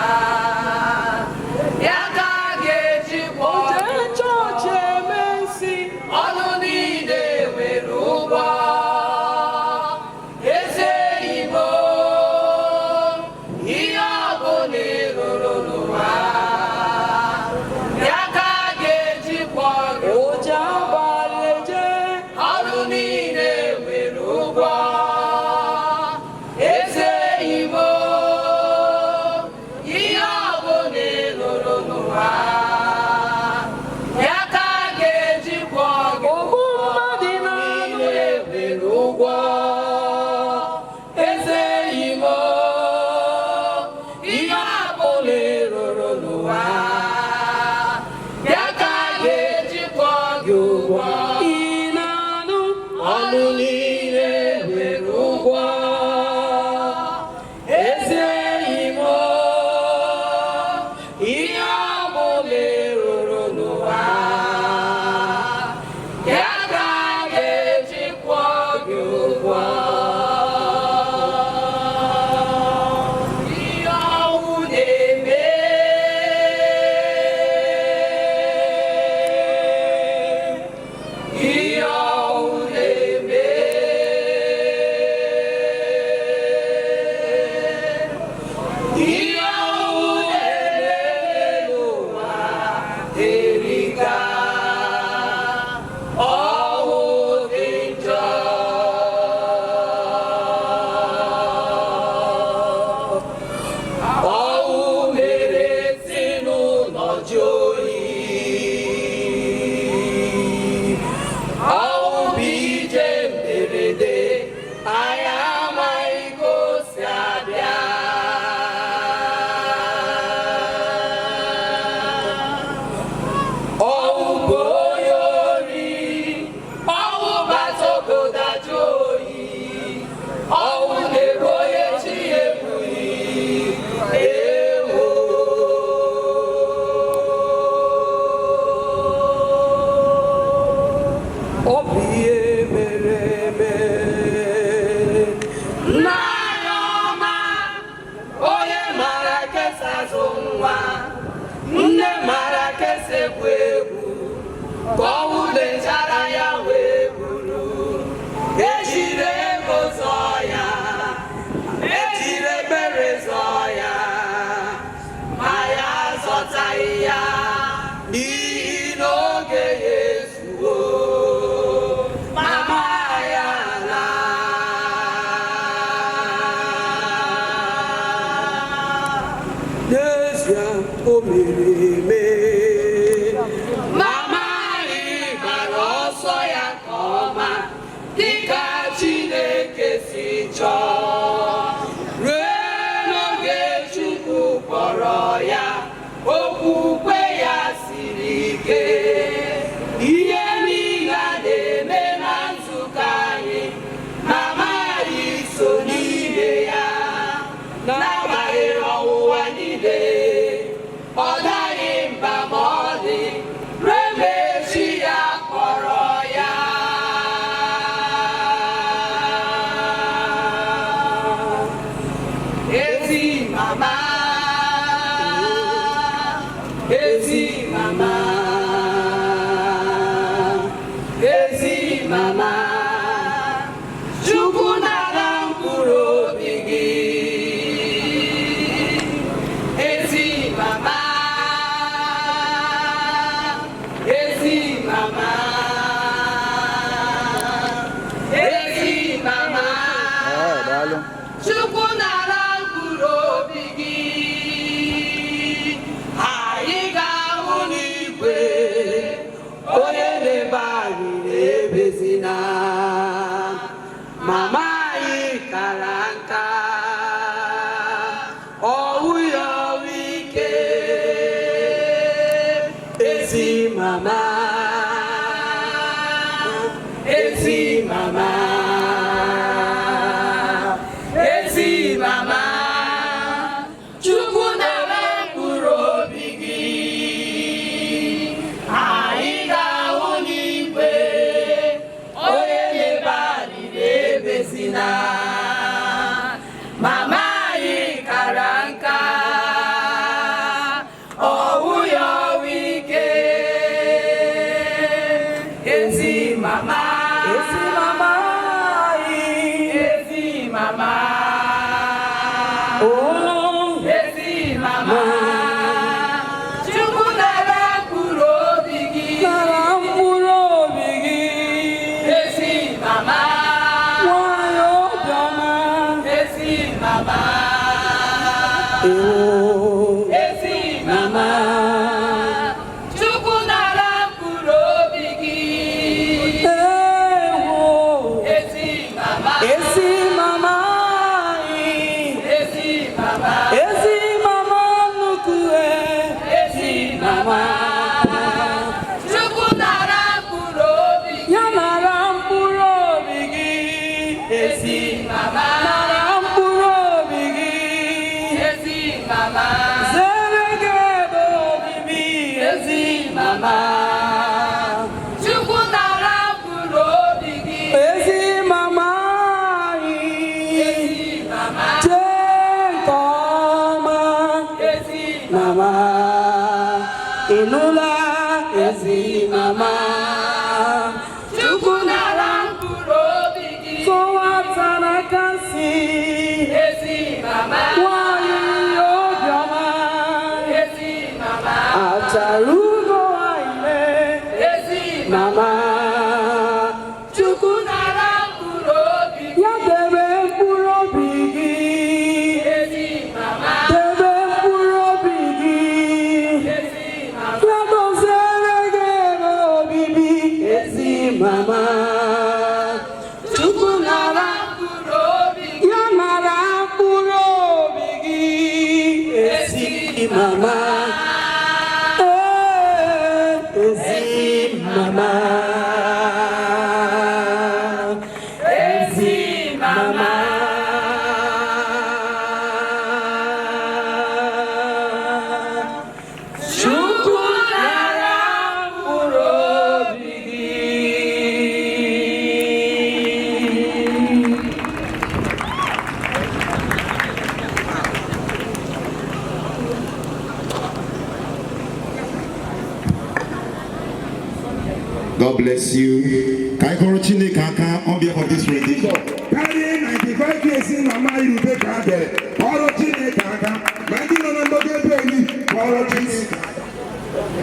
God bless you. Can I call Chineke aka on behalf of this rendition? Carrying 95 years in Mama Irubeka there. Call Chineke aka. Mandi no number get ready. Call Chineke.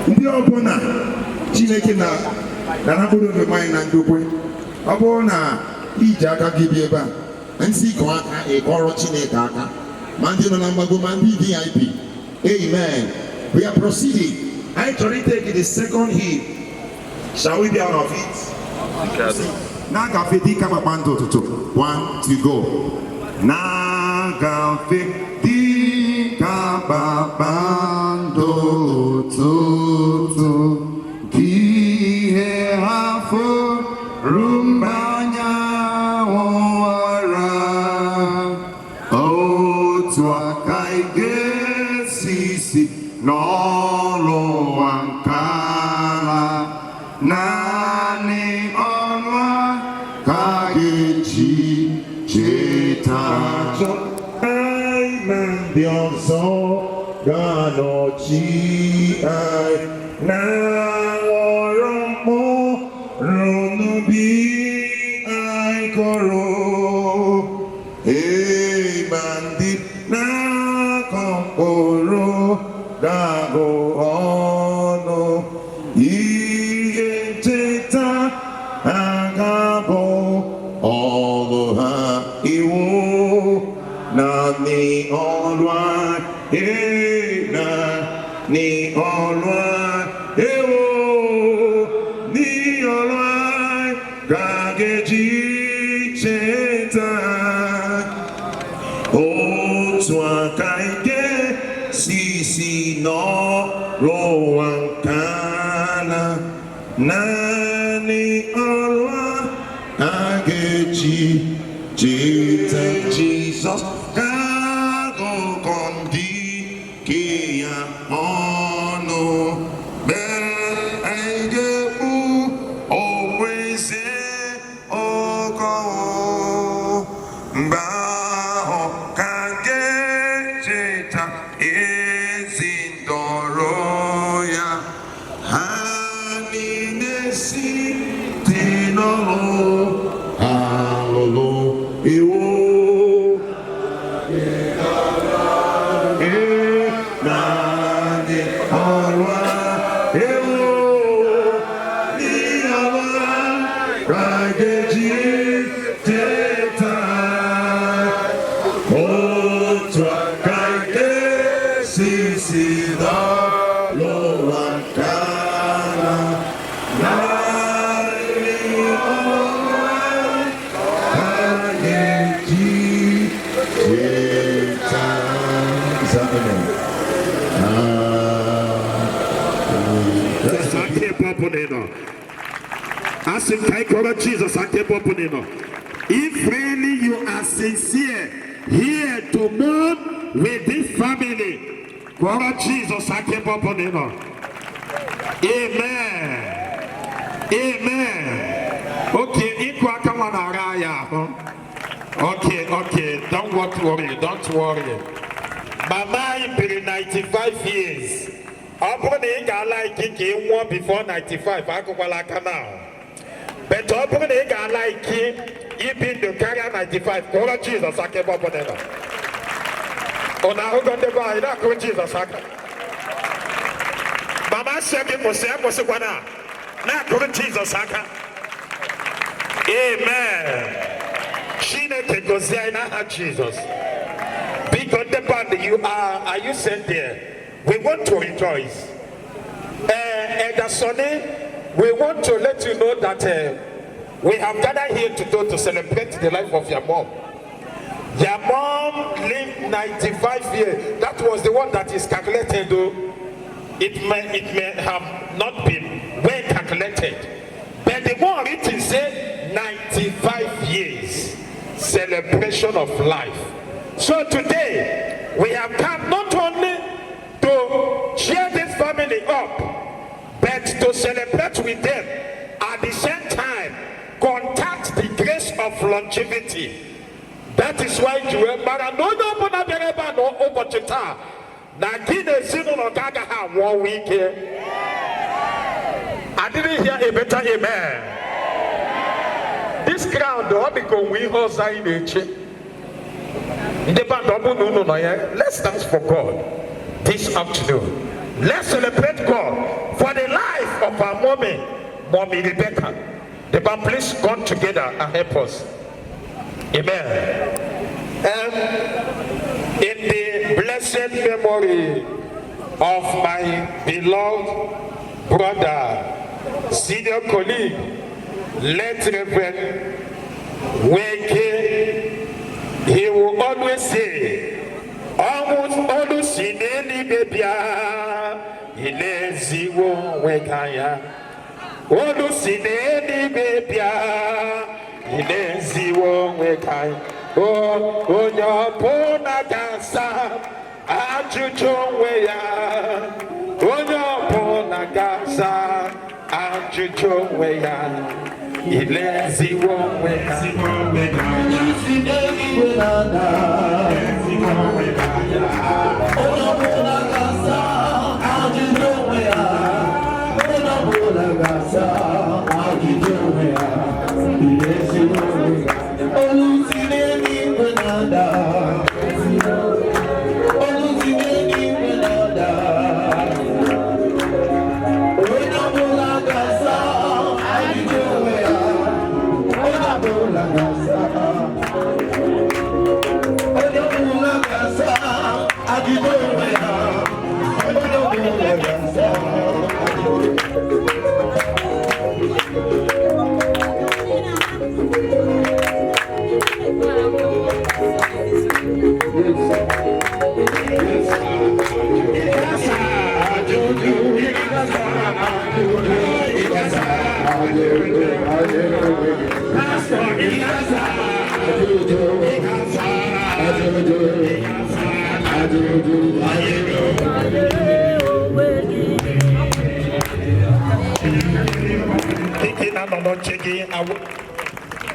Ndị ọbụla Chineke na na-abụrụ remind na ndokwe. Ọ bụrụ na iji aka gị bi ebe a, nsị kọ aka ịkọrọ Chineke aka. Mandi no number go mandi VIP. Amen. We are proceeding. I actually take the second hymn. Shall we be out of it? Nagafe di kababando tutu. 1, 2, go. Nagafe di kababando tutu. Kihe hafo rumbanya wara. O tuakaige sisi nolo wankala. Nani onwa kageji jeta. Amen. Bionzo ganochi ai na oromo ronubi ai koro. Amen. Di na komporo dago ono. Ni olwa ni olwa ni olwa gageji cheta o twakaike sisi no roankana nani olwa gageji cheta. Jesus Jesus, if really you are sincere here to mourn with this family, Jesus, amen. Amen. Okay, okay, don't worry. Mama been 95 years. Before 95, now. But open the guy like him, he been the carrier 95. Call Jesus, I came up on it. Oh, now got the guy, not call Jesus. Mama said, Mosebana, not call Jesus. Amen. She never goes there, not Jesus. Because the band you are you sent there? We want to rejoice. Elder Sonny, we want to let you know that we have gathered here today to celebrate the life of your mom. Your mom lived 95 years. That was the one that is calculated, though. It may have not been well calculated. But the more written say 95 years celebration of life. So today we have come not only to cheer this family up, but to celebrate with them, at the same time contact the grace of longevity. That is why you are I didn't hear a better amen. This crowd, let's dance for God this afternoon. Let's celebrate God for the life of our mommy Rebecca. The band, please come together and help us. Amen. And in the blessed memory of my beloved brother, senior colleague, late Reverend Weke, he will always say, almost in any baby, ilezi wo wekaya. Almost in any baby, ilezi wo wekaya. Oh, your pona gasa, ajujo weya. Oh, your pona gasa, ajujo weya. Ilezi wo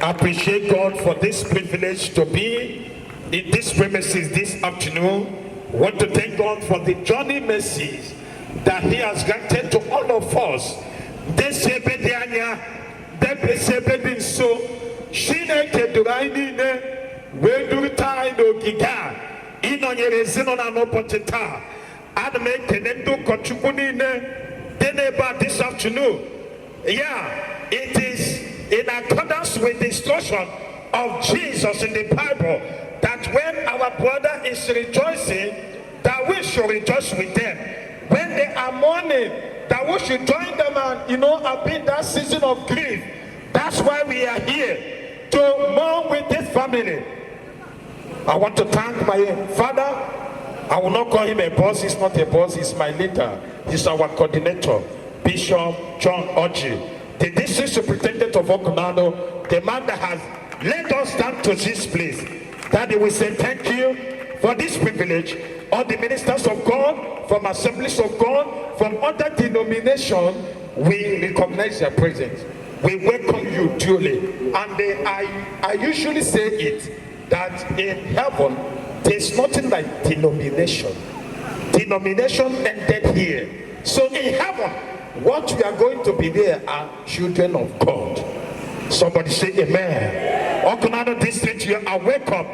I appreciate God for this privilege to be in this premises this afternoon. I want to thank God for the journey mercies that He has granted to all of us. This ebedianya, debesebedin so, shineke durainine, wedurta ino giga, inonyerezino na no poteta, adme tenendo kochukunine, deneba this afternoon. Yeah, it is in accordance with the instruction of Jesus in the Bible that when our brother is rejoicing, that we should rejoice with them. When they are mourning, that we should join them and, have been that season of grief. That's why we are here, to mourn with this family. I want to thank my father. I will not call him a boss. He's not a boss. He's my leader. He's our coordinator, Bishop John Oji, the district superintendent of Okunado, the man that has led us down to this place. Daddy, we say thank you for this privilege. All the ministers of God, from assemblies of God, from other denominations, we recognize their presence. We welcome you duly. And I usually say it, that in heaven, there's nothing like denomination. Denomination ended here. So in heaven, what we are going to be there are children of God. Somebody say amen. Okunado district, you are welcome.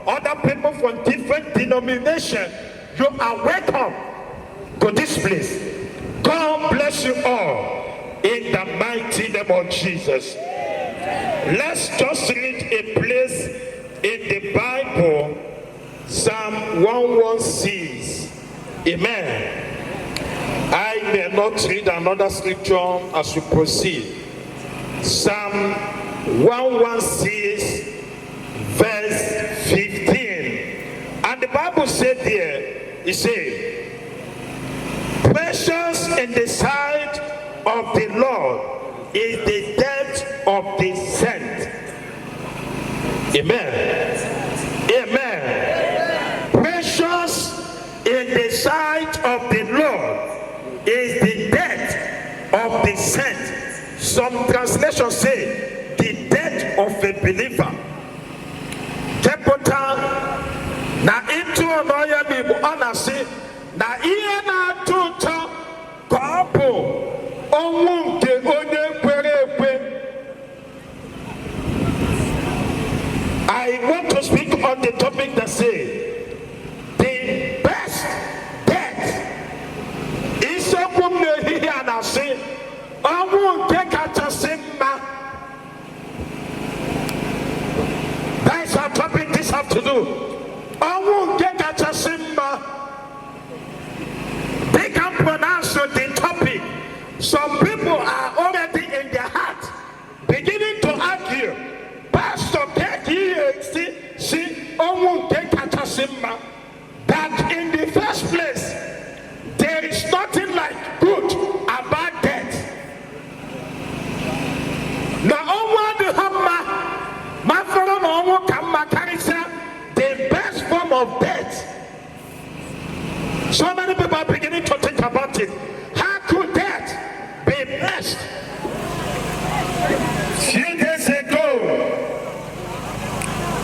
Other people from different denominations, you are welcome to this place. God bless you all in the mighty name of Jesus. Let's just read a place in the Bible, Psalm 116. Amen. I may not read another scripture as we proceed. Psalm 116, verse 15. And the Bible said there, it says, precious in the sight of the Lord is the death of the saint. Amen. Amen. Precious in the sight of the Lord is the death of the saint. Some translations say the death of a believer. Kepota na into onoya bibu anasi na iye na tuto kopo onwunke ọnwụ nke kachasị mma. They can pronounce the topic. Some people are already in their heart beginning to argue. Pastor that in the first place there is nothing like good about death. Now, the best form of death. So many people are beginning to think about it. How could death be best? Few days ago,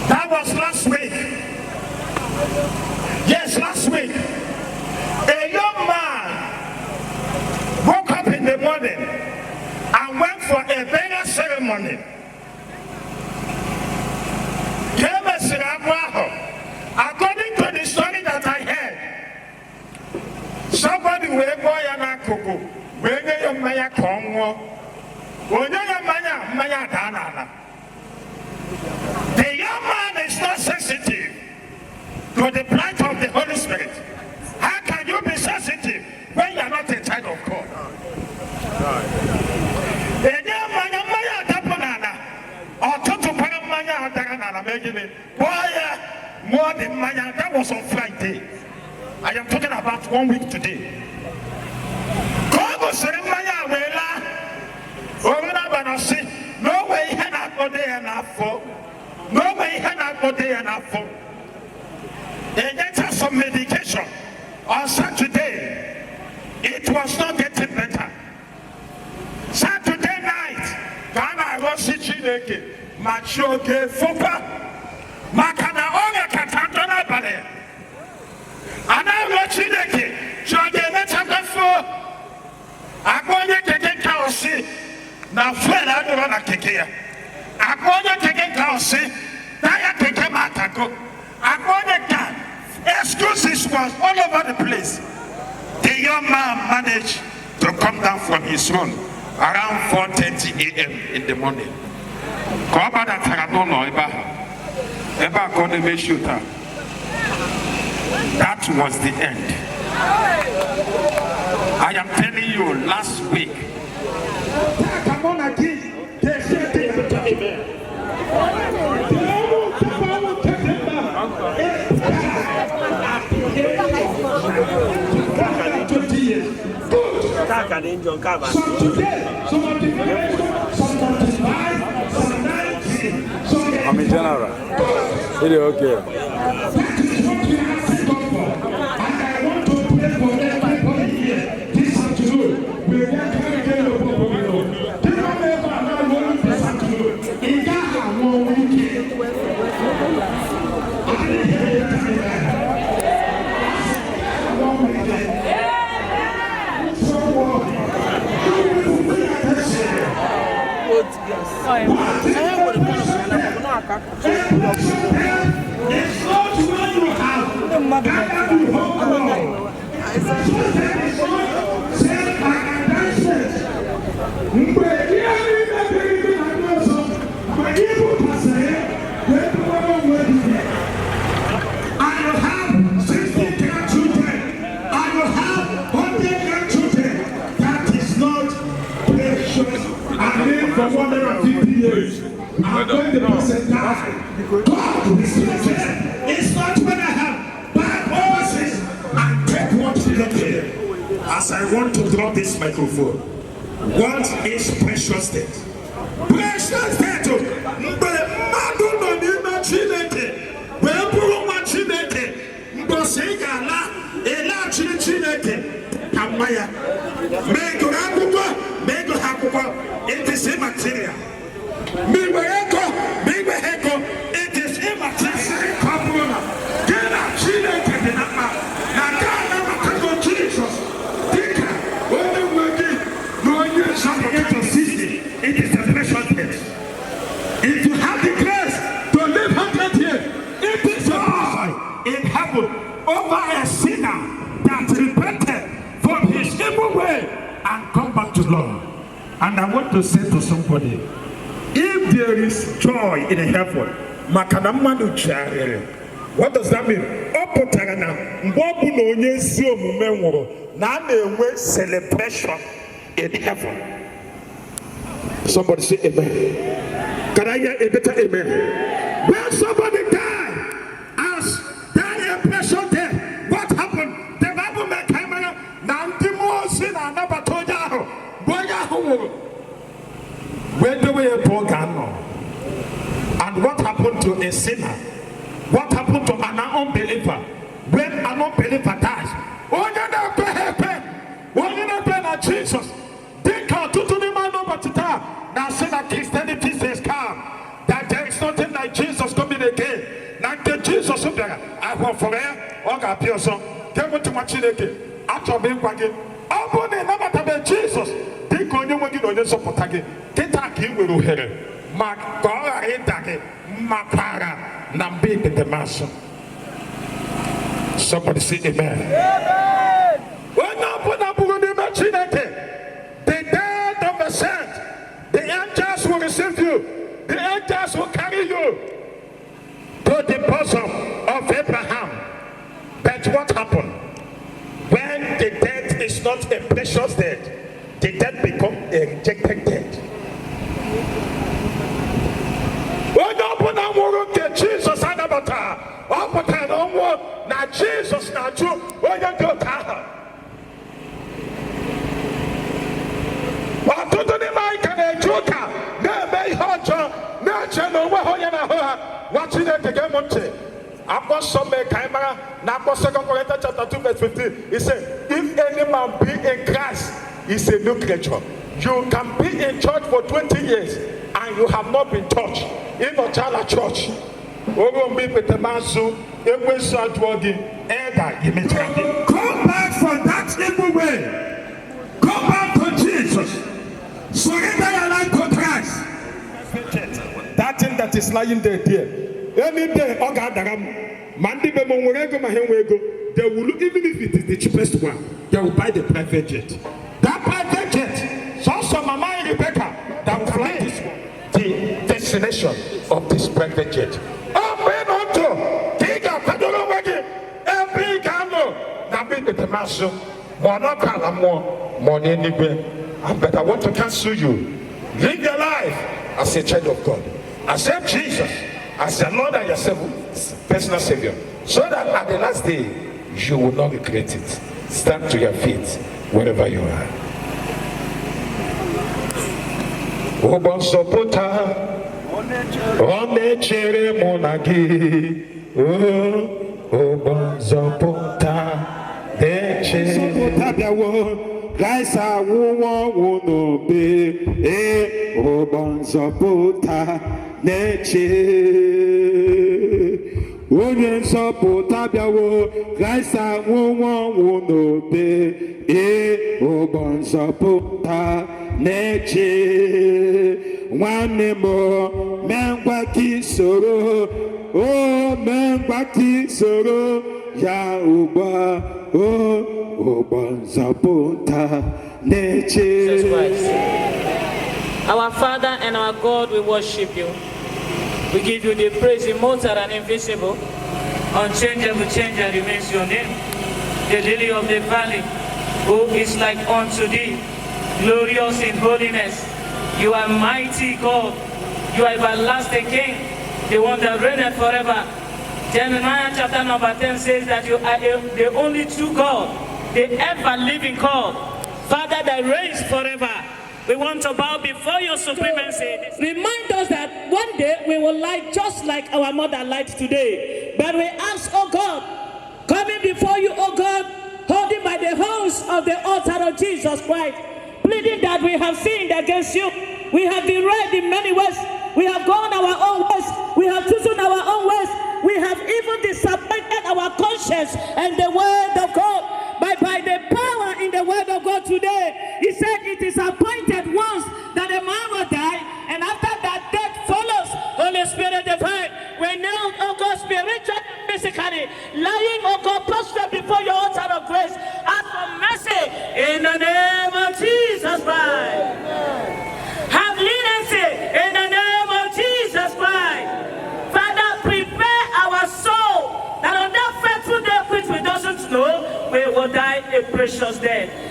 that was last week. Yes, last week, a young man woke up in the morning and went for a burial ceremony. According to the story that I heard, somebody will go and cook, where they may come. The young man is not sensitive to the plight of the Holy Spirit. How can you be sensitive when you are not a child of God? More than Maya, that was on Friday. I am talking about 1 week today. No way he had not got there enough for. No way he had not got there enough for. They get us some medication. On Saturday, it was not getting better. Saturday night, Ghana was Chineke, Machoke, Fupa, Makana Oga Katantona Bale. And I was Chineke, Joge Metafo, Agoya Keke Kaosi, now friend I don't want to Keke. Agoya Keke Kaosi, Daya Keke Matako, Agoya Kan. Excuses was all over the place. The young man managed to come down from his throne around 4:30 a.m. in the morning. That was the end. I am telling you, last week. Come on again. Some today, some of the some 45, some 90, some I'm in general. Is it okay? That is what we are asking God for. And I want to pray for everybody here this afternoon. We want to get your problem. Do not ever allow one this afternoon. In Ghana, one weekend. For 150 years, I'm going to present that. God is it's not when I have bad horses and take what you get here. As I want to drop this microphone, what is precious death? Precious death. It is immaterial. It is immaterial. Get out, Jesus. It is the precious death. If you have the grace to live 100 years, it is joy in heaven over a sinner that repented from his evil way and come back to Lord. And I want to say to somebody, if there is joy in heaven, What does that mean? Opotarana, mbobu no onye ezi omume nwụrụ na na-enwe celebration in heaven. Somebody say amen. Can I hear a better amen? When somebody died, as died a precious death, what happened? The Bible made camera Nantimosin and Nabatoja. Where do we and what happened to a sinner? What happened to an unbeliever? When an unbeliever dies, when you not pay Jesus, they can't do the man over to town. Now say that Christianity says come, that there is nothing like Jesus coming again. Like the Jesus up there, I want for air, or got Pearson, get what to much again. After being wagging, I'm going to never Jesus. They go you when you know your support again. Get back in with her. Mark, go ahead, Makara, Nambi, the master. Somebody say amen. When I put up with the machinate, the dead of the saint, the angels will receive you, the angels will carry you to the bosom of Abraham. But what happened? When the death is not a precious death, the death becomes a rejected death. When you open a world to Jesus and Avatar, open a world, now Jesus, now you, when you go to what to do the mic and a joker, no may hurt you, no channel, what you need to get Monte. After some camera, now 2 Corinthians chapter 2 verse 15, he said, if any man be in Christ, he's a new creature. You can be in church for 20 years and you have not been touched in a child church. Come back from that evil way. Come back to Jesus. Surrender your life to Christ. That thing that is lying there, any day, Mandi they will, even if it is the cheapest one, they will buy the private jet. That private jet, so Mama and Rebecca, that will fly this one, the destination of this private jet. Oh, man, take a pedal wagon, every candle, that be the master, more money anywhere. But I want to cancel you. Live your life as a child of God. Accept Jesus as your Lord and your personal Savior, so that at the last day you will not regret it. Stand to your feet wherever you are. Obon sopota, one chere monagi, obon sopota, de chere sopota biawo, gaisa wo no be, obon sopota, neche. Onye nsọpụta bịawo Kraịsta nwụọ n'obe ụgbọ nsọpụta na-eche nwanne m mee ngwa ka isoro mee ngwa ka isoro ya ugbu ụgbọ nsọpụta na-eche. Our Father and our God, we worship you. We give you the praise, immortal and invisible, unchangeable, changer remains your name. The lily of the valley, who is like unto thee, glorious in holiness. You are mighty God. You are everlasting King, the one that reigneth forever. Jeremiah chapter number 10 says that you are the only true God, the ever-living God, Father that reigns forever. We want to bow before your supremacy. Remind us that one day we will light just like our mother light today. But we ask, oh God, coming before you, oh God, holding by the horns of the altar of Jesus Christ, pleading that we have sinned against you. We have been right in many ways. We have gone our own ways. We have chosen our own ways. We have even disappointed our conscience and the word of God. But by the power in the word of God today, he said it is appointed once that a man will die, and after that death follows. Holy Spirit divine, we now, oh God, spiritually, physically, lying, oh God, prostrate before your altar of grace. Ask for mercy in the name of Jesus Christ. Have leniency in the name of Jesus Christ. Father, prepare our soul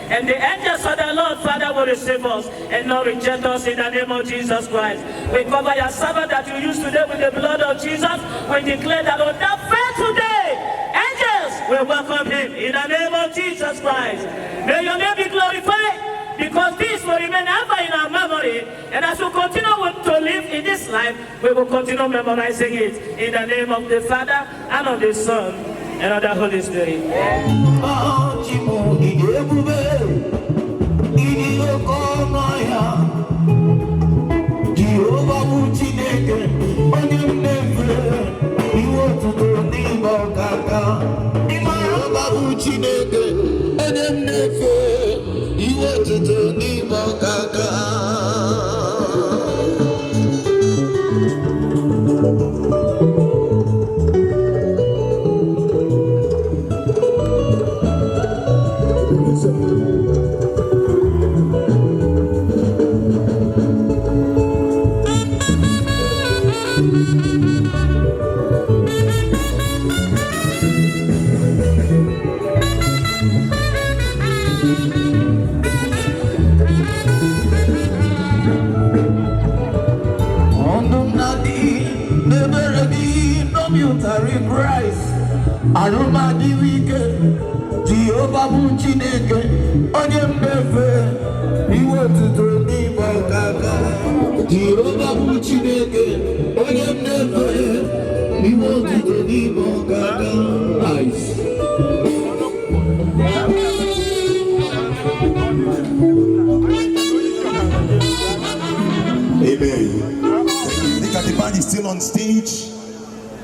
And the angels of the Lord, Father, will receive us and not reject us in the name of Jesus Christ. We cover your servant that you use today with the blood of Jesus. We declare that on that faithful day, angels will welcome him in the name of Jesus Christ. May your name be glorified, because this will remain ever in our memory. And as we continue to live in this life, we will continue memorizing it in the name of the Father and of the Son and of the Holy Spirit. Aroma di wike, Jehovah Buchineke, onye mmefe, iwe otuto n'ime ọkaka. Jehovah Buchineke, onye mmefe, iwe otuto n'ime ọkaka. Nice. Amen. Look at the band is still on stage.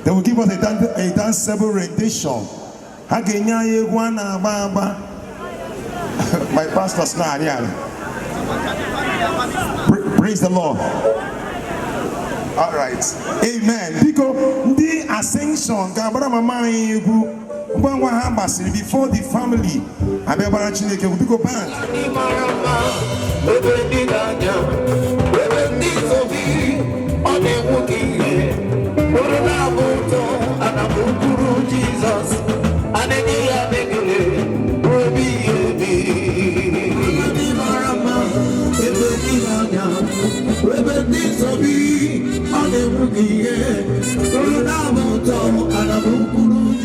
They will give us a danceable rendition. My pastor's not here. Praise the Lord. All right. Amen. Because the ascension, before the family, we go back.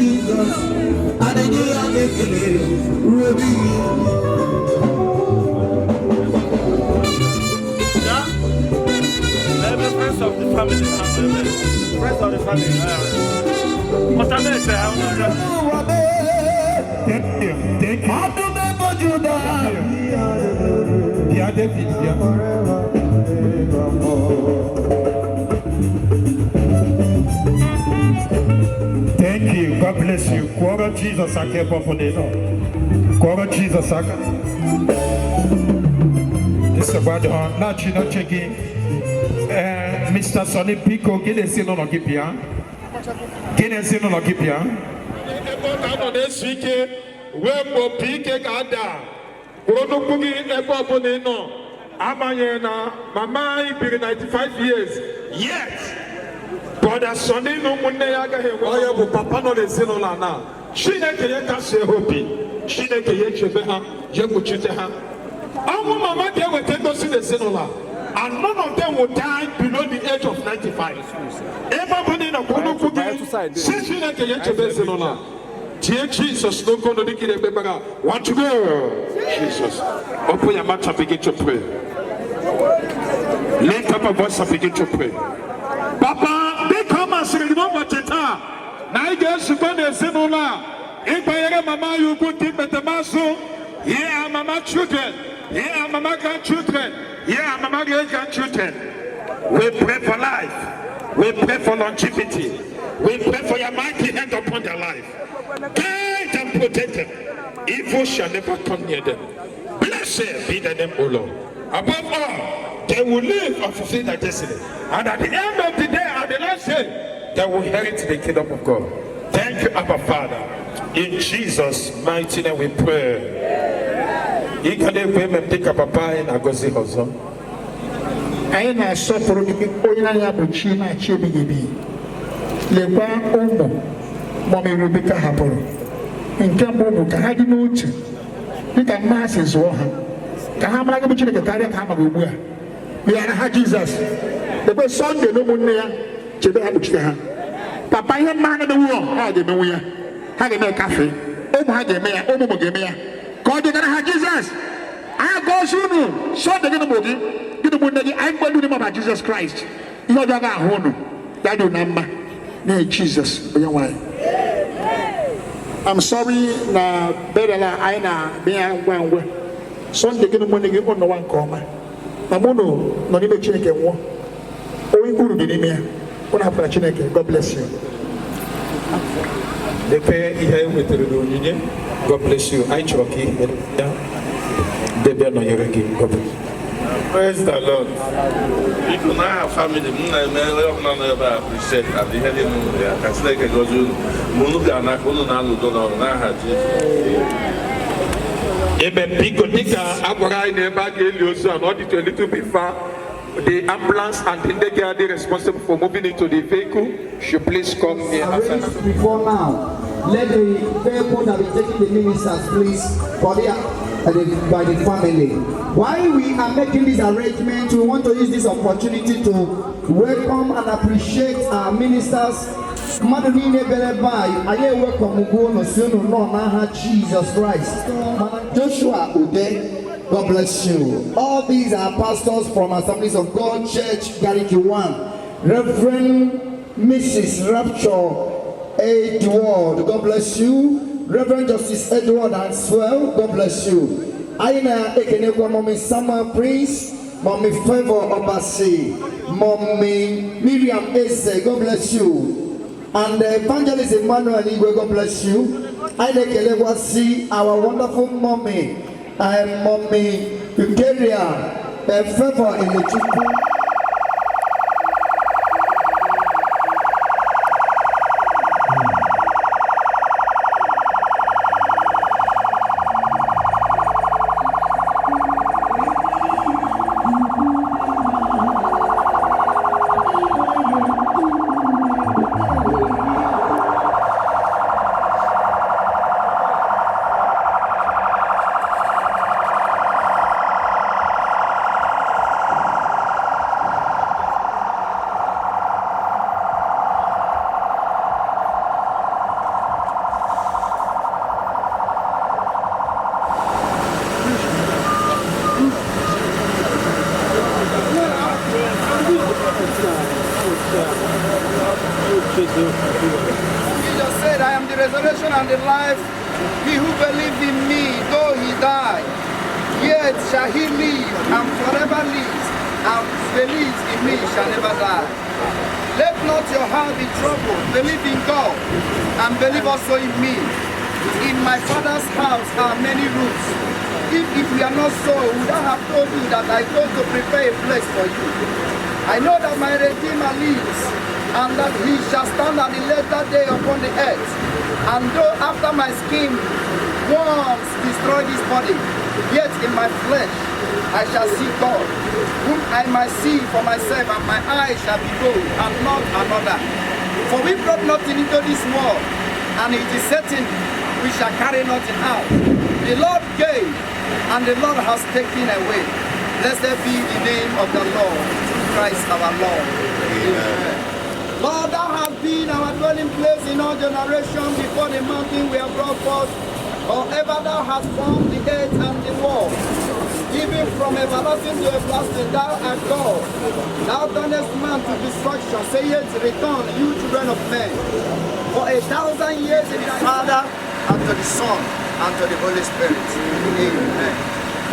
Jesus, and friends of the family, friends of the family. What am I saying? Thank you. God bless you. Quarter Jesus, I kept up on it. Quarter Jesus, I It's about not you not checking. Mr. Sonny Pico, get a sin on a gipia. Get a sin on a gipia. This week, where will Pique Gada? Rono Pugi, Ebo Bonino, Amayena, Mama, be 95 years. Yes. Brother Sonny, no Muneaga, why Papa no de Sinolana. She didn't get a hopi. She didn't get Chebeha, Yamuchiteha. Our Mama, they will take us to the Sinola. And none of them will die below the age of 95. Everybody in a Kono Pugi, since she didn't get Chebesinola. Dear Jesus, no going to make it a baby. Want to go? Jesus. Open your mouth and begin to pray. Lift up a voice and begin to pray. Papa, they come and say, remember Teta. Now I guess you go to Sinola. If I hear Mama, you go to Metamaso. Here are Mama children. Here are Mama grandchildren. Here are Mama grandchildren. We pray for life. We pray for longevity. We pray for your mighty hand upon their life. Guide and protect them. Evil shall never come near them. Blessed be the name, O Lord. Above all, they will live and fulfill their destiny. And at the end of the day, at the last day, they will inherit the kingdom of God. Thank you, Abba Father. In Jesus' mighty name we pray. You can even take up a pie and I go see husband. I ain't suffered to be Oyana Buchina Chibi. Lewa Omo, Mommy Rebecca Haporo. In Campo, Kahadi Note. Nika masses wo ha. Ka ha mara ga Chineke karịa ka ha maga ugbu a. Ya na ha Jesus. Ebe Sunday no munne ya chebe ha buchite ha. Papa ihe mma na mewu ha ga mewu ya. Ha ga me cafe. Ụmụ ha ga-eme ya, ụmụ ga-eme ya. Ka ọ dị na ha Jesus. Anya gosi unu Sunday gị na ụmụ gị. Gị na ụmụnne gị anyị gbadu n'ime ọba Jesus Christ. Ihe ọjọọ ga-ahụ unu. Ya dị na mma. Na Jesus onye nwanyị. I'm sorry na bedala anyị na bịa ngwa ngwa. Sunday gị na ụmụnne gị ụnọ nwa nke ọma. Na mụ nọ n'ime Chineke nwụọ. Onye uru dị n'ime ya. Ụnụ hapụrụ Chineke. God bless you. Depe ihe wetere n'onyinye. God bless you. I chọrọ ka ihe ya debe nọnyere gị. God bless you. Praise the Lord. People now have family. Appreciate and the heading there. Can like a gozu. Munuga na kono na ludo na haji. Amen. Pico Nika Agora in the bag Eliosa, not it a little bit far. The ambulance and the Indegadi responsible for moving into the vehicle should please come here. Before now, let the vehicle that is taking the ministers please for by the family. While we are making this arrangement, we want to use this opportunity to welcome and appreciate our ministers. Madonine Belebai, I welcome Ugono Sunu no Jesus Christ. Joshua Ude, God bless you. All these are pastors from Assemblies of God Church, Gariki 1. Reverend Mrs. Rapture Edward, God bless you. Reverend Justice Edward as well, God bless you. Aina Ekenekwa Mommy Summer Prince, Mommy Favor Obasi, Mommy Miriam Ese, God bless you. And Evangelist Emmanuel Igwe, God bless you. Aina Ekenekwa see our wonderful mommy, Mommy Victoria, Favor in the Chuku. Jesus said, I am the resurrection and the life. He who believes in me, though he die, yet shall he live, and forever lives, and believes in me shall never die. Let not your heart be troubled. Believe in God, and believe also in me. In my Father's house are many rooms. If it were not so, would I have told you that I go to prepare a place for you? I know that my Redeemer lives, and that he shall stand at the later day upon the earth. And though after my skin worms destroy this body, yet in my flesh I shall see God, whom I might see for myself, and my eyes shall behold, and not another. For we brought nothing into this world, and it is certain we shall carry nothing out. The Lord gave, and the Lord has taken away. Blessed be the name of the Lord, Christ our Lord. Amen. Lord, thou hast been our dwelling place in all generations before the mountain we have brought forth, or ever thou hast formed the earth and the world. Even from everlasting to everlasting, thou art God. Thou turnest man to destruction, sayest, return, you children of men. For 1,000 years in the Father, and to the Son, and to the Holy Spirit. Amen.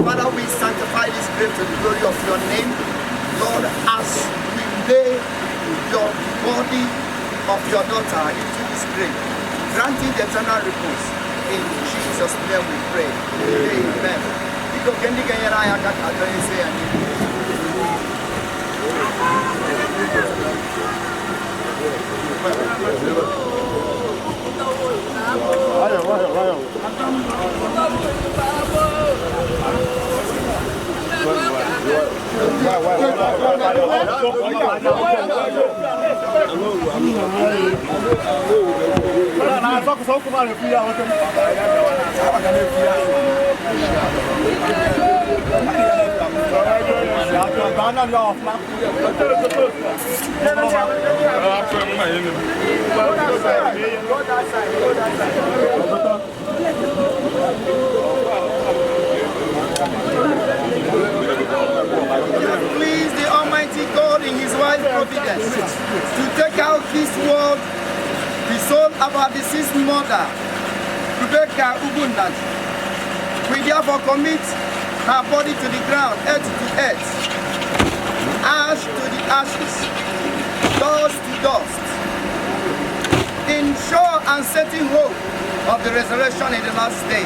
Father, we sanctify this grave to the glory of your name. Lord, as we lay your body of your daughter into this grave, granting the eternal repose. In Jesus' name we pray. Amen. Please the Almighty God in His wise providence to take out this world, the soul of our deceased mother, Rebecca Ugunnaji. We therefore commit her body to the ground, earth to earth, ash to the ashes, dust to dust, in sure and certain hope of the resurrection in the last day,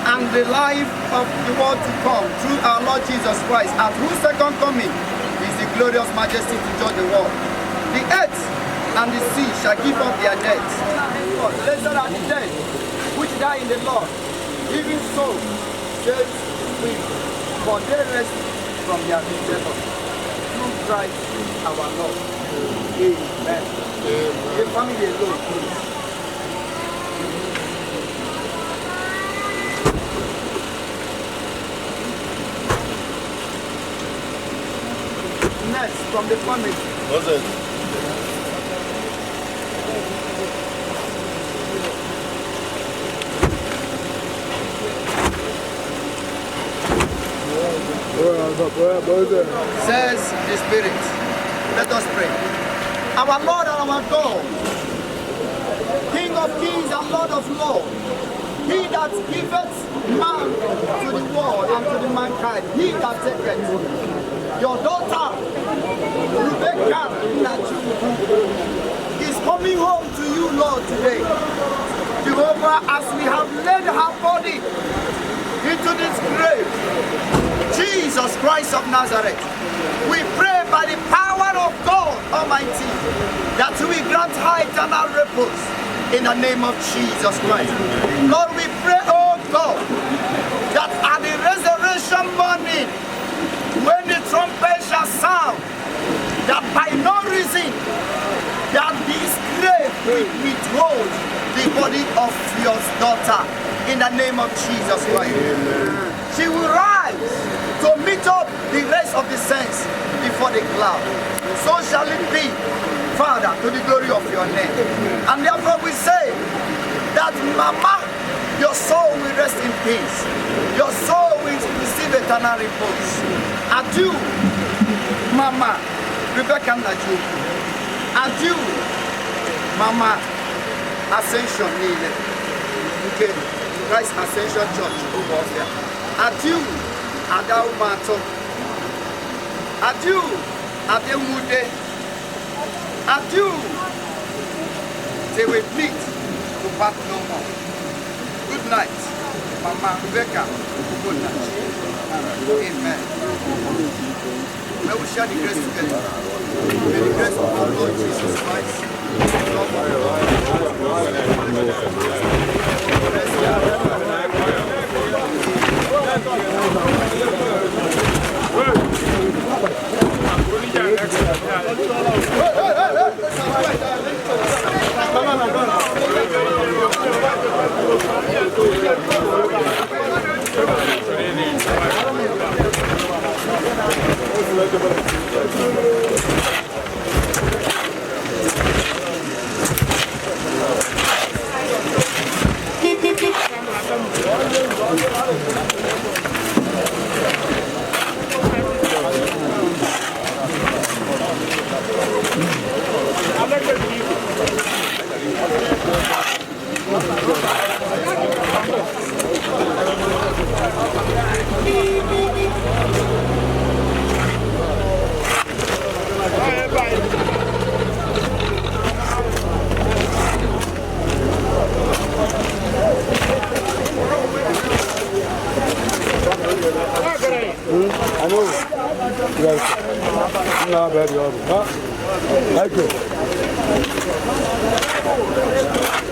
and the life of the world to come through our Lord Jesus Christ, at whose second coming is the glorious majesty to judge the world. The earth and the sea shall give up their dead. Blessed are the dead which die in the Lord. Even so, says we, for they rest from their endeavor. Through Christ our Lord. Amen. The family alone, please. Next, from the family. What's it? Says the Spirit. Let us pray. Our Lord and our God, King of kings and Lord of lords, He that giveth man to the world and to the mankind, He that taketh. Your daughter, Rebecca, is coming home to you, Lord, today. Jehovah, as we have laid her body into this grave, Jesus Christ of Nazareth, we pray by the power of God Almighty that we grant her eternal repose in the name of Jesus Christ. Lord, we pray, oh God, that at the resurrection morning, when the trumpet shall sound, that by no reason that this grave will withhold the body of your daughter in the name of Jesus Christ. Amen. She will rise to meet up the rest of the saints before the cloud. So shall it be, Father, to the glory of your name. And therefore we say that, Mama, your soul will rest in peace. Your soul will receive eternal repose. Adieu, Mama, Rebecca Naju. Adieu, Mama, Ascension Nile. Okay, Christ Ascension Church over there. Adieu, Adau Mato. Adieu, Ademude. Adieu. They will meet to part no more. Good night, Mama Rebecca. Good night. Amen. May we share the grace together. May the grace of our Lord Jesus Christ, the love of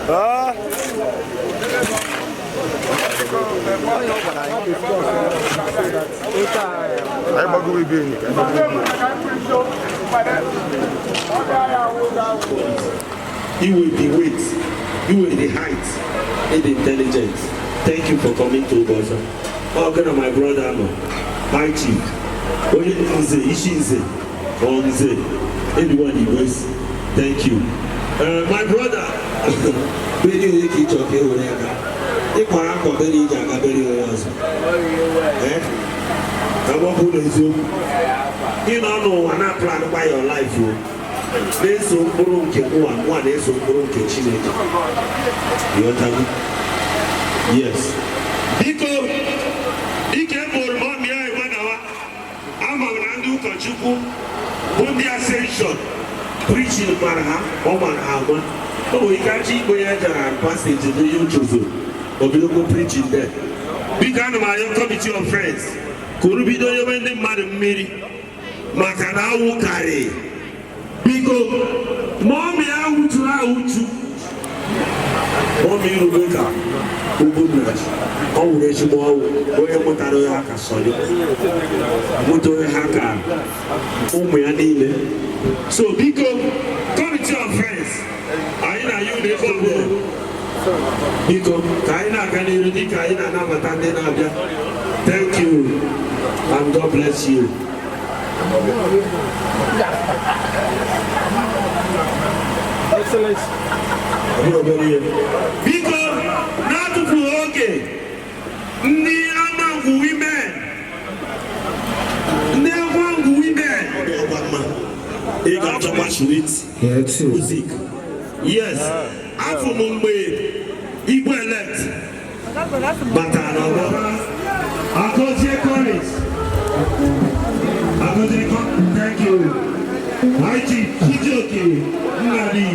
Ah! You will the weight, you will the height, and the intelligence. Thank you for coming to Gaza. Oh, God, my brother, my chief. Only Nze, Ishinze, or Nze, anyone he was. Thank you. My brother, very wicked of you, if I am very young, I'm very young. I want to know you know, I'm not planning by your life. There's so broken one, there's so broken chineke. You understand? Yes. Because for mommy, I'm a Randu Kachuku, Bundi Ascension, preaching Maraha, Oman Alma. Oh, we can't keep going and passing to the YouTube. But we don't go preaching there. Because my own committee of friends, Kurubi do you when the Madam Miri, Makana Wukari. Because mommy, I would try to mommy Rebecca, who would not. Oh, there's more where Motaro Haka, sorry. Motoro Haka, whom we are needed. So, because committee of friends, I know you live on there. Because Kaina can you read Kaina Namatandena? Thank you, and God bless you. Excellence. Because not to okay. Ni amangu women. Ni amangu women. You got to watch with music. Yes. I'm from Mumbai. Igbo elect. But I thank you. Mighty Kijoki, Nadi.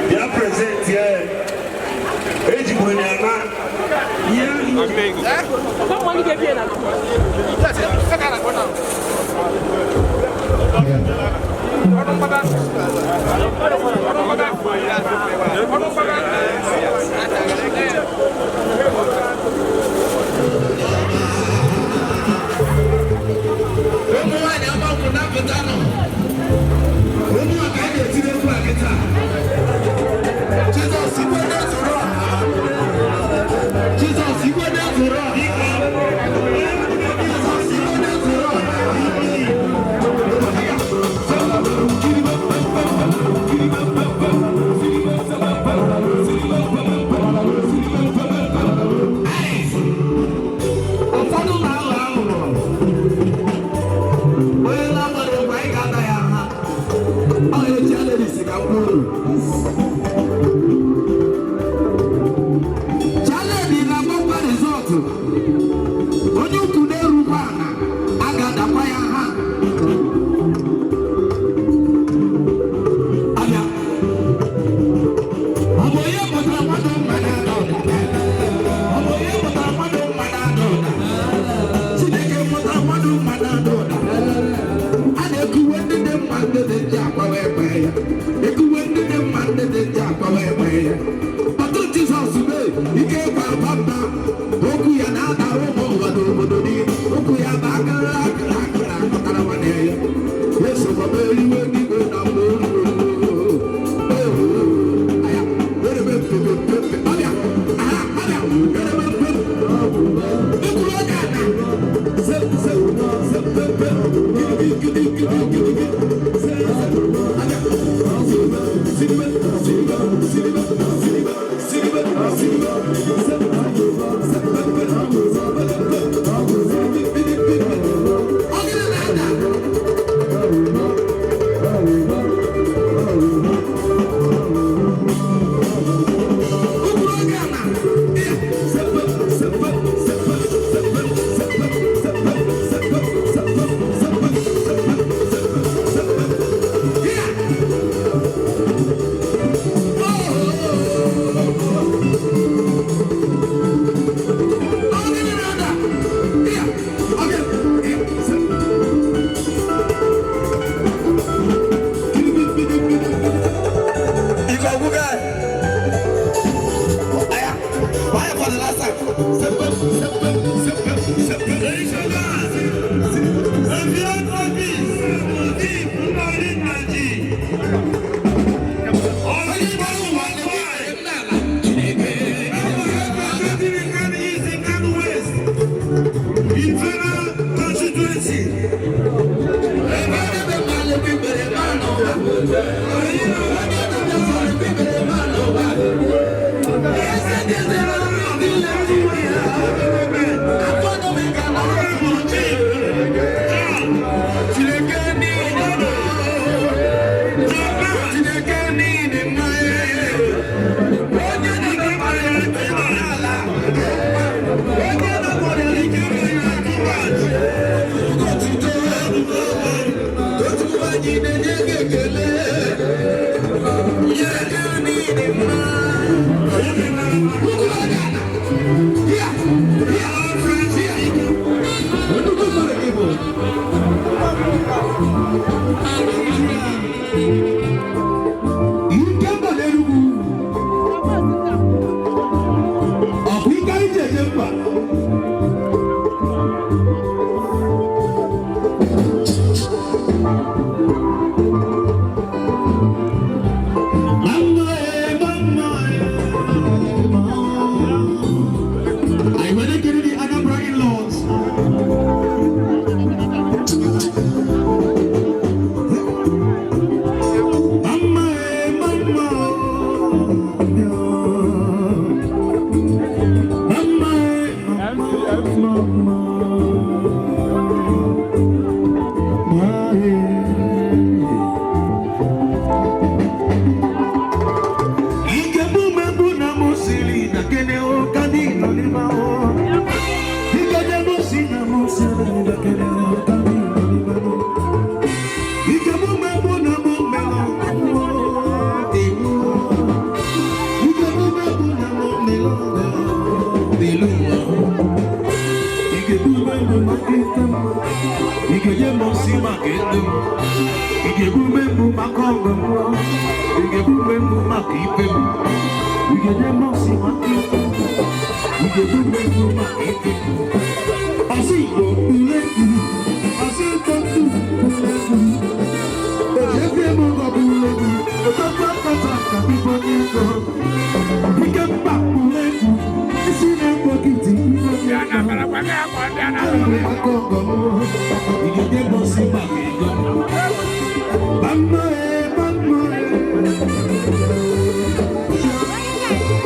They are present here. Age Bunyana.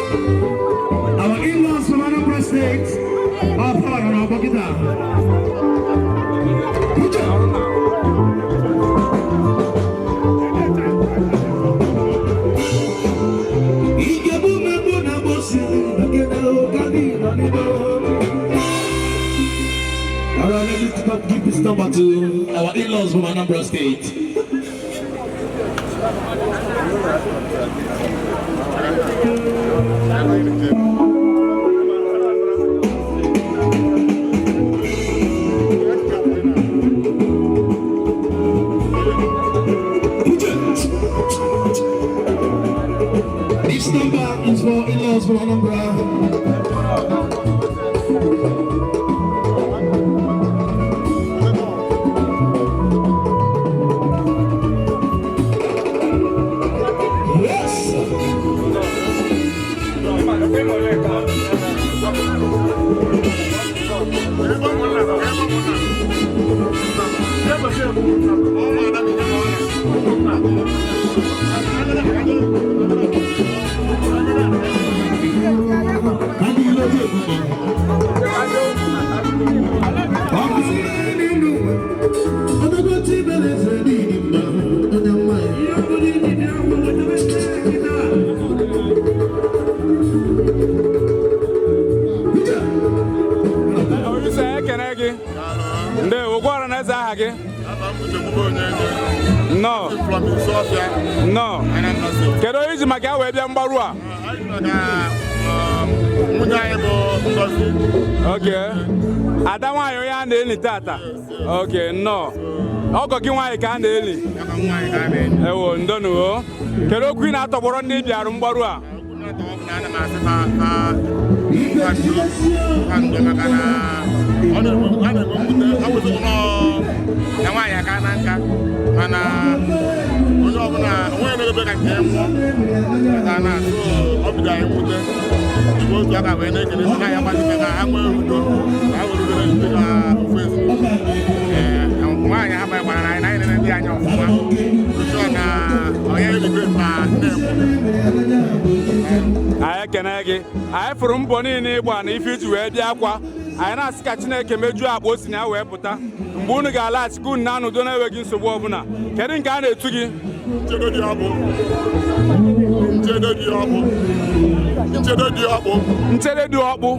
Our in-laws from Anambra State are part of our Bogota. Alright, let's give this number to our in-laws from Anambra State. This number is for in-laws from Anambra. No. No. Kedu iji maka wee bịa mgbaru a? Okay. Ada nwaanyị onye a na-eli tata. Okay, no. Ọgọ gị nwaanyị ka a na-eli. Ewo, ndonu o. Kedu okwu ị na-atọgbọrọ ndị bịara mgbaru a? Mana onye ọbụla onye na-ebe ka nke mmụọ maka na ọ bido anyị nwute igbe otu aka wee na-ekele ndị na-aya gbazike ka ha nwee udo ka ha were udere ndị na ofu ezinụlọ nwaanyị ha gbakwara anyị na anyị na ndị anya ọfụma ụchọ na anyị ekene gị anyị fụrụ mbọ niile ịgba na ife iji wee bịa akwa anyị na-asị ka Chineke mejuo akpa o si na ya wee pụta mgbe unu ga-alaghachi ka unu na-anọdụ na-enweghị nsogbu ọbụla kedu nke a na-etu gị Nchedo dị ọkpụ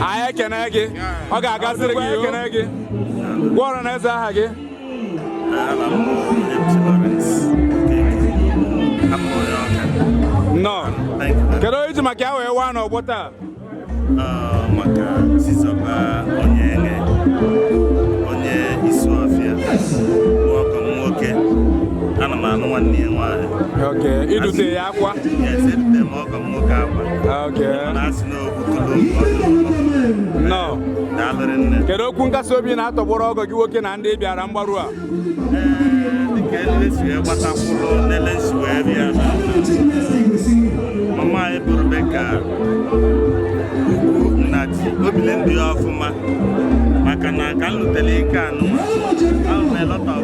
anyị ekene gị ọ ga-agaziri gị ekene gị gwa ọrụ na eze aha gị nnọọ kedu onye iji maka ya wee waa n'ọgbọ taa maka Chizoba onye Isuofia bụ ọkọ m nwoke ana m anụ nwanne ya nwaanyị idute ya akwa edute m ọkọ m nwoke akwa na asị n'okwu nnọọ kedu okwu nkasi obi na-atọgbọrọ ọgọ gị nwoke na ndị bịara mgbaru a dịka elele si wee gbatakwụlụ nele si wee bịa mama anyị bụ Rebeka obile ndị ọfụma maka na ka m lutere ike anụ a lot of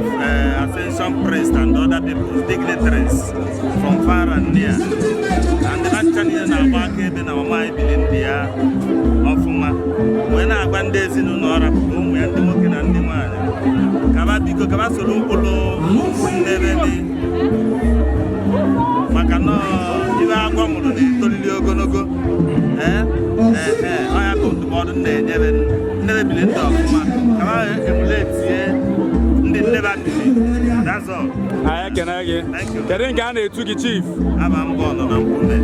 Ascension priests and other people's dignitaries from far and near and the niile na-agba aka ebe na mama anyị bili ndị ya ọfụma wee na-agba ndị ezinụlọ ọrapụta ụmụ ya ndị nwoke na ndị nwaanyị kaba biko kaba soro mkpụrụ ndebe dị maka na ibe agwọ mụrụ na-etolili ogologo ọya bụ ndụmọdụ na-enyere ndebe bili ndị ọfụma kaba emuletie ndị ndebe bili that's all. anyị ekene gị kedu nke a na-etu gị chief aba mbọ nọ na mkpume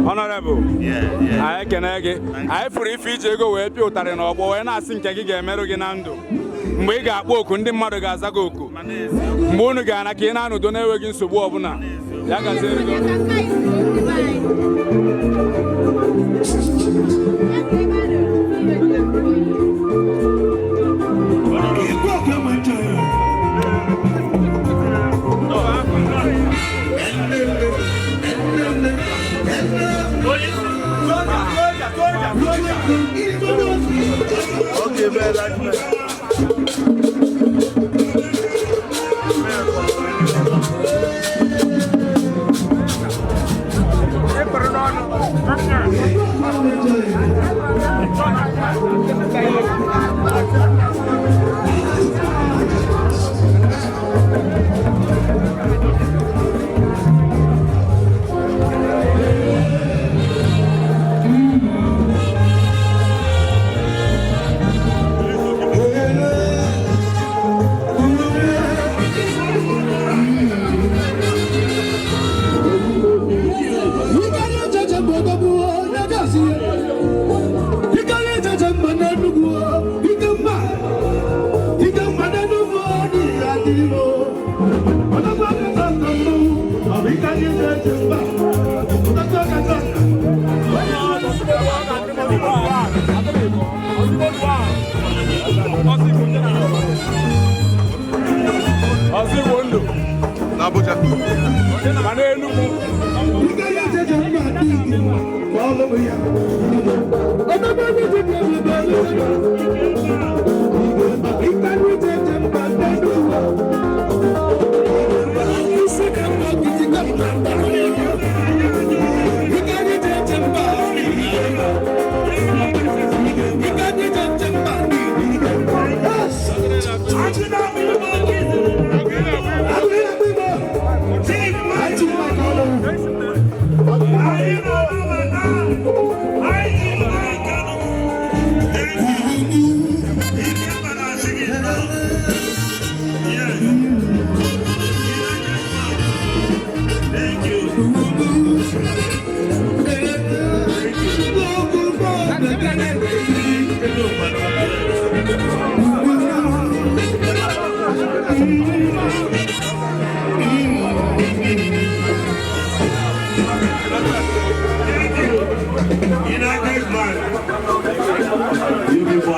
honorable anyị ekene gị anyị fụrụ ife iji ego wee pịa ụtarị n'ọgbọ wee na-asị nke gị ga-emerụ gị na ndụ mgbe ị ga-akpọ oku ndị mmadụ ga-aza gị oku mgbe unu ga-ana ka ị na-anọdụ na-enweghị nsogbu ọbụla ya gaziere gị Okay, man, that's man.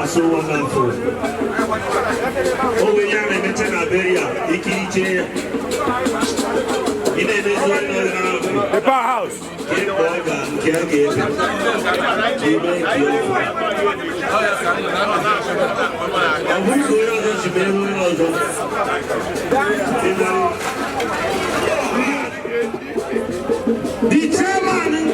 So wonderful. Oh, we are in the Beria, Iki, in the powerhouse. The chairman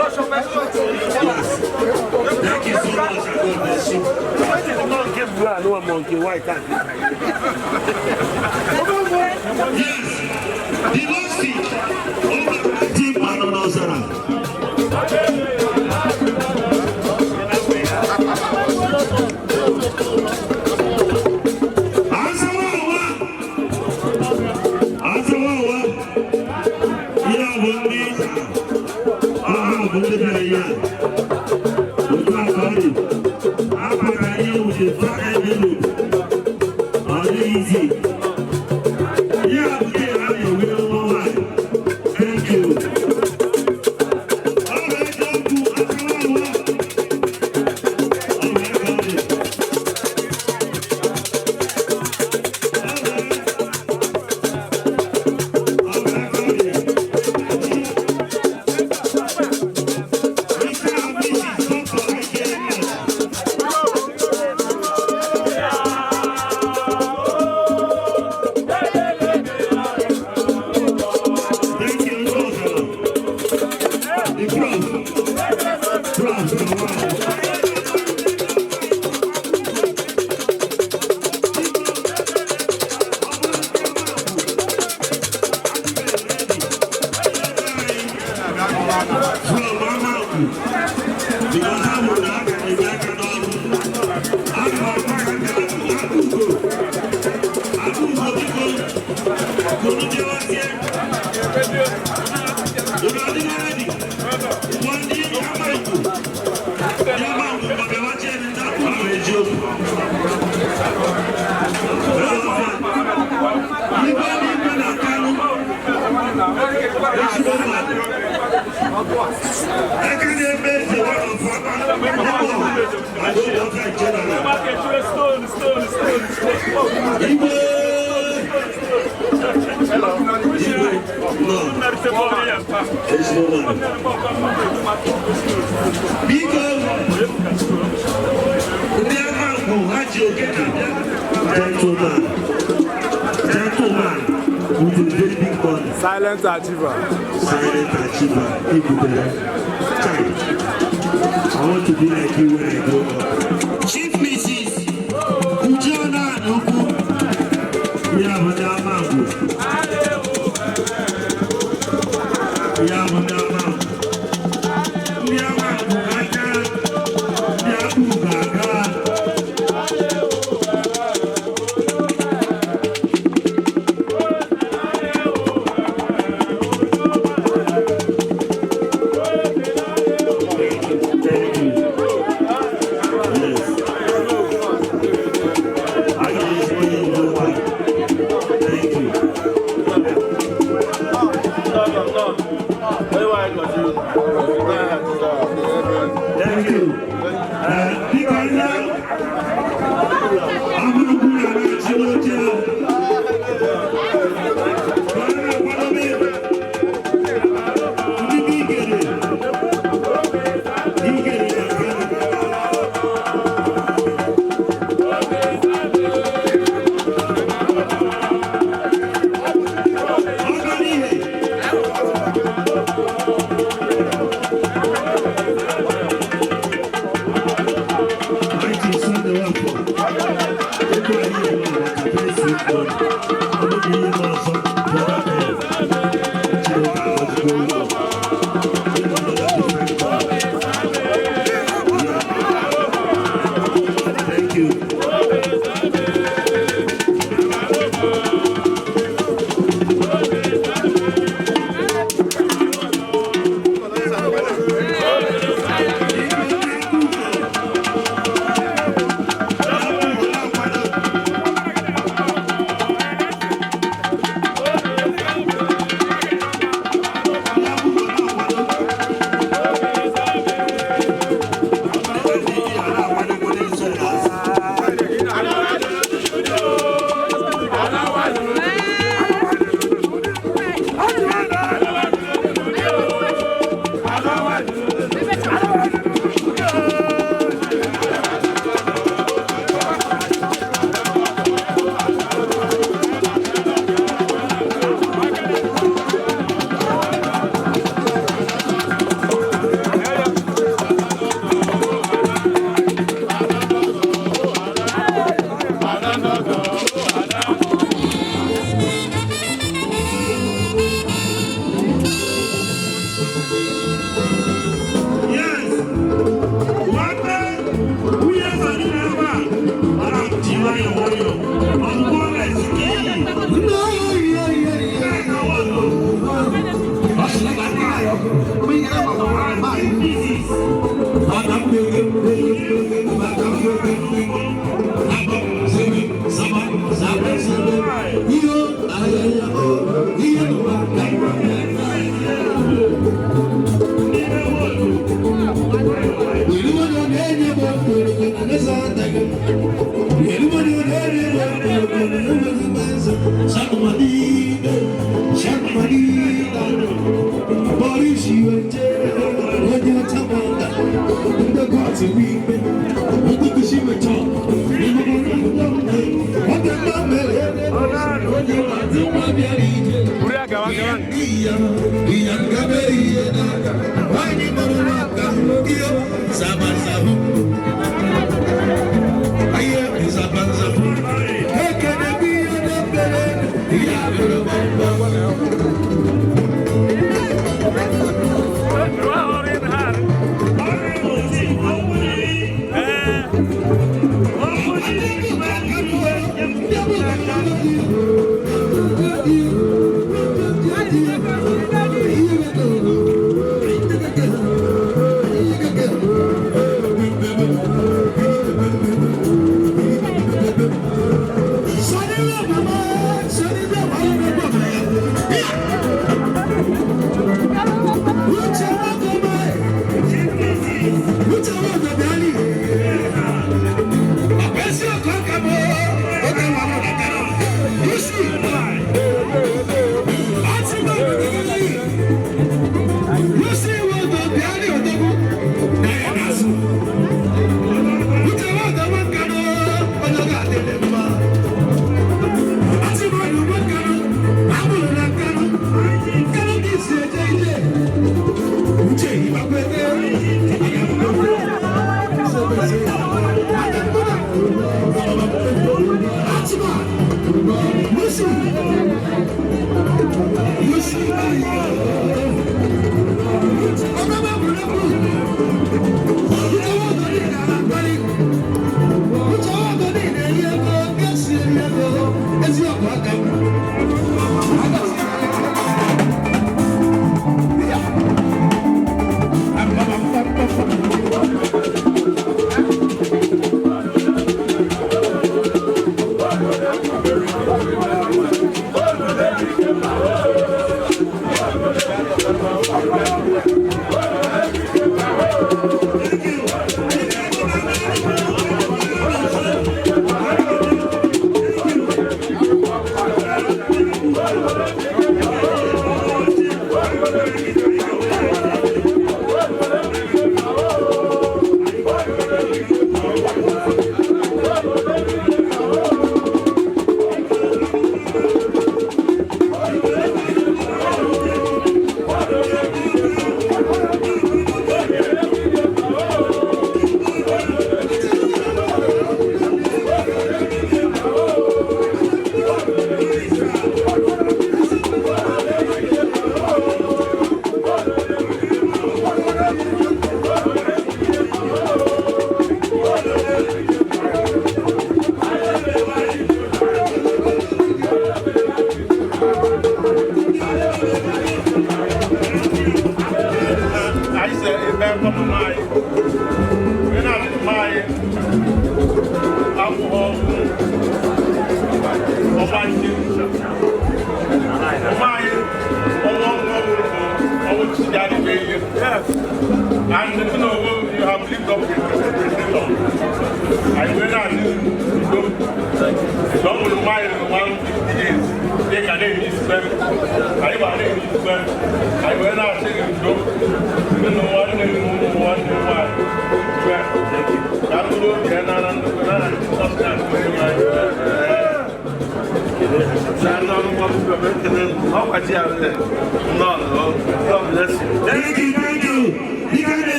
Thank you so much, and God bless you. Don't give blood, no monkey, why can't you? Yes, the last thing, over Team Anonozara. Gentleman with a very big body. Silent achiever. Silent achiever. I want to be like you when I grow up. Chief Mrs. Ujona Nuku. We have a Damango. We have a Damango. We have a Gaga. We have a Gaga. Yes.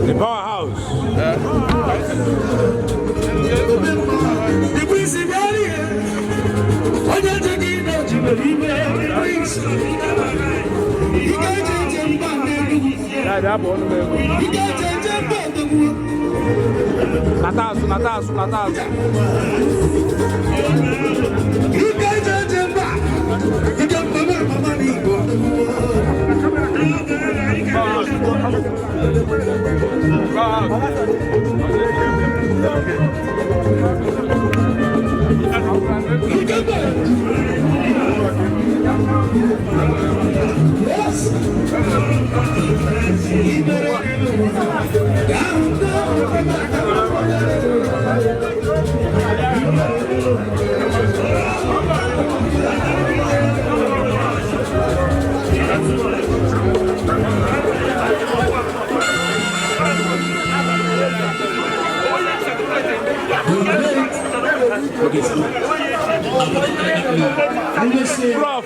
The powerhouse. Natasu.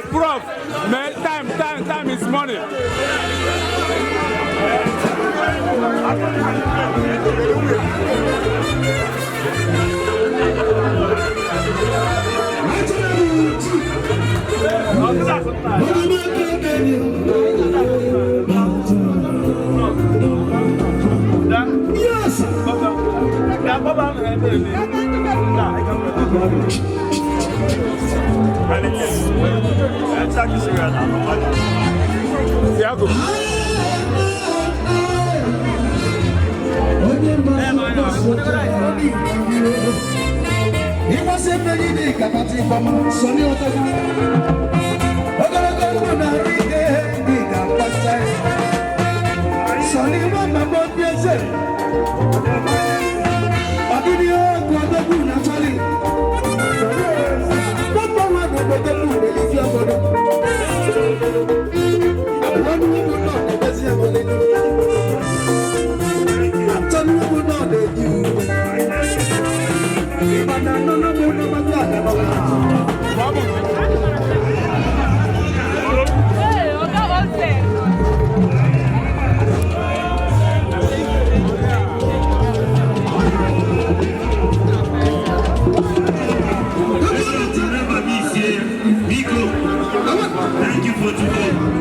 Prof, man, time is money. Thank you for today.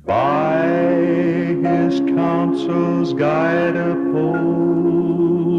By his counsel's guide uphold.